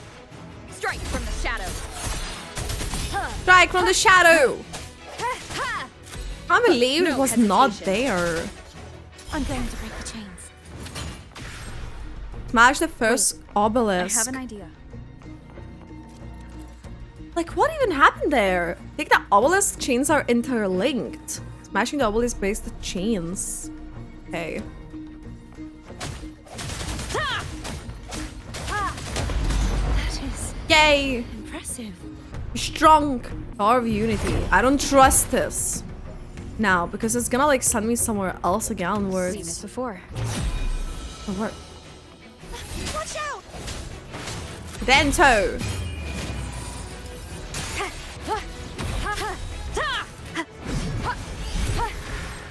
Speaker 2: Strike from the shadow.
Speaker 1: Strike from the shadow. I can't believe it was not there.
Speaker 5: I'm going to break the chains.
Speaker 1: Smash the first obelisk.
Speaker 2: I have an idea.
Speaker 1: Like, what even happened there? I think the obelisk chains are interlinked. Smashing the obelisk breaks the chains. Okay.
Speaker 5: That is
Speaker 1: Yay!
Speaker 5: impressive.
Speaker 1: Strong Door of Unity. I don't trust this now because it's gonna like send me somewhere else again.
Speaker 2: Seen it before.
Speaker 1: What?
Speaker 5: Watch out!
Speaker 1: Dento.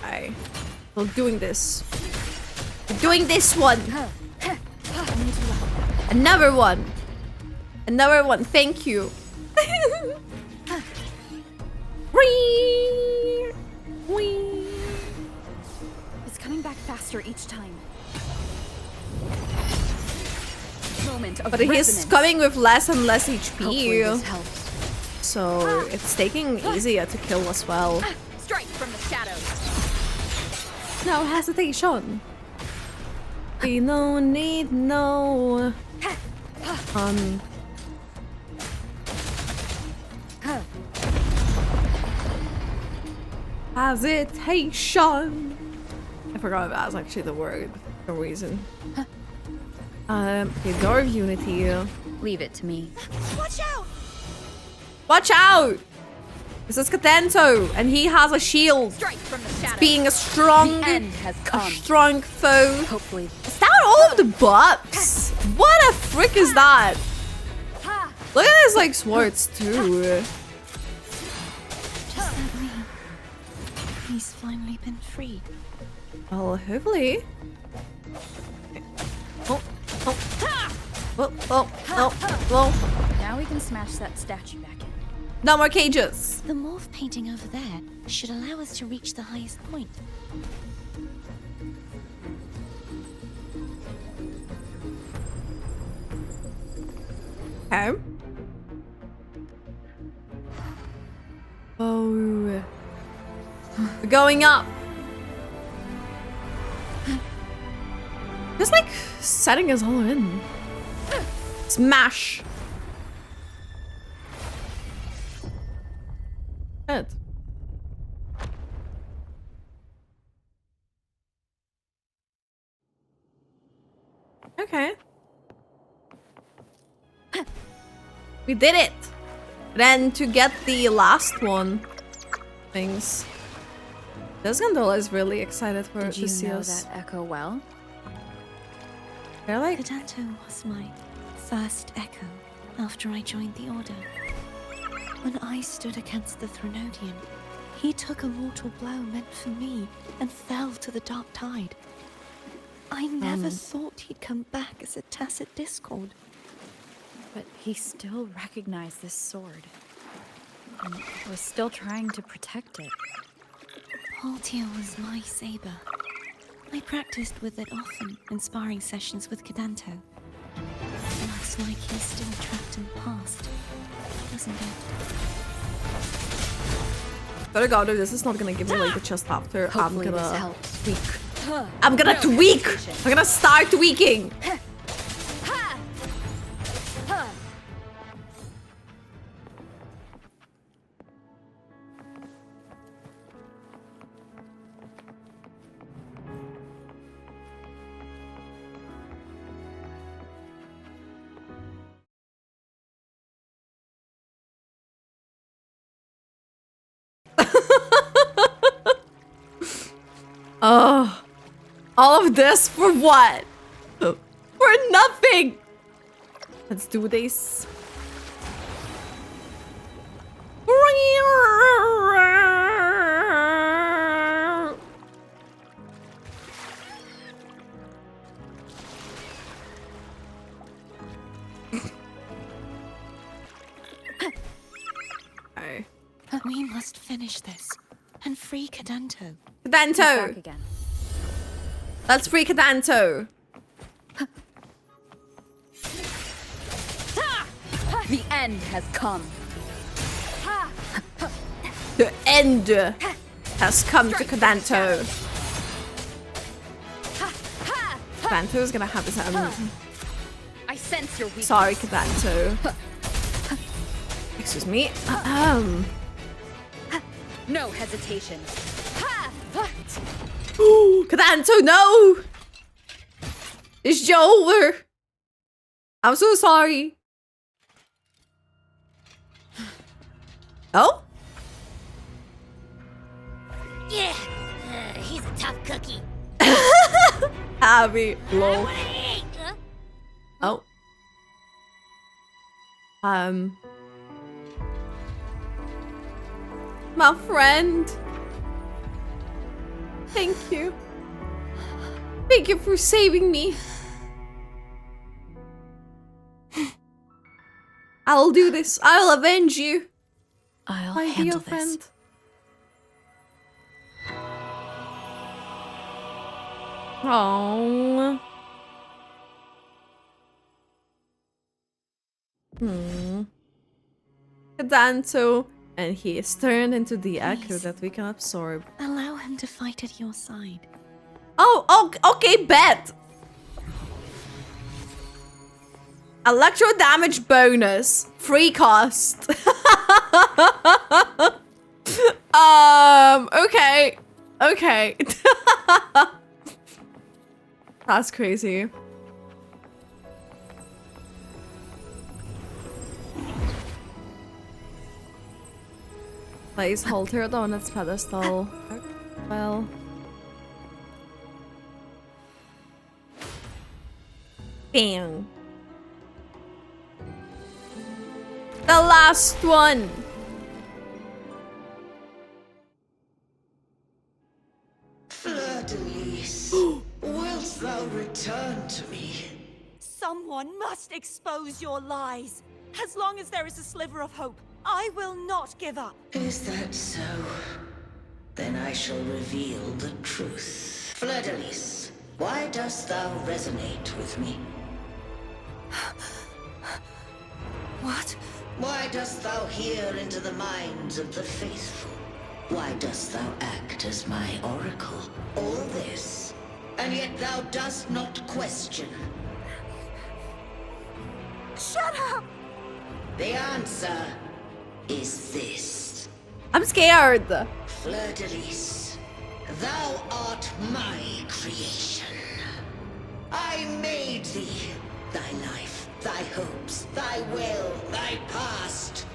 Speaker 1: Alright. We're doing this. We're doing this one. Another one. Another one. Thank you. Whee! Whee!
Speaker 2: It's coming back faster each time. Moment of
Speaker 1: But he's
Speaker 2: resonance.
Speaker 1: coming with less and less
Speaker 2: Hopefully this
Speaker 1: HP.
Speaker 2: helps.
Speaker 1: So it's taking easier to kill as well.
Speaker 2: Strike from the shadows.
Speaker 1: No hesitation. We no need no hesitation. I forgot that was actually the word for a reason. The Door of Unity.
Speaker 2: Leave it to me.
Speaker 4: Watch out!
Speaker 1: Watch out! This is Cadento, and he has a shield.
Speaker 2: Strike from the shadows.
Speaker 1: Being a strong,
Speaker 2: The end has come.
Speaker 1: strong foe.
Speaker 2: Hopefully.
Speaker 1: Is that all of the buffs? What a frick is that? Look at his like swords too.
Speaker 5: Does that mean he's finally been freed?
Speaker 1: Well, hopefully. Oh, oh, oh, oh, oh, oh.
Speaker 2: Now we can smash that statue back in.
Speaker 1: No more cages.
Speaker 5: The morph painting over there should allow us to reach the highest point.
Speaker 1: Okay. Oh. We're going up. Just like setting us all in. Smash. Good. Okay. We did it. Then to get the last one. Things. This gondola is really excited for
Speaker 2: Did you
Speaker 1: to see
Speaker 2: know
Speaker 1: us.
Speaker 2: that echo well?
Speaker 1: They're like
Speaker 5: Cadento was my first echo after I joined the Order. When I stood against the Threnodian, he took a mortal blow meant for me and fell to the dark tide. I never thought he'd come back as a tacit discord.
Speaker 2: But he still recognized this sword. And was still trying to protect it.
Speaker 5: Haltia was my saber. I practiced with it often in sparring sessions with Cadento. Looks like he's still trapped in the past, doesn't it?
Speaker 1: Better go, dude. This is not gonna give me like the chest after.
Speaker 2: Hopefully
Speaker 1: I'm
Speaker 2: this
Speaker 1: gonna
Speaker 2: helps.
Speaker 1: tweak. I'm gonna tweak. I'm gonna start tweaking. Oh, all of this for what? For nothing. Let's do this. Okay.
Speaker 5: We must finish this and free Cadento.
Speaker 2: Back
Speaker 1: Cadento.
Speaker 2: again.
Speaker 1: Let's free Cadento.
Speaker 2: The end has come.
Speaker 1: The end has come to Cadento. Cadento is gonna have his end.
Speaker 2: I sense your weakness.
Speaker 1: Sorry, Cadento. Excuse me.
Speaker 2: No hesitation.
Speaker 1: Ooh, Cadento, no! It's over. I'm so sorry. Oh?
Speaker 3: Yeah, he's a tough cookie.
Speaker 1: Abby, lol.
Speaker 3: What I ate, huh?
Speaker 1: Oh. My friend. Thank you. Thank you for saving me. I'll do this. I'll avenge you.
Speaker 5: I'll
Speaker 1: My
Speaker 5: handle
Speaker 1: dear friend.
Speaker 5: this.
Speaker 1: Oh. Danto, and he is turned into the echo
Speaker 5: Please.
Speaker 1: that we can absorb.
Speaker 5: Allow him to fight at your side.
Speaker 1: Oh, okay, bet. Electro damage bonus. Free cost. Okay. Okay. That's crazy. Please hold her on its pedestal. Well. Bang. The last one.
Speaker 12: Fleur-de-lis, wilt thou return to me?
Speaker 13: Someone must expose your lies. As long as there is a sliver of hope, I will not give up.
Speaker 12: Is that so? Then I shall reveal the truth. Fleur-de-lis, why dost thou resonate with me?
Speaker 13: What?
Speaker 12: Why dost thou hear into the minds of the faithful? Why dost thou act as my oracle? All this, and yet thou dost not question.
Speaker 13: Shut up!
Speaker 12: The answer is this.
Speaker 1: I'm scared.
Speaker 12: Fleur-de-lis, thou art my creation. I made thee, thy life, thy hopes, thy will, thy past.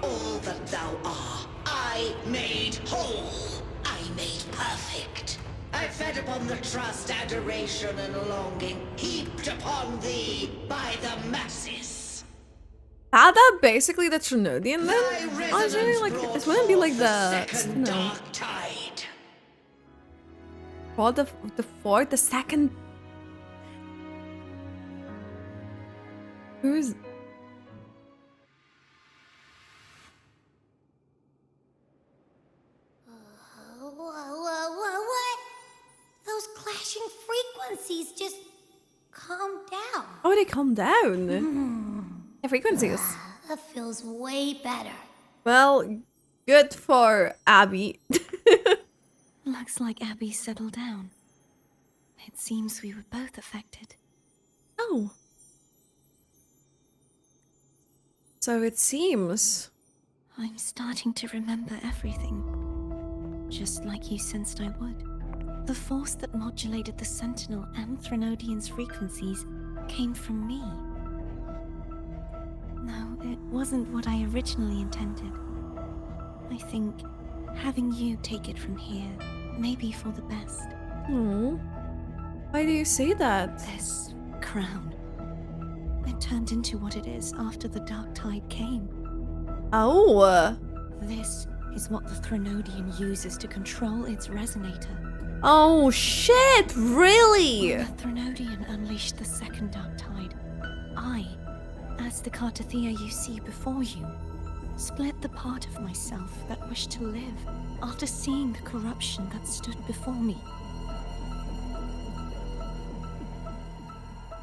Speaker 12: All that thou art, I made whole. I made perfect. I fed upon the trust, adoration, and longing heaped upon thee by the masses.
Speaker 1: That basically the Threnodian then?
Speaker 12: Thy
Speaker 1: I was really like,
Speaker 12: resonance
Speaker 1: it wouldn't be like
Speaker 12: brought
Speaker 1: the,
Speaker 12: second
Speaker 1: no.
Speaker 12: dark tide.
Speaker 1: For the fourth, the second. Who's?
Speaker 3: What? Those clashing frequencies just calm down.
Speaker 1: Oh, they calm down. The frequencies.
Speaker 3: That feels way better.
Speaker 1: Well, good for Abby.
Speaker 5: Looks like Abby settled down. It seems we were both affected.
Speaker 1: Oh. So it seems.
Speaker 5: I'm starting to remember everything. Just like you sensed I would. The force that modulated the Sentinel and Threnodian's frequencies came from me. No, it wasn't what I originally intended. I think having you take it from here may be for the best.
Speaker 1: Hmm. Why do you say that?
Speaker 5: This crown. It turned into what it is after the Dark Tide came.
Speaker 1: Oh.
Speaker 5: This is what the Threnodian uses to control its resonator.
Speaker 1: Oh shit, really?
Speaker 5: When the Threnodian unleashed the second Dark Tide, I, as the Cartethyia you see before you, split the part of myself that wished to live after seeing the corruption that stood before me.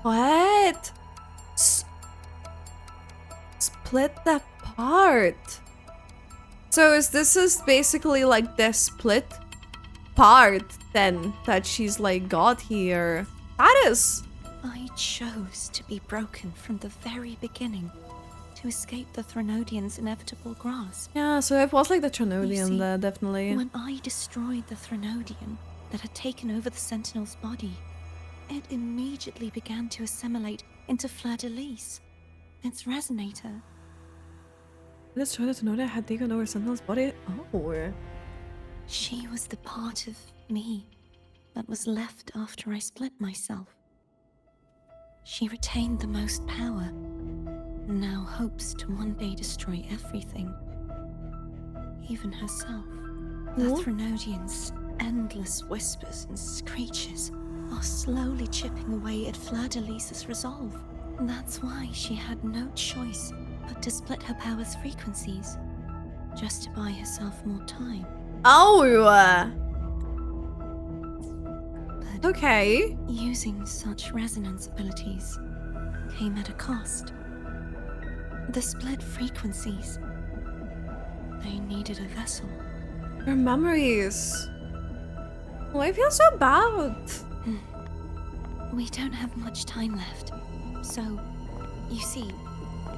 Speaker 1: What? Split that part. So is basically like the split part then that she's like got here. That is.
Speaker 5: I chose to be broken from the very beginning to escape the Threnodian's inevitable grasp.
Speaker 1: Yeah, so it was like the
Speaker 5: You
Speaker 1: Threnodian
Speaker 5: see,
Speaker 1: there, definitely.
Speaker 5: When I destroyed the Threnodian that had taken over the Sentinel's body, it immediately began to assimilate into Fleur-de-lis, its resonator.
Speaker 1: Let's try to know that I had taken over Sentinel's body. Oh.
Speaker 5: She was the part of me that was left after I split myself. She retained the most power, now hopes to one day destroy everything, even herself. The Threnodian's endless whispers and screeches are slowly chipping away at Fleur-de-Lis's resolve. That's why she had no choice but to split her power's frequencies, just to buy herself more time.
Speaker 1: Oh!
Speaker 5: But
Speaker 1: Okay.
Speaker 5: using such resonance abilities came at a cost. The split frequencies. They needed a vessel.
Speaker 1: Your memories. Oh, I feel so bad.
Speaker 5: We don't have much time left. So, you see,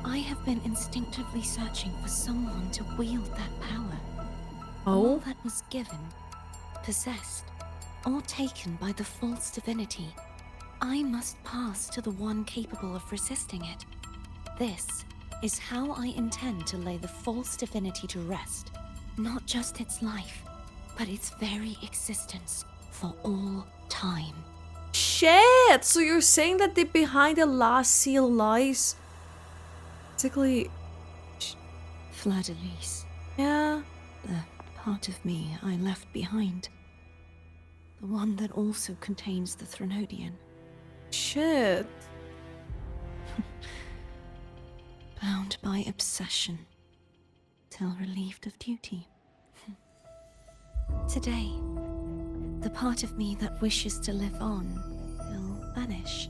Speaker 5: I have been instinctively searching for someone to wield that power. All that was given, possessed, or taken by the false divinity, I must pass to the one capable of resisting it. This is how I intend to lay the false divinity to rest. Not just its life, but its very existence for all time.
Speaker 1: Shit! So you're saying that behind the last seal lies... basically...
Speaker 5: Fleur-de-Lis.
Speaker 1: Yeah.
Speaker 5: The part of me I left behind. The one that also contains the Threnodian.
Speaker 1: Shit.
Speaker 5: Bound by obsession, till relieved of duty. Today, the part of me that wishes to live on will vanish.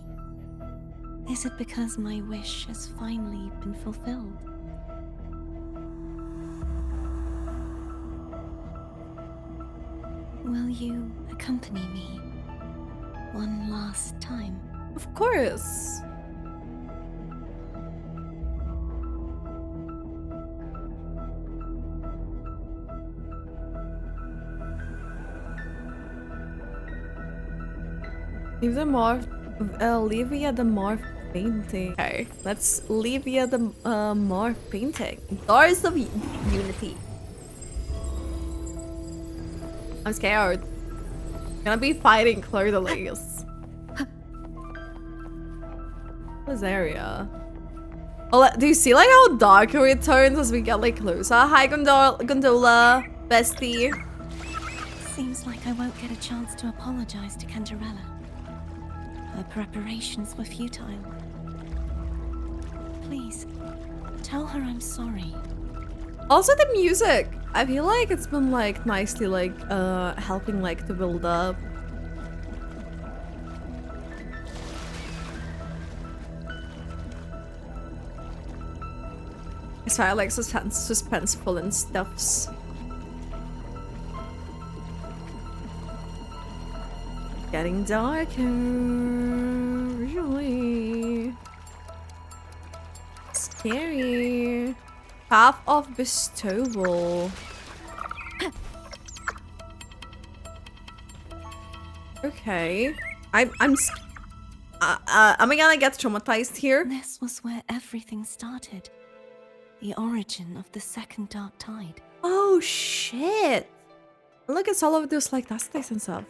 Speaker 5: Is it because my wish has finally been fulfilled? Will you accompany me one last time?
Speaker 1: Of course. Leave the morph, Livia the morph painting. Okay, let's Livia the morph painting. Doors of Unity. I'm scared. Gonna be fighting Fleur-de-Lis. This area. Oh, do you see like how dark it turns as we get like closer? Hi, Gondola, bestie.
Speaker 5: Seems like I won't get a chance to apologize to Cantarella. Her preparations were futile. Please, tell her I'm sorry.
Speaker 1: Also the music. I feel like it's been like nicely like helping like to build up. It's very like suspenseful and stuffs. Getting darker, really scary. Path of bestowal. Okay, am I gonna get traumatized here?
Speaker 5: This was where everything started. The origin of the second dark tide.
Speaker 1: Oh shit! Look, it's all of those like dust and stuff.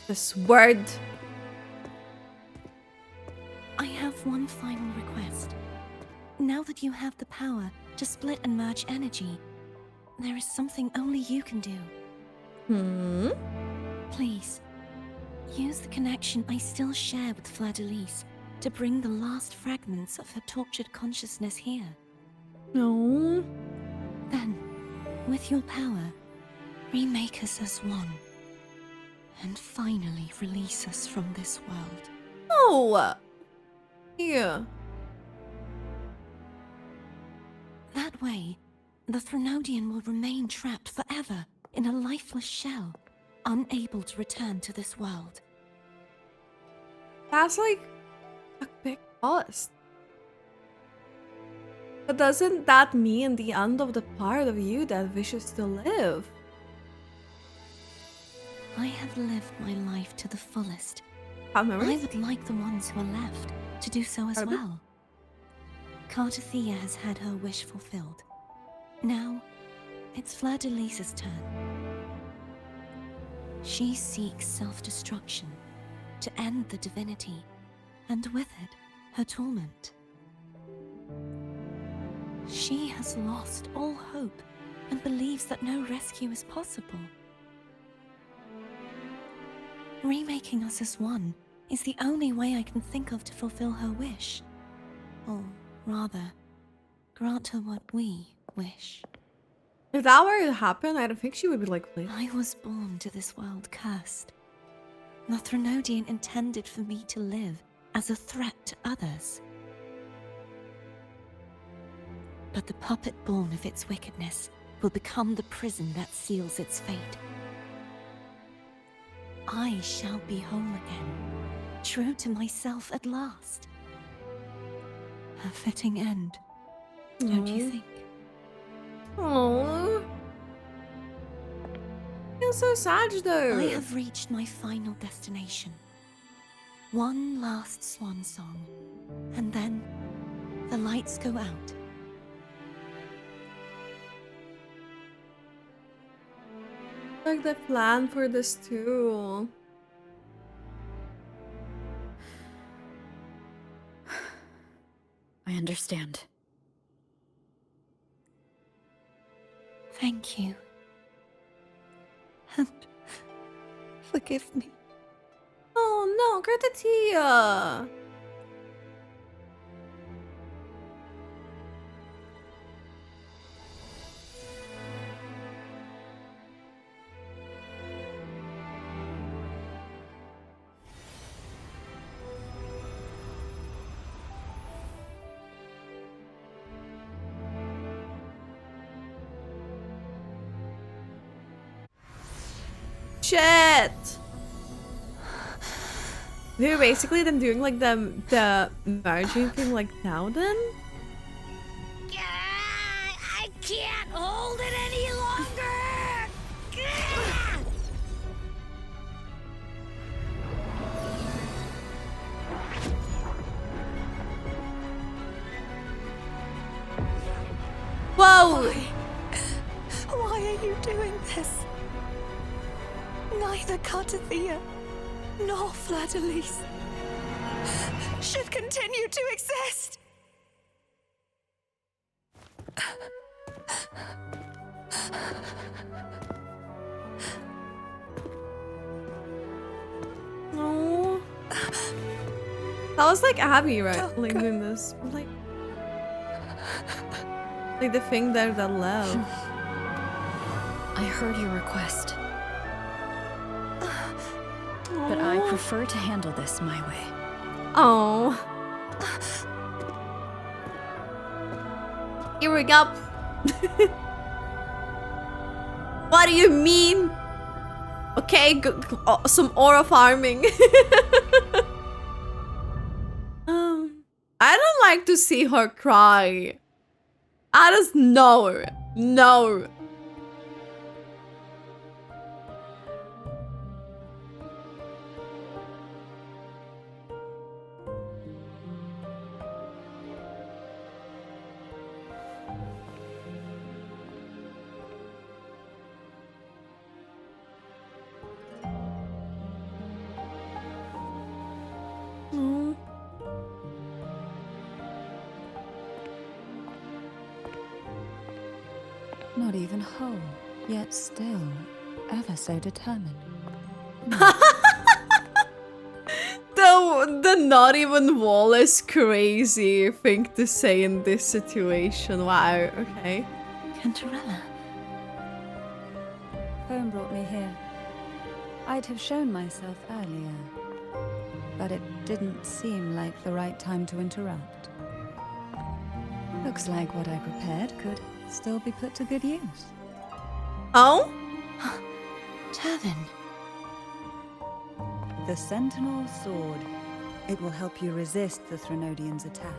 Speaker 1: This word.
Speaker 5: I have one final request. Now that you have the power to split and merge energy, there is something only you can do. Please, use the connection I still share with Fleur-de-Lis to bring the last fragments of her tortured consciousness here.
Speaker 1: No.
Speaker 5: Then, with your power, remake us as one. And finally release us from this world.
Speaker 1: Oh! Yeah.
Speaker 5: That way, the Threnodian will remain trapped forever in a lifeless shell, unable to return to this world.
Speaker 1: That's like a big cost. But doesn't that mean the end of the part of you that wishes to live?
Speaker 5: I have lived my life to the fullest.
Speaker 1: I
Speaker 5: would like the ones who are left to do so as well. Cartethyia has had her wish fulfilled. Now, it's Fleur-de-Lis's turn. She seeks self-destruction to end the divinity, and with it, her torment. She has lost all hope and believes that no rescue is possible. Remaking us as one is the only way I can think of to fulfill her wish. Or rather, grant her what we wish.
Speaker 1: If that were to happen, I don't think she would be like, please.
Speaker 5: I was born to this world cursed. The Threnodian intended for me to live as a threat to others. But the puppet born of its wickedness will become the prison that seals its fate. I shall be whole again, true to myself at last. A fitting end, don't you think?
Speaker 1: Aww. Feels so sad though.
Speaker 5: I have reached my final destination. One last swan song, and then the lights go out.
Speaker 1: Like the plan for this too.
Speaker 7: I understand.
Speaker 5: Thank you. And forgive me.
Speaker 1: Oh no, Cartethyia! Shit! They're basically then doing like the merging thing like now then?
Speaker 3: I can't hold it any longer!
Speaker 1: Whoa!
Speaker 5: Why are you doing this? Neither Cartethyia nor Fleur-de-Lis should continue to exist.
Speaker 1: No. That was like Abby, right? Like doing this. Like the thing there that left.
Speaker 7: I heard your request. But I prefer to handle this my way.
Speaker 1: Oh. Here we go. What do you mean? Okay, some aura farming. I don't like to see her cry. I just know. No.
Speaker 9: Not even whole, yet still ever so determined.
Speaker 1: The not even wall is crazy thing to say in this situation. Wow, okay.
Speaker 5: Cantarella.
Speaker 9: Phone brought me here. I'd have shown myself earlier, but it didn't seem like the right time to interrupt. Looks like what I prepared could still be put to good use.
Speaker 1: Oh?
Speaker 5: Turvin.
Speaker 9: The Sentinel sword. It will help you resist the Threnodian's attack.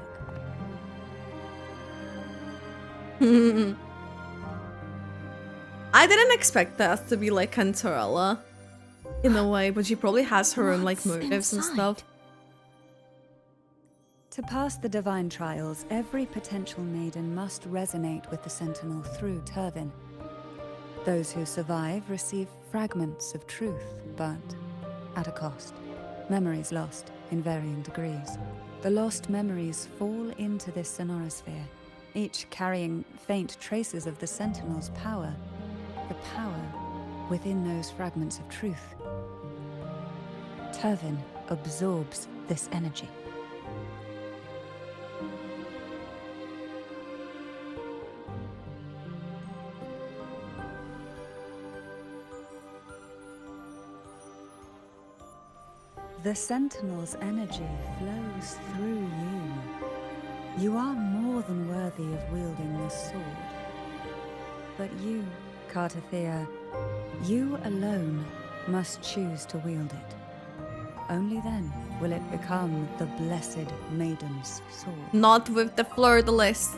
Speaker 1: I didn't expect that to be like Cantarella in a way, but she probably has her own like motives and stuff.
Speaker 9: To pass the divine trials, every potential maiden must resonate with the Sentinel through Turvin. Those who survive receive fragments of truth, but at a cost. Memories lost in varying degrees. The lost memories fall into this sonorosphere, each carrying faint traces of the Sentinel's power. The power within those fragments of truth. Turvin absorbs this energy. The Sentinel's energy flows through you. You are more than worthy of wielding this sword. But you, Cartethyia, you alone must choose to wield it. Only then will it become the Blessed Maiden's sword.
Speaker 1: Not with the fleur-de-lis.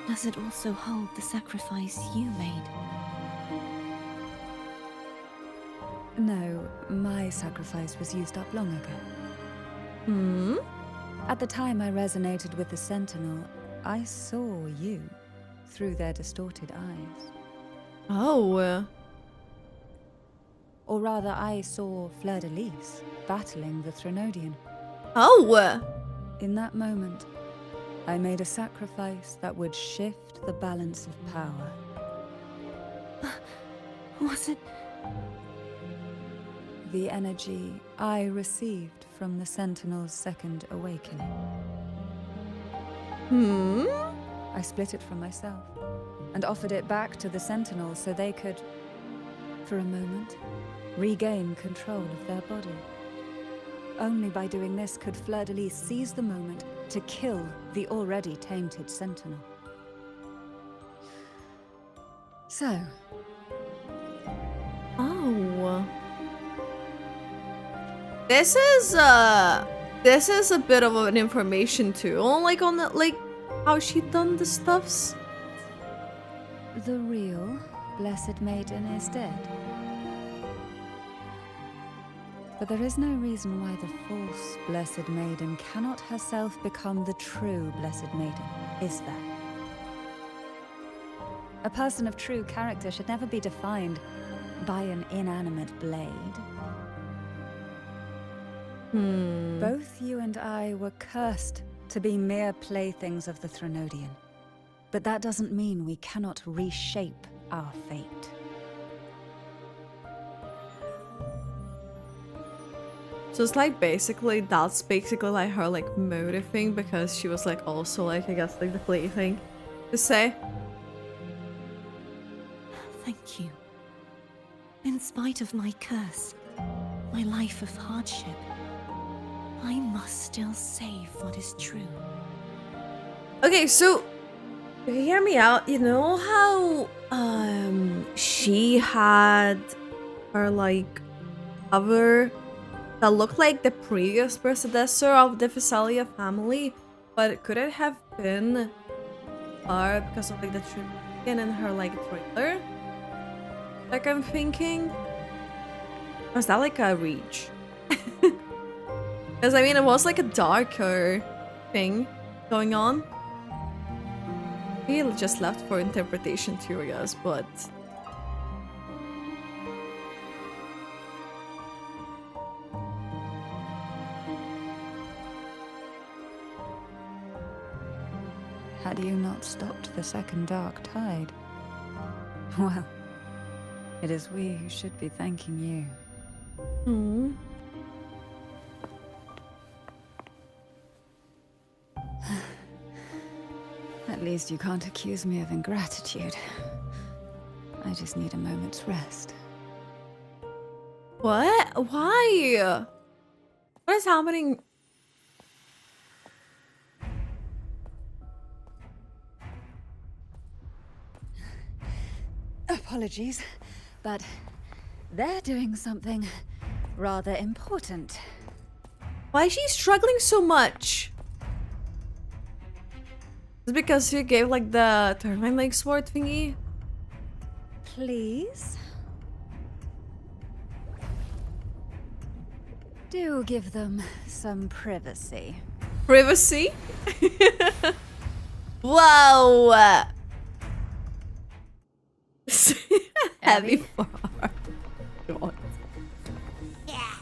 Speaker 5: Does it also hold the sacrifice you made?
Speaker 9: No, my sacrifice was used up long ago. At the time I resonated with the Sentinel, I saw you through their distorted eyes.
Speaker 1: Oh.
Speaker 9: Or rather, I saw Fleur-de-Lis battling the Threnodian.
Speaker 1: Oh.
Speaker 9: In that moment, I made a sacrifice that would shift the balance of power.
Speaker 5: Was it?
Speaker 9: The energy I received from the Sentinel's second awakening. I split it from myself and offered it back to the Sentinel so they could, for a moment, regain control of their body. Only by doing this could Fleur-de-Lis seize the moment to kill the already tainted Sentinel. So...
Speaker 1: Oh... This is a bit of an information tool, like on the, like how she done the stuffs.
Speaker 9: The real Blessed Maiden is dead. But there is no reason why the false Blessed Maiden cannot herself become the true Blessed Maiden, is there? A person of true character should never be defined by an inanimate blade. Both you and I were cursed to be mere playthings of the Threnodian. But that doesn't mean we cannot reshape our fate.
Speaker 1: So it's like basically, that's basically like her like motive thing, because she was like also like, I guess like the plaything to say.
Speaker 5: Thank you. In spite of my curse, my life of hardship, I must still save what is true.
Speaker 1: Okay, so hear me out. You know how she had her like cover that looked like the previous predecessor of the Fisalia family, but could it have been her because of like the Threnodian and her like trailer? Like I'm thinking, was that like a reach? Because I mean, it was like a darker thing going on. Maybe just left for interpretation too, I guess, but...
Speaker 9: Had you not stopped the second dark tide? Well, it is we who should be thanking you. At least you can't accuse me of ingratitude. I just need a moment's rest.
Speaker 1: What? Why? What is happening?
Speaker 9: Apologies, but they're doing something rather important.
Speaker 1: Why is she struggling so much? Is it because you gave like the turbine like sword thingy?
Speaker 9: Please? Do give them some privacy.
Speaker 1: Privacy? Whoa! heavy for her. God.
Speaker 3: Yeah.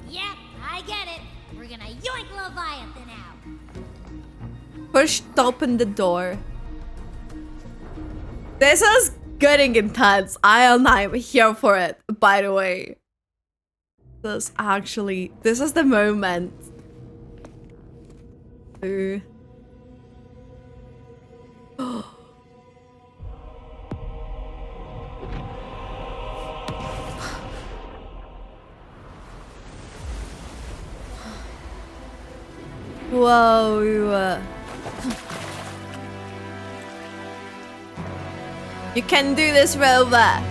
Speaker 3: Yep, I get it. We're gonna yoink Leviathan out.
Speaker 1: Pushed open the door. This is getting intense. I'm here for it, by the way. This is the moment. Ooh. Whoa. You can do this, Rover.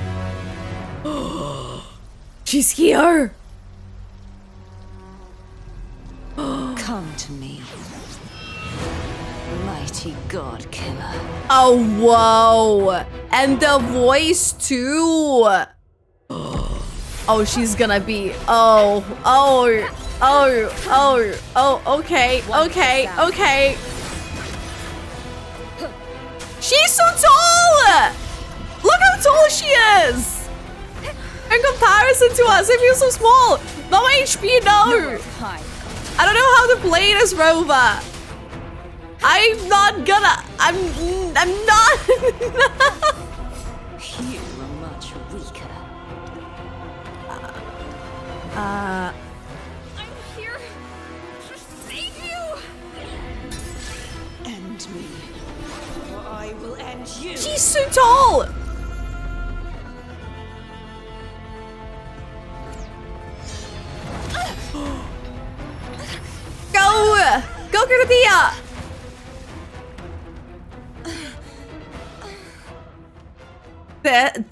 Speaker 1: She's here.
Speaker 5: Come to me, mighty god killer.
Speaker 1: Oh, whoa. And the voice too. Oh, she's gonna be. Okay. She's so tall! Look how tall she is! In comparison to us, I feel so small. No HP, no. I don't know how to play this, Rover. I'm not.
Speaker 5: You are much weaker.
Speaker 13: I'm here to save you. End me, or I will end you.
Speaker 1: She's so tall. Go, Cartethyia!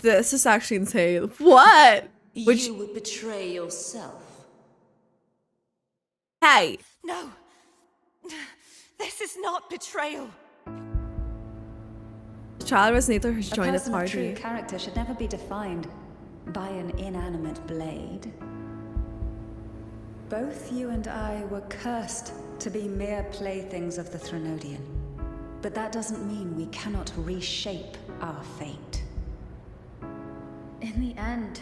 Speaker 1: This is actually insane. What?
Speaker 12: You would betray yourself.
Speaker 1: Hey.
Speaker 13: No. This is not betrayal.
Speaker 1: The child resonator has
Speaker 9: A
Speaker 1: joined the
Speaker 9: person of true
Speaker 1: party.
Speaker 9: character should never be defined by an inanimate blade. Both you and I were cursed to be mere playthings of the Threnodian. But that doesn't mean we cannot reshape our fate.
Speaker 7: In the end,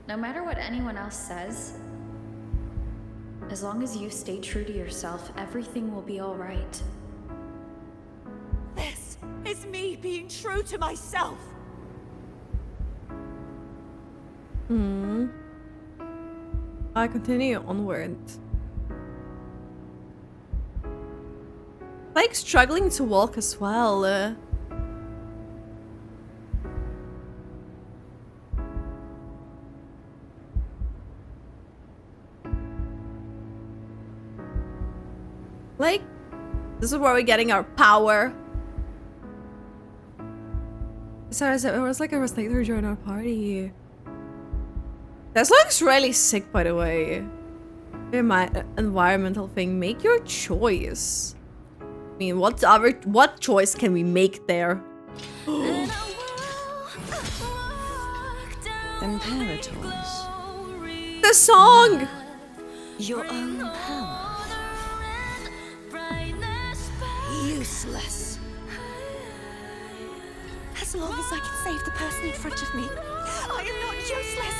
Speaker 7: no matter what anyone else says, as long as you stay true to yourself, everything will be all right.
Speaker 13: This is me being true to myself.
Speaker 1: I continue onward. Like struggling to walk as well. Like, this is where we're getting our power. So it was like a resonator during our party. This looks really sick, by the way. My environmental thing. Make your choice. I mean, what choice can we make there?
Speaker 5: Imperators.
Speaker 1: The song!
Speaker 5: Your own power.
Speaker 13: Useless. As long as I can save the person in front of me, I am not useless.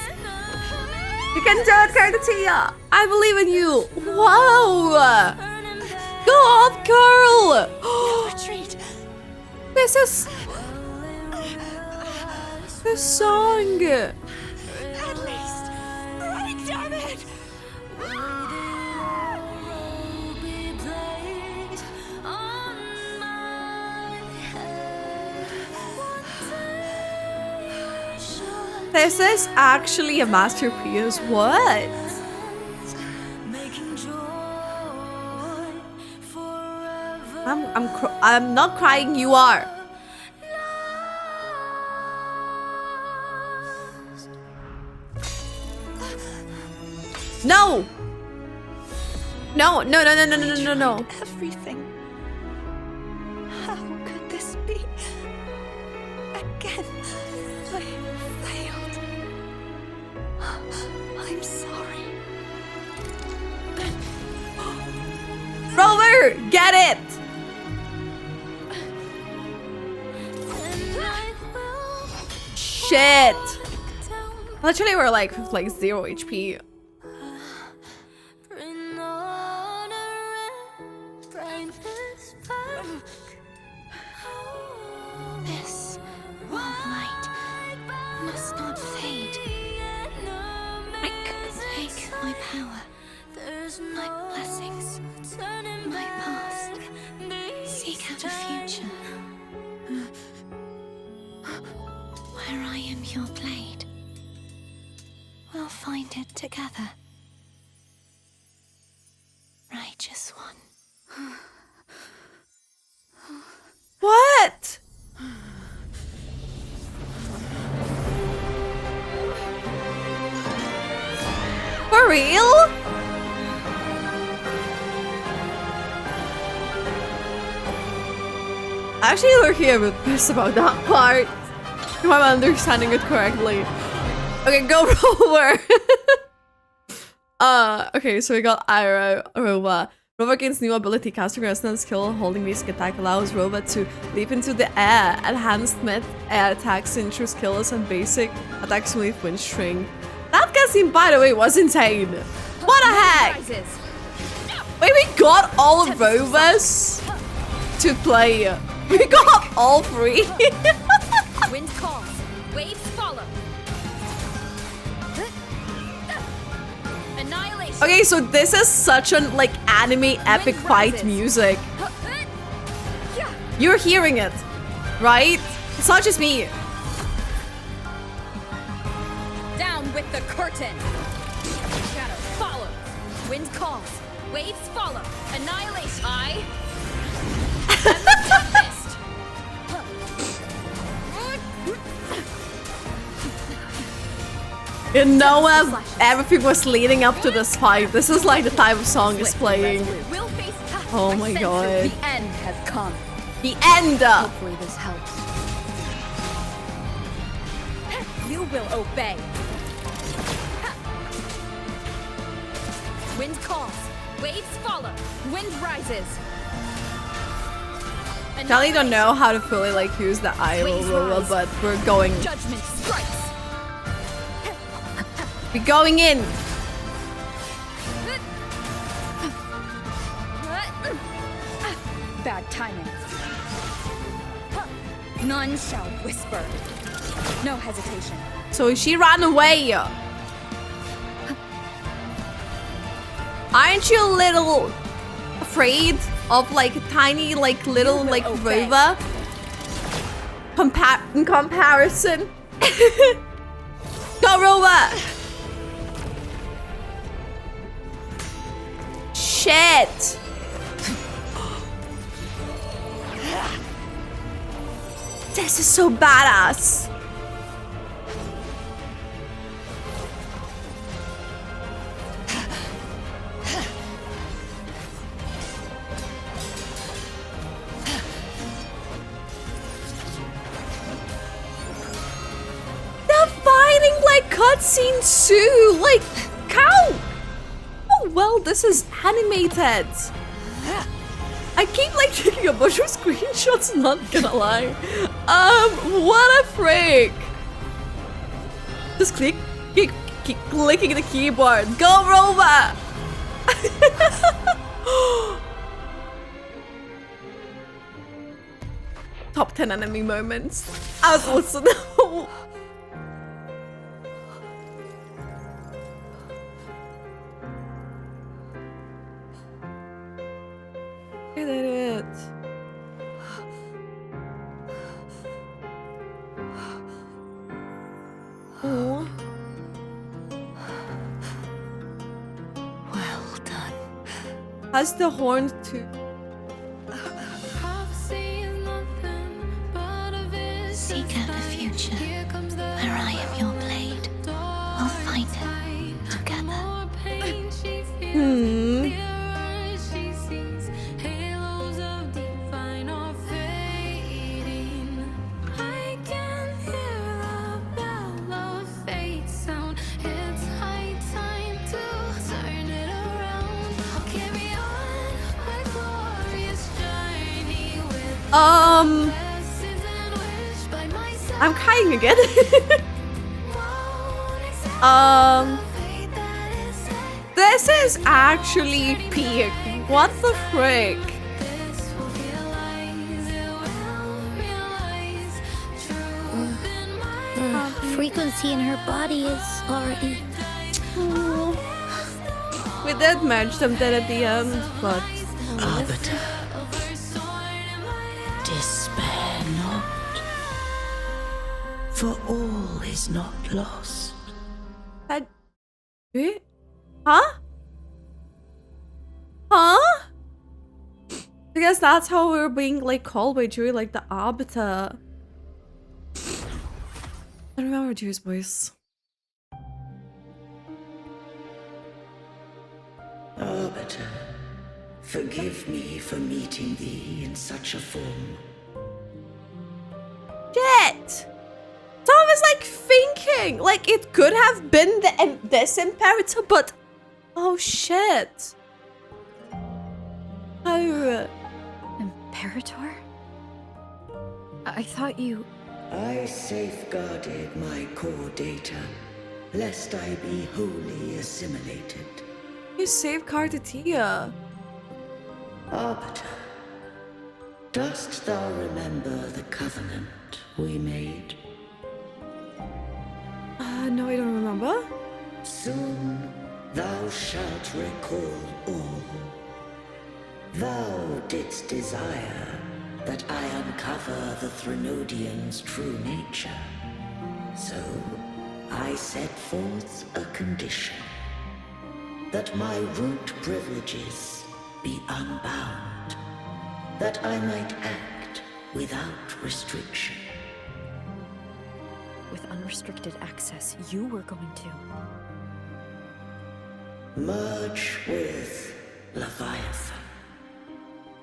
Speaker 1: You can do it, Cartethyia! I believe in you! Wow! Go off, girl!
Speaker 13: No retreat.
Speaker 1: This is... the song!
Speaker 13: At least, break, damn it!
Speaker 1: This is actually a masterpiece. What? I'm not crying. You are. No. No.
Speaker 13: Everything. How could this be? Again, I failed. I'm sorry.
Speaker 1: Rover, get it. Shit. Literally, we're like 0 HP.
Speaker 4: This warm light must not fade. Take my power, my blessings, my past. Seek out a future where I am your blade. We'll find it together. Righteous one.
Speaker 1: What? For real? Actually, looking a bit pissed about that part. If I'm understanding it correctly. Okay, go Rover. Okay, so we got Ira, Rova. Rova gains new ability, casting resonance skill, holding basic attack allows Rova to leap into the air. Enhanced mid air attacks, intro skills, and basic attacks with wind string. That cutscene, by the way, was insane. What the heck? Wait, we got all of Rovas to play. We got all 3.
Speaker 2: Wind calls, waves follow. Annihilation.
Speaker 1: Okay, so this is such an like anime epic fight music. You're hearing it, right? It's not just me.
Speaker 2: Down with the curtain. Shadow follows. Wind calls, waves follow. Annihilation. I am the toughest.
Speaker 1: You know what? Everything was leading up to this fight. This is like the type of song is playing. Oh my god.
Speaker 2: The end has come.
Speaker 1: The end!
Speaker 2: Hopefully this helps. You will obey. Wind calls, waves follow, wind rises.
Speaker 1: Kelly don't know how to fully like use the IO roller, but we're going.
Speaker 2: Judgment strikes.
Speaker 1: We're going in.
Speaker 2: Bad timing. None shall whisper. No hesitation.
Speaker 1: So she ran away. Aren't you a little afraid of like a tiny like little like Rova? In comparison. Go Rova! Shit! This is so badass. They're fighting like cutscenes too. Like, how well this is animated. I keep like taking a bunch of screenshots, not gonna lie. What a frick. Just keep clicking the keyboard. Go Rova! Top 10 enemy moments. I was listening. Look at it. Oh.
Speaker 4: Well done.
Speaker 1: Has the horn too?
Speaker 4: Seek out a future where I am your blade. We'll find it together.
Speaker 1: I'm crying again. This is actually peak. What the frick?
Speaker 3: Frequency in her body is already...
Speaker 1: We did match them dead at the end, but...
Speaker 12: Arbiter, despair not, for all is not lost.
Speaker 1: Huh? Huh? I guess that's how we're being like called by Julie, like the Arbiter. I remember Julie's voice.
Speaker 12: Arbiter, forgive me for meeting thee in such a form.
Speaker 1: Shit! So I was like thinking, like it could have been this Imperator, but oh shit! Oh,
Speaker 2: Imperator? I thought you...
Speaker 12: I safeguarded my core data, lest I be wholly assimilated.
Speaker 1: You saved Cartethyia.
Speaker 12: Arbiter, dost thou remember the covenant we made?
Speaker 1: No, I don't remember.
Speaker 12: Soon thou shalt recall all. Thou didst desire that I uncover the Threnodian's true nature. So I set forth a condition. That my root privileges be unbound. That I might act without restriction.
Speaker 2: With unrestricted access, you were going to...
Speaker 12: Merge with Leviathan.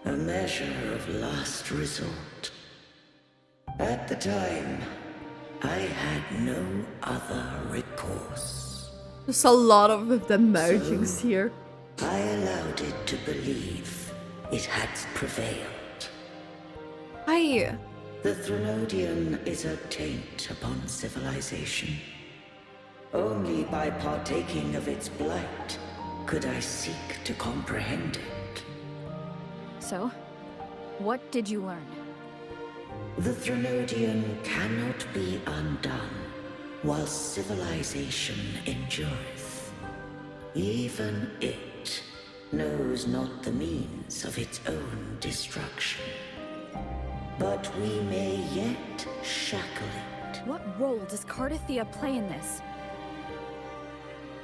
Speaker 12: A measure of last resort. At the time, I had no other recourse.
Speaker 1: There's a lot of the mergings here.
Speaker 12: I allowed it to believe it had prevailed. The Threnodian is a taint upon civilization. Only by partaking of its blight could I seek to comprehend it.
Speaker 2: So, what did you learn?
Speaker 12: The Threnodian cannot be undone while civilization endureth. Even it knows not the means of its own destruction. But we may yet shackle it.
Speaker 2: What role does Cartethyia play in this?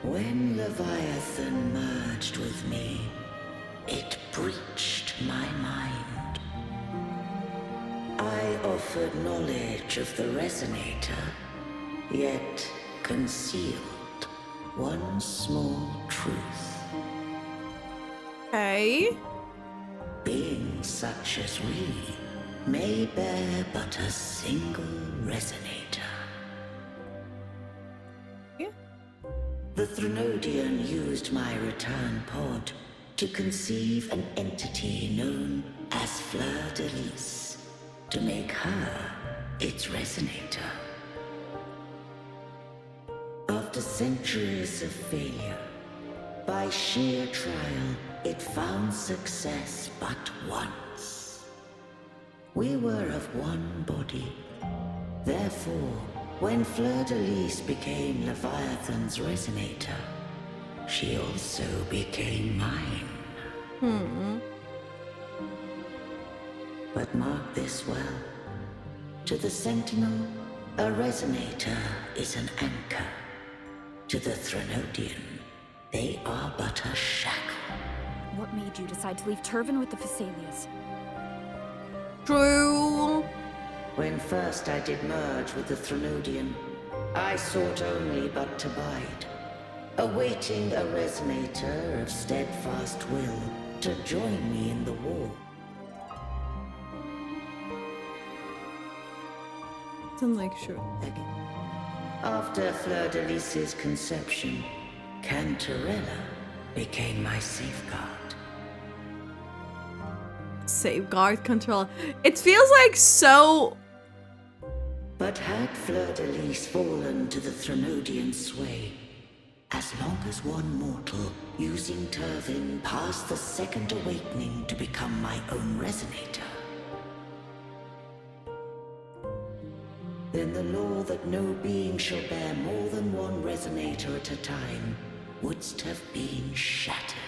Speaker 12: When Leviathan merged with me, it breached my mind. I offered knowledge of the Resonator, yet concealed one small truth.
Speaker 1: Okay.
Speaker 12: Beings such as we may bear but a single Resonator.
Speaker 1: Yeah.
Speaker 12: The Threnodian used my return pod to conceive an entity known as Fleur de Lis, to make her its Resonator. After centuries of failure, by sheer trial, it found success but once. We were of one body. Therefore, when Fleur de Lis became Leviathan's Resonator, she also became mine. But mark this well. To the Sentinel, a Resonator is an anchor. To the Threnodian, they are but a shackle.
Speaker 2: What made you decide to leave Turvan with the Fisalias?
Speaker 1: True.
Speaker 12: When first I did merge with the Threnodian, I sought only but to bide, awaiting a Resonator of steadfast will to join me in the war.
Speaker 1: Sounds like sure.
Speaker 12: After Fleur de Lis's conception, Cantarella became my safeguard.
Speaker 1: Safeguard control. It feels like so...
Speaker 12: But had Fleur de Lis fallen to the Threnodian sway, as long as one mortal using Turvin passed the second awakening to become my own resonator, then the law that no being shall bear more than one resonator at a time wouldst have been shattered.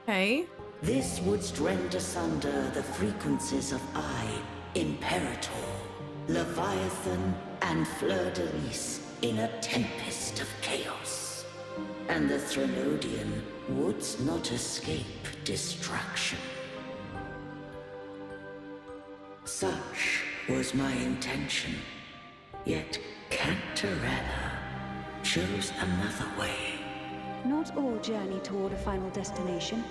Speaker 1: Okay.
Speaker 12: This wouldst rend asunder the frequencies of I, Imperator, Leviathan, and Fleur de Lis in a tempest of chaos. And the Threnodian wouldst not escape destruction. Such was my intention, yet Cantarella chose another way.
Speaker 14: Not all journey toward a final destination.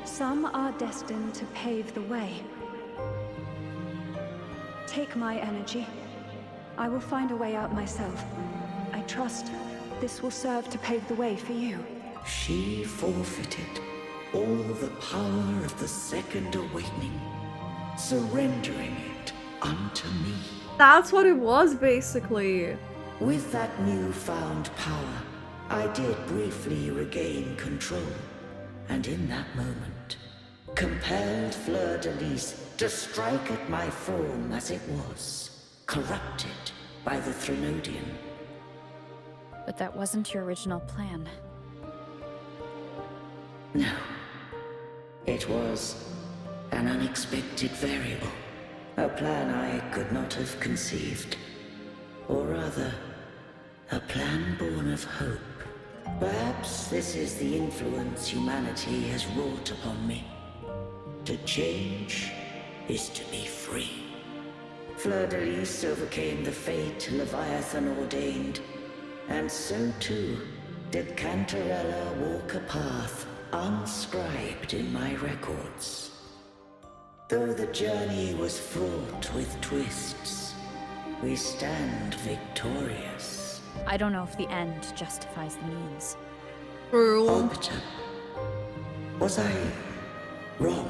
Speaker 14: Some are destined to pave the way. Take my energy. I will find a way out myself. I trust this will serve to pave the way for you.
Speaker 12: She forfeited all the power of the second awakening, surrendering it unto me.
Speaker 1: That's what it was, basically.
Speaker 12: With that newfound power, I did briefly regain control, and in that moment, compelled Fleur de Lis to strike at my form as it was, corrupted by the Threnodian.
Speaker 2: But that wasn't your original plan.
Speaker 12: No. It was an unexpected variable, a plan I could not have conceived. Or rather, a plan born of hope. Perhaps this is the influence humanity has wrought upon me. To change is to be free. Fleur de Lis overcame the fate Leviathan ordained, and so too did Cantarella walk a path unscribed in my records. Though the journey was fraught with twists, we stand victorious.
Speaker 2: I don't know if the end justifies the means.
Speaker 12: Arbiter, was I wrong?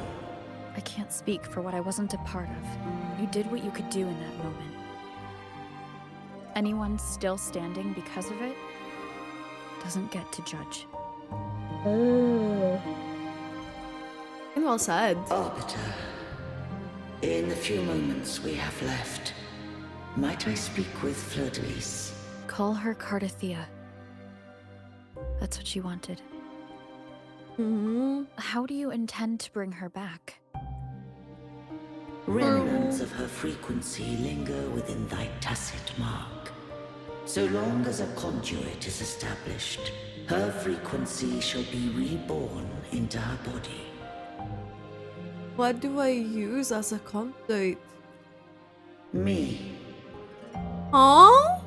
Speaker 2: I can't speak for what I wasn't a part of. You did what you could do in that moment. Anyone still standing because of it doesn't get to judge.
Speaker 1: Oh. Well said.
Speaker 12: Arbiter, in the few moments we have left, might I speak with Fleur de Lis?
Speaker 2: Call her Cartethyia. That's what she wanted. How do you intend to bring her back?
Speaker 12: Remnants of her frequency linger within thy tacit mark. So long as a conduit is established, her frequency shall be reborn into her body.
Speaker 1: What do I use as a conduit?
Speaker 12: Me.
Speaker 1: Huh?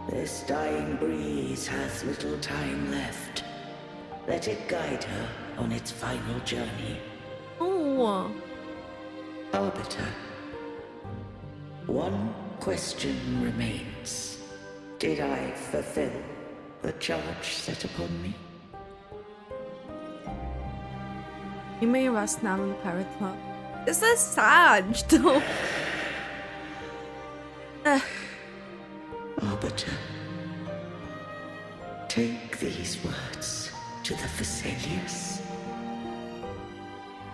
Speaker 12: This dying breeze hath little time left. Let it guide her on its final journey.
Speaker 1: Oh.
Speaker 12: Arbiter, one question remains. Did I fulfill the charge set upon me?
Speaker 1: You may rest now, Imperator. This is sad, though.
Speaker 12: Arbiter, take these words to the Fisalias.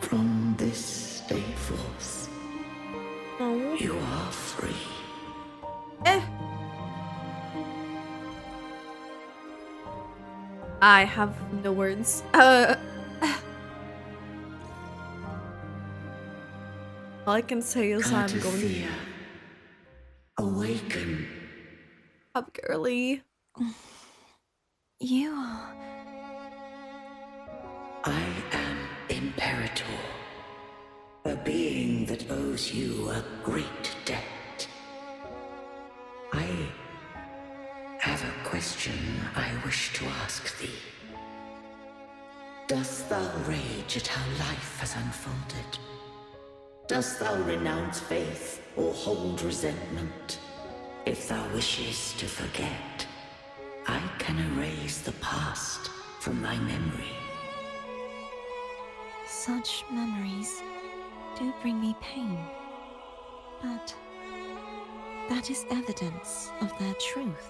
Speaker 12: From this day forth, you are free.
Speaker 1: I have no words. All I can say is I'm going to
Speaker 12: awaken.
Speaker 1: Up, girly.
Speaker 5: You are...
Speaker 12: I am Imperator, a being that owes you a great debt. I have a question I wish to ask thee. Dost thou rage at how life has unfolded? Dost thou renounce faith or hold resentment? If thou wishes to forget, I can erase the past from thy memory.
Speaker 5: Such memories do bring me pain, but that is evidence of their truth.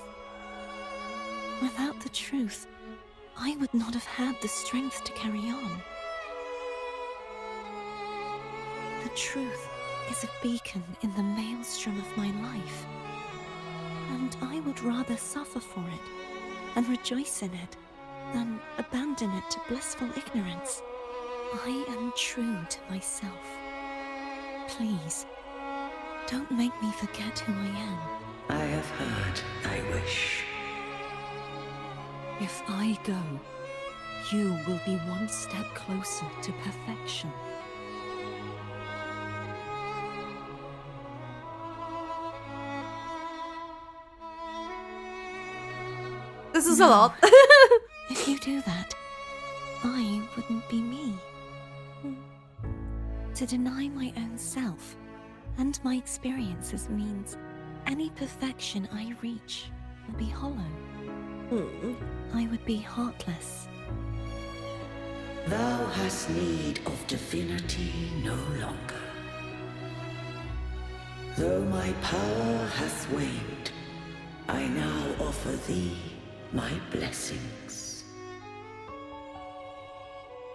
Speaker 5: Without the truth, I would not have had the strength to carry on. The truth is a beacon in the maelstrom of my life, and I would rather suffer for it and rejoice in it than abandon it to blissful ignorance. I am true to myself. Please, don't make me forget who I am.
Speaker 12: I have heard thy wish.
Speaker 5: If I go, you will be one step closer to perfection.
Speaker 1: This is a lot.
Speaker 5: If you do that, I wouldn't be me. To deny my own self and my experiences means any perfection I reach will be hollow. I would be heartless.
Speaker 12: Thou hast need of divinity no longer. Though my power hath waned, I now offer thee my blessings.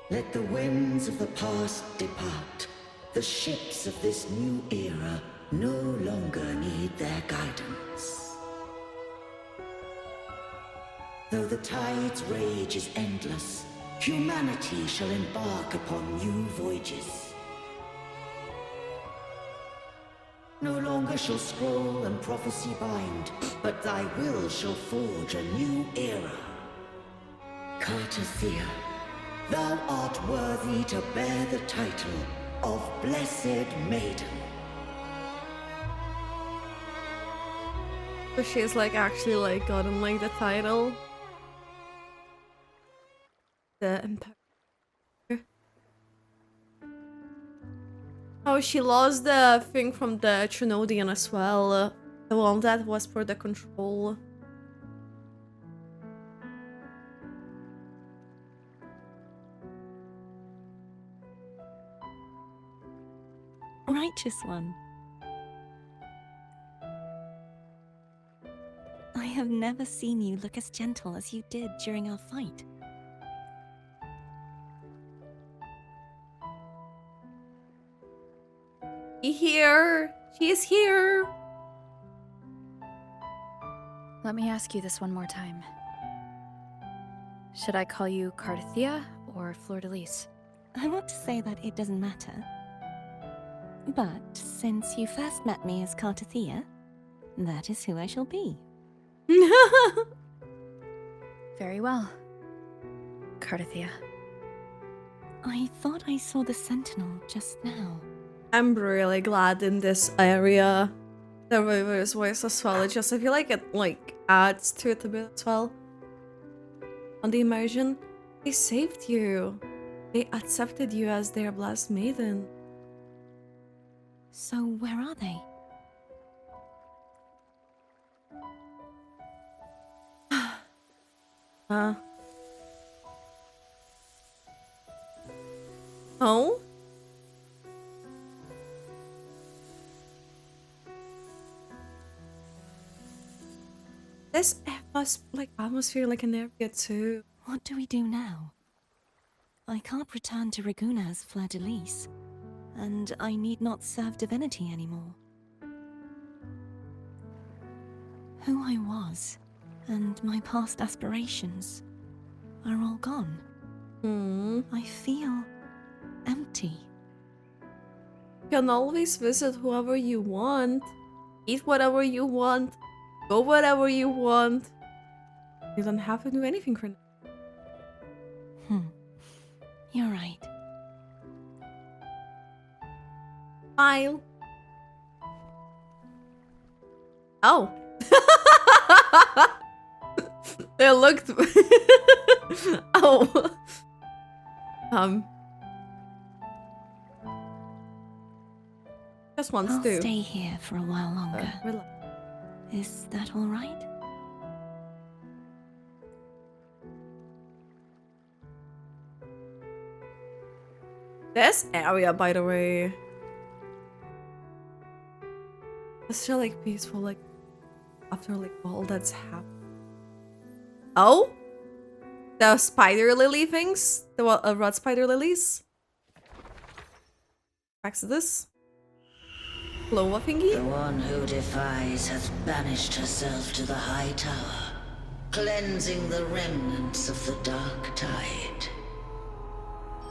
Speaker 12: Let the winds of the past depart. The ships of this new era no longer need their guidance. Though the tide's rage is endless, humanity shall embark upon new voyages. No longer shall scroll and prophecy bind, but thy will shall forge a new era. Cartethyia, thou art worthy to bear the title of Blessed Maiden.
Speaker 1: So she's like actually like gotten like the title. The Imperator. Oh, she lost the thing from the Threnodian as well. The one that was for the control.
Speaker 5: Righteous one. I have never seen you look as gentle as you did during our fight.
Speaker 1: Here! She's here!
Speaker 7: Let me ask you this one more time. Should I call you Cartethyia or Fleur-de-Lis?
Speaker 5: I want to say that it doesn't matter. But since you first met me as Cartethyia, that is who I shall be.
Speaker 7: Very well. Cartethyia.
Speaker 5: I thought I saw the Sentinel just now.
Speaker 1: I'm really glad in this area. The River's voice as well. I feel like it like adds to it a bit as well. On the immersion, they saved you. They accepted you as their blessed maiden.
Speaker 5: So where are they?
Speaker 1: Oh? This must like atmosphere like an area too.
Speaker 5: What do we do now? I can't return to Reguna as Fleur-de-Lis, and I need not serve divinity anymore. Who I was, and my past aspirations, are all gone. I feel empty.
Speaker 1: You can always visit whoever you want, eat whatever you want, go wherever you want. You don't have to do anything for now.
Speaker 5: You're right.
Speaker 1: Smile. Oh. It looked... Oh. Just once
Speaker 5: I'll
Speaker 1: too.
Speaker 5: stay here for a while longer.
Speaker 1: Relax.
Speaker 5: Is that all right?
Speaker 1: This area, by the way, it's still like peaceful, like after like all that's happened. Oh? The spider lily things? The red spider lilies? Back to this. Clover thingy?
Speaker 12: The one who defies has banished herself to the high tower, cleansing the remnants of the dark tide.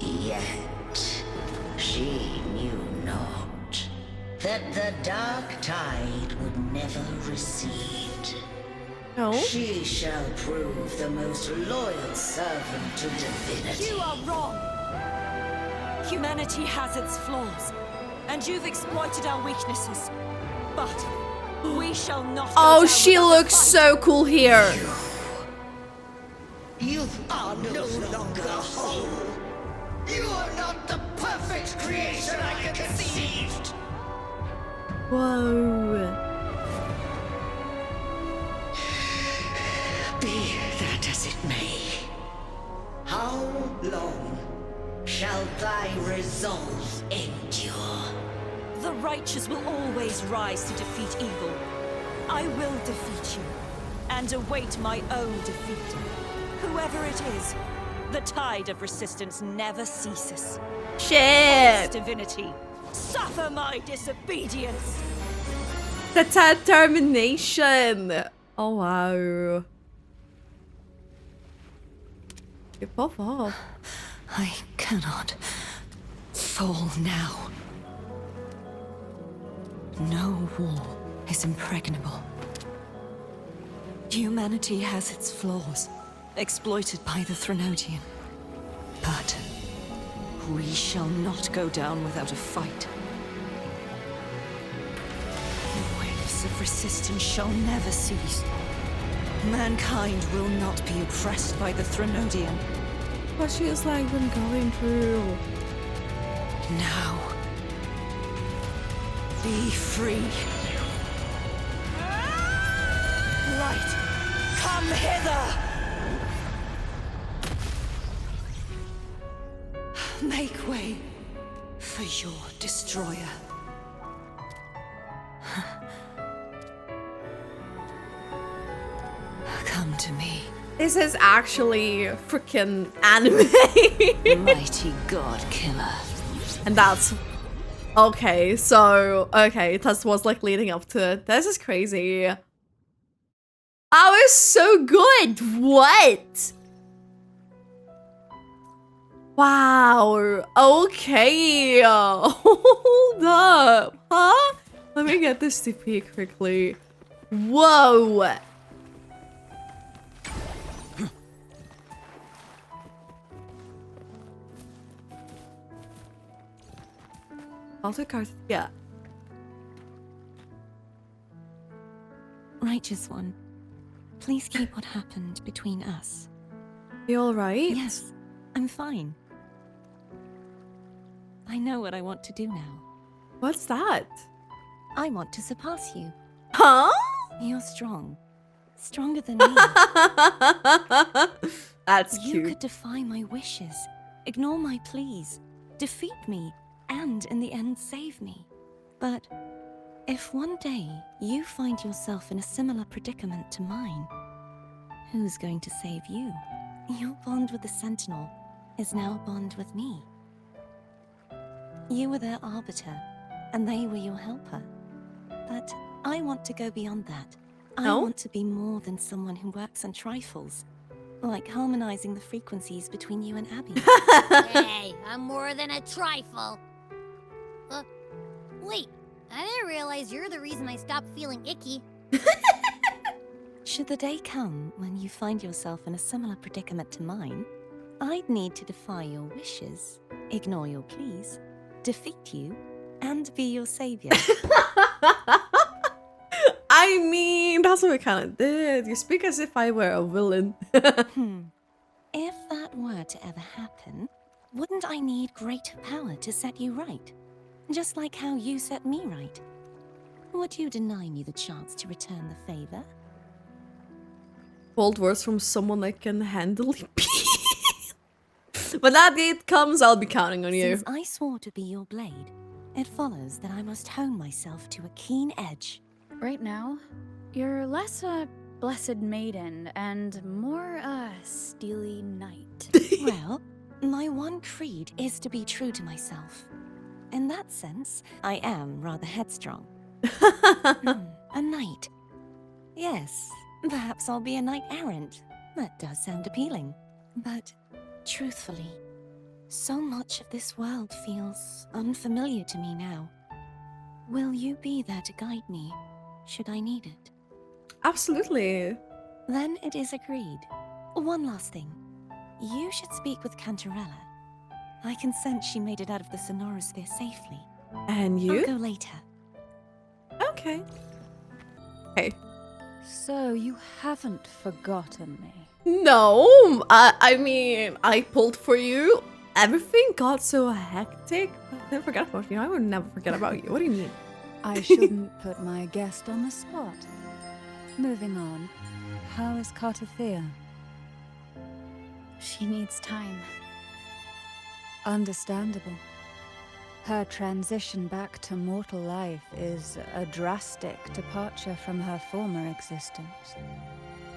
Speaker 12: Yet, she knew not that the dark tide would never recede.
Speaker 1: No.
Speaker 12: She shall prove the most loyal servant to divinity.
Speaker 13: You are wrong! Humanity has its flaws, and you've exploited our weaknesses. But we shall not.
Speaker 1: Oh, she looks so cool here.
Speaker 12: You are no longer whole. You are not the perfect creation I conceived.
Speaker 1: Whoa.
Speaker 12: Be that as it may, how long shall thy resolve endure?
Speaker 13: The righteous will always rise to defeat evil. I will defeat you, and await my own defeat. Whoever it is, the tide of resistance never ceases.
Speaker 1: Shit!
Speaker 13: Divinity, suffer my disobedience!
Speaker 1: The determination! Oh wow. You pop off.
Speaker 5: I cannot fall now. No wall is impregnable. Humanity has its flaws, exploited by the Threnodian. But we shall not go down without a fight. The waves of resistance shall never cease. Mankind will not be oppressed by the Threnodian.
Speaker 1: What she has like been going through.
Speaker 5: Now, be free.
Speaker 13: Light, come hither!
Speaker 5: Make way for your destroyer. Come to me.
Speaker 1: This is actually freaking anime.
Speaker 5: Mighty God Killer.
Speaker 1: And that's... Okay, so... Okay, that was like leading up to it. This is crazy. I was so good! What? Wow. Okay. Hold up. Huh? Let me get this TP quickly. Whoa. Also Cartethyia.
Speaker 5: Righteous one, please keep what happened between us.
Speaker 1: You alright?
Speaker 5: Yes, I'm fine. I know what I want to do now.
Speaker 1: What's that?
Speaker 5: I want to surpass you.
Speaker 1: Huh?
Speaker 5: You're strong. Stronger than me.
Speaker 1: That's
Speaker 5: You
Speaker 1: cute.
Speaker 5: could defy my wishes, ignore my pleas, defeat me, and in the end save me. But if one day you find yourself in a similar predicament to mine, who's going to save you? Your bond with the Sentinel is now a bond with me. You were their arbiter, and they were your helper. But I want to go beyond that. I want to be more than someone who works on trifles, like harmonizing the frequencies between you and Abby.
Speaker 3: Hey, I'm more than a trifle. Wait, I didn't realize you're the reason I stopped feeling icky.
Speaker 5: Should the day come when you find yourself in a similar predicament to mine, I'd need to defy your wishes, ignore your pleas, defeat you, and be your savior.
Speaker 1: I mean, that's what we kind of did. You speak as if I were a villain.
Speaker 5: If that were to ever happen, wouldn't I need greater power to set you right? Just like how you set me right. Would you deny me the chance to return the favor?
Speaker 1: Bold words from someone that can handle peace. When that day comes, I'll be counting on you.
Speaker 5: Since I swore to be your blade, it follows that I must hone myself to a keen edge.
Speaker 2: Right now, you're less a Blessed Maiden and more, steely knight.
Speaker 5: Well, my one creed is to be true to myself. In that sense, I am rather headstrong. A knight. Yes, perhaps I'll be a knight-errant. That does sound appealing. But, truthfully, so much of this world feels unfamiliar to me now. Will you be there to guide me, should I need it?
Speaker 1: Absolutely.
Speaker 5: Then it is agreed. One last thing. You should speak with Cantarella. I can sense she made it out of the Sonorosphere safely.
Speaker 1: And you?
Speaker 5: I'll go later.
Speaker 1: Okay. Hey.
Speaker 9: So you haven't forgotten me?
Speaker 1: No, I mean, I pulled for you. Everything got so hectic. I never forgot about you. I would never forget about you. What do you mean?
Speaker 9: I shouldn't put my guest on the spot. Moving on. How is Cartethyia?
Speaker 2: She needs time.
Speaker 9: Understandable. Her transition back to mortal life is a drastic departure from her former existence.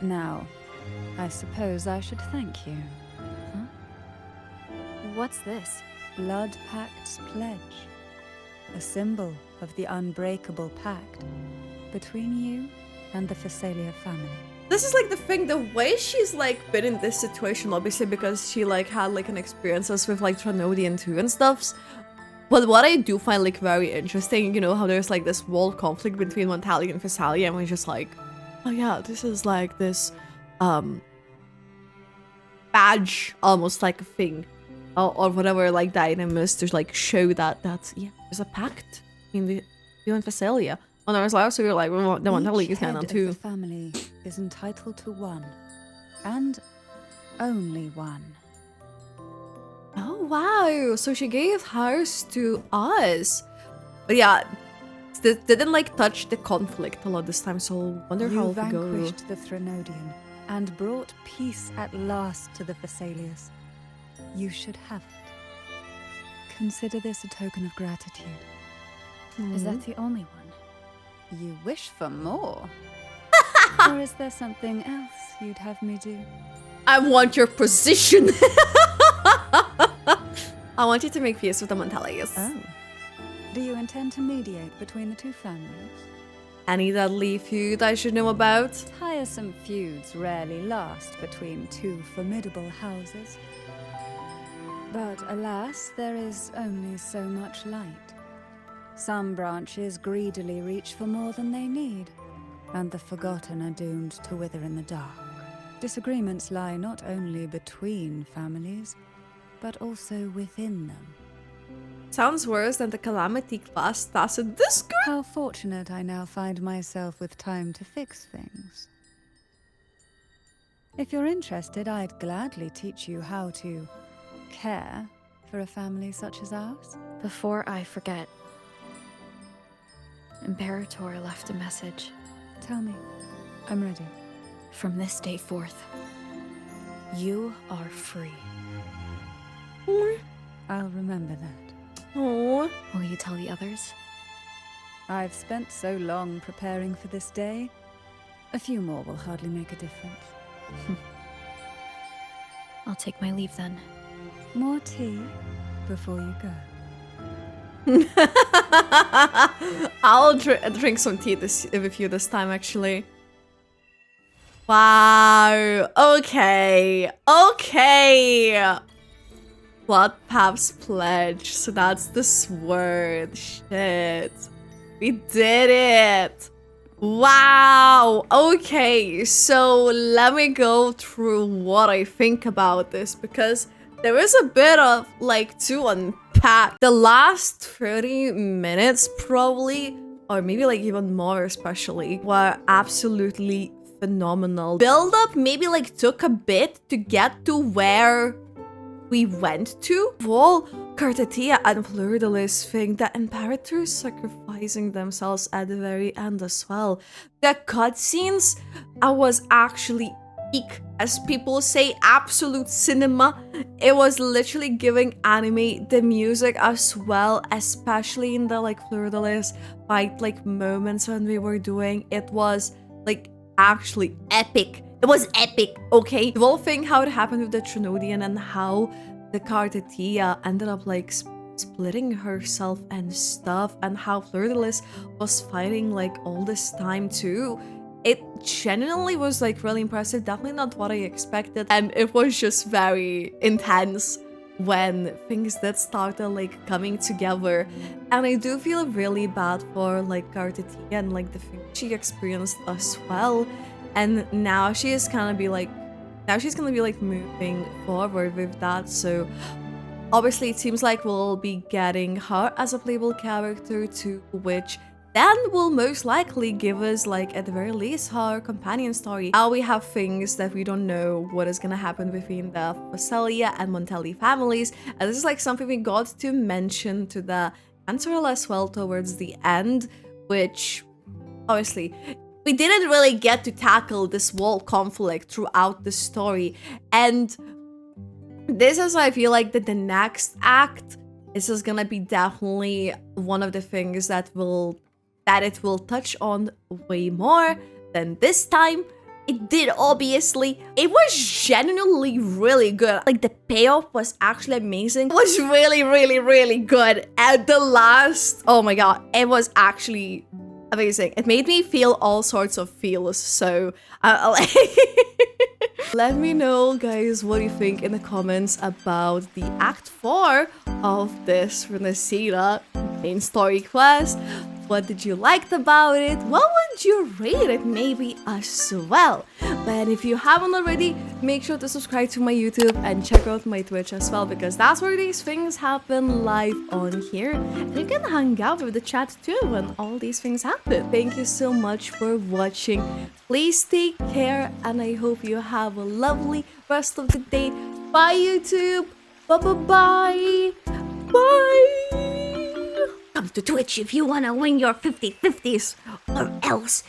Speaker 9: Now, I suppose I should thank you.
Speaker 2: Huh? What's this?
Speaker 9: Blood Pact's pledge. A symbol of the unbreakable pact between you and the Fisalia family.
Speaker 1: This is like the thing, the way she's like been in this situation, obviously because she like had like an experiences with like Threnodian too and stuffs. But what I do find like very interesting, you know, how there's like this world conflict between Montellis and Fisalia, and we're just like, oh yeah, this is like this badge, almost like a thing, or whatever, like dynamis to like show that yeah, there's a pact in the you and Fisalia. And I was like, so you're like, well, the Montellis is kind of too.
Speaker 9: The family is entitled to one, and only one.
Speaker 1: Oh wow! So she gave hers to us, but yeah, didn't like touch the conflict a lot this time. So wonder how
Speaker 9: You
Speaker 1: it will go.
Speaker 9: vanquished the Threnodian and brought peace at last to the Fisalias. You should have it. Consider this a token of gratitude.
Speaker 2: Is that the only one?
Speaker 9: You wish for more? Or is there something else you'd have me do?
Speaker 1: I want your position. I want you to make peace with the Montellis.
Speaker 9: Oh. Do you intend to mediate between the two families?
Speaker 1: Any deadly feud I should know about?
Speaker 9: Tiresome feuds rarely last between two formidable houses. But alas, there is only so much light. Some branches greedily reach for more than they need, and the forgotten are doomed to wither in the dark. Disagreements lie not only between families, but also within them.
Speaker 1: Sounds worse than the Calamity class Tacit Discord.
Speaker 9: How fortunate I now find myself with time to fix things. If you're interested, I'd gladly teach you how to care for a family such as ours.
Speaker 2: Before I forget, Imperator left a message.
Speaker 9: Tell me. I'm ready.
Speaker 2: From this day forth, you are free.
Speaker 9: I'll remember that.
Speaker 1: Oh.
Speaker 2: Will you tell the others?
Speaker 9: I've spent so long preparing for this day. A few more will hardly make a difference.
Speaker 2: I'll take my leave then.
Speaker 9: More tea before you go.
Speaker 1: I'll drink some tea with you this time, actually. Wow. Okay. Okay. Blood Path's pledge. So that's the sword. Shit. We did it. Wow. Okay. So let me go through what I think about this, because there is a bit of like to unpack. The last 30 minutes probably, or maybe like even more especially, were absolutely phenomenal. Build up maybe like took a bit to get to where we went to. Whole Cartethyia and Fleur-de-Lis thing, the Imperator sacrificing themselves at the very end as well. The cutscenes, I was actually peak, as people say, absolute cinema. It was literally giving anime. The music as well, especially in the like Fleur-de-Lis fight like moments when we were doing it, was like actually epic. It was epic, okay? The whole thing, how it happened with the Threnodian and how the Cartethyia ended up like splitting herself and stuff, and how Fleur-de-Lis was fighting like all this time too. It genuinely was like really impressive, definitely not what I expected, and it was just very intense when things that started like coming together. And I do feel really bad for like Cartethyia and like the things she experienced as well. And now she is gonna be like moving forward with that. So obviously it seems like we'll be getting her as a playable character too, which then will most likely give us, like, at the very least, her companion story. Now we have things that we don't know what is gonna happen between the Fisalia and Montellis families, and this is like something we got to mention to the Cantarella as well towards the end, which obviously we didn't really get to tackle this whole conflict throughout the story. And this is why I feel like that the next act, this is gonna be definitely one of the things that it will touch on way more than this time. It did, obviously. It was genuinely really good. Like, the payoff was actually amazing. It was really, really, really good. At the last, oh my god, it was actually amazing. It made me feel all sorts of feels, so let me know, guys, what you think in the comments about the Act 4 of this rinascita main story quest. What did you like about it? What would you rate it maybe as well? But if you haven't already, make sure to subscribe to my YouTube and check out my Twitch as well, because that's where these things happen live on here. And you can hang out with the chat too when all these things happen. Thank you so much for watching. Please take care, and I hope you have a lovely rest of the day. Bye, YouTube. Bye-bye-bye. Bye.
Speaker 3: Come to Twitch if you want to win your 50/50s, or else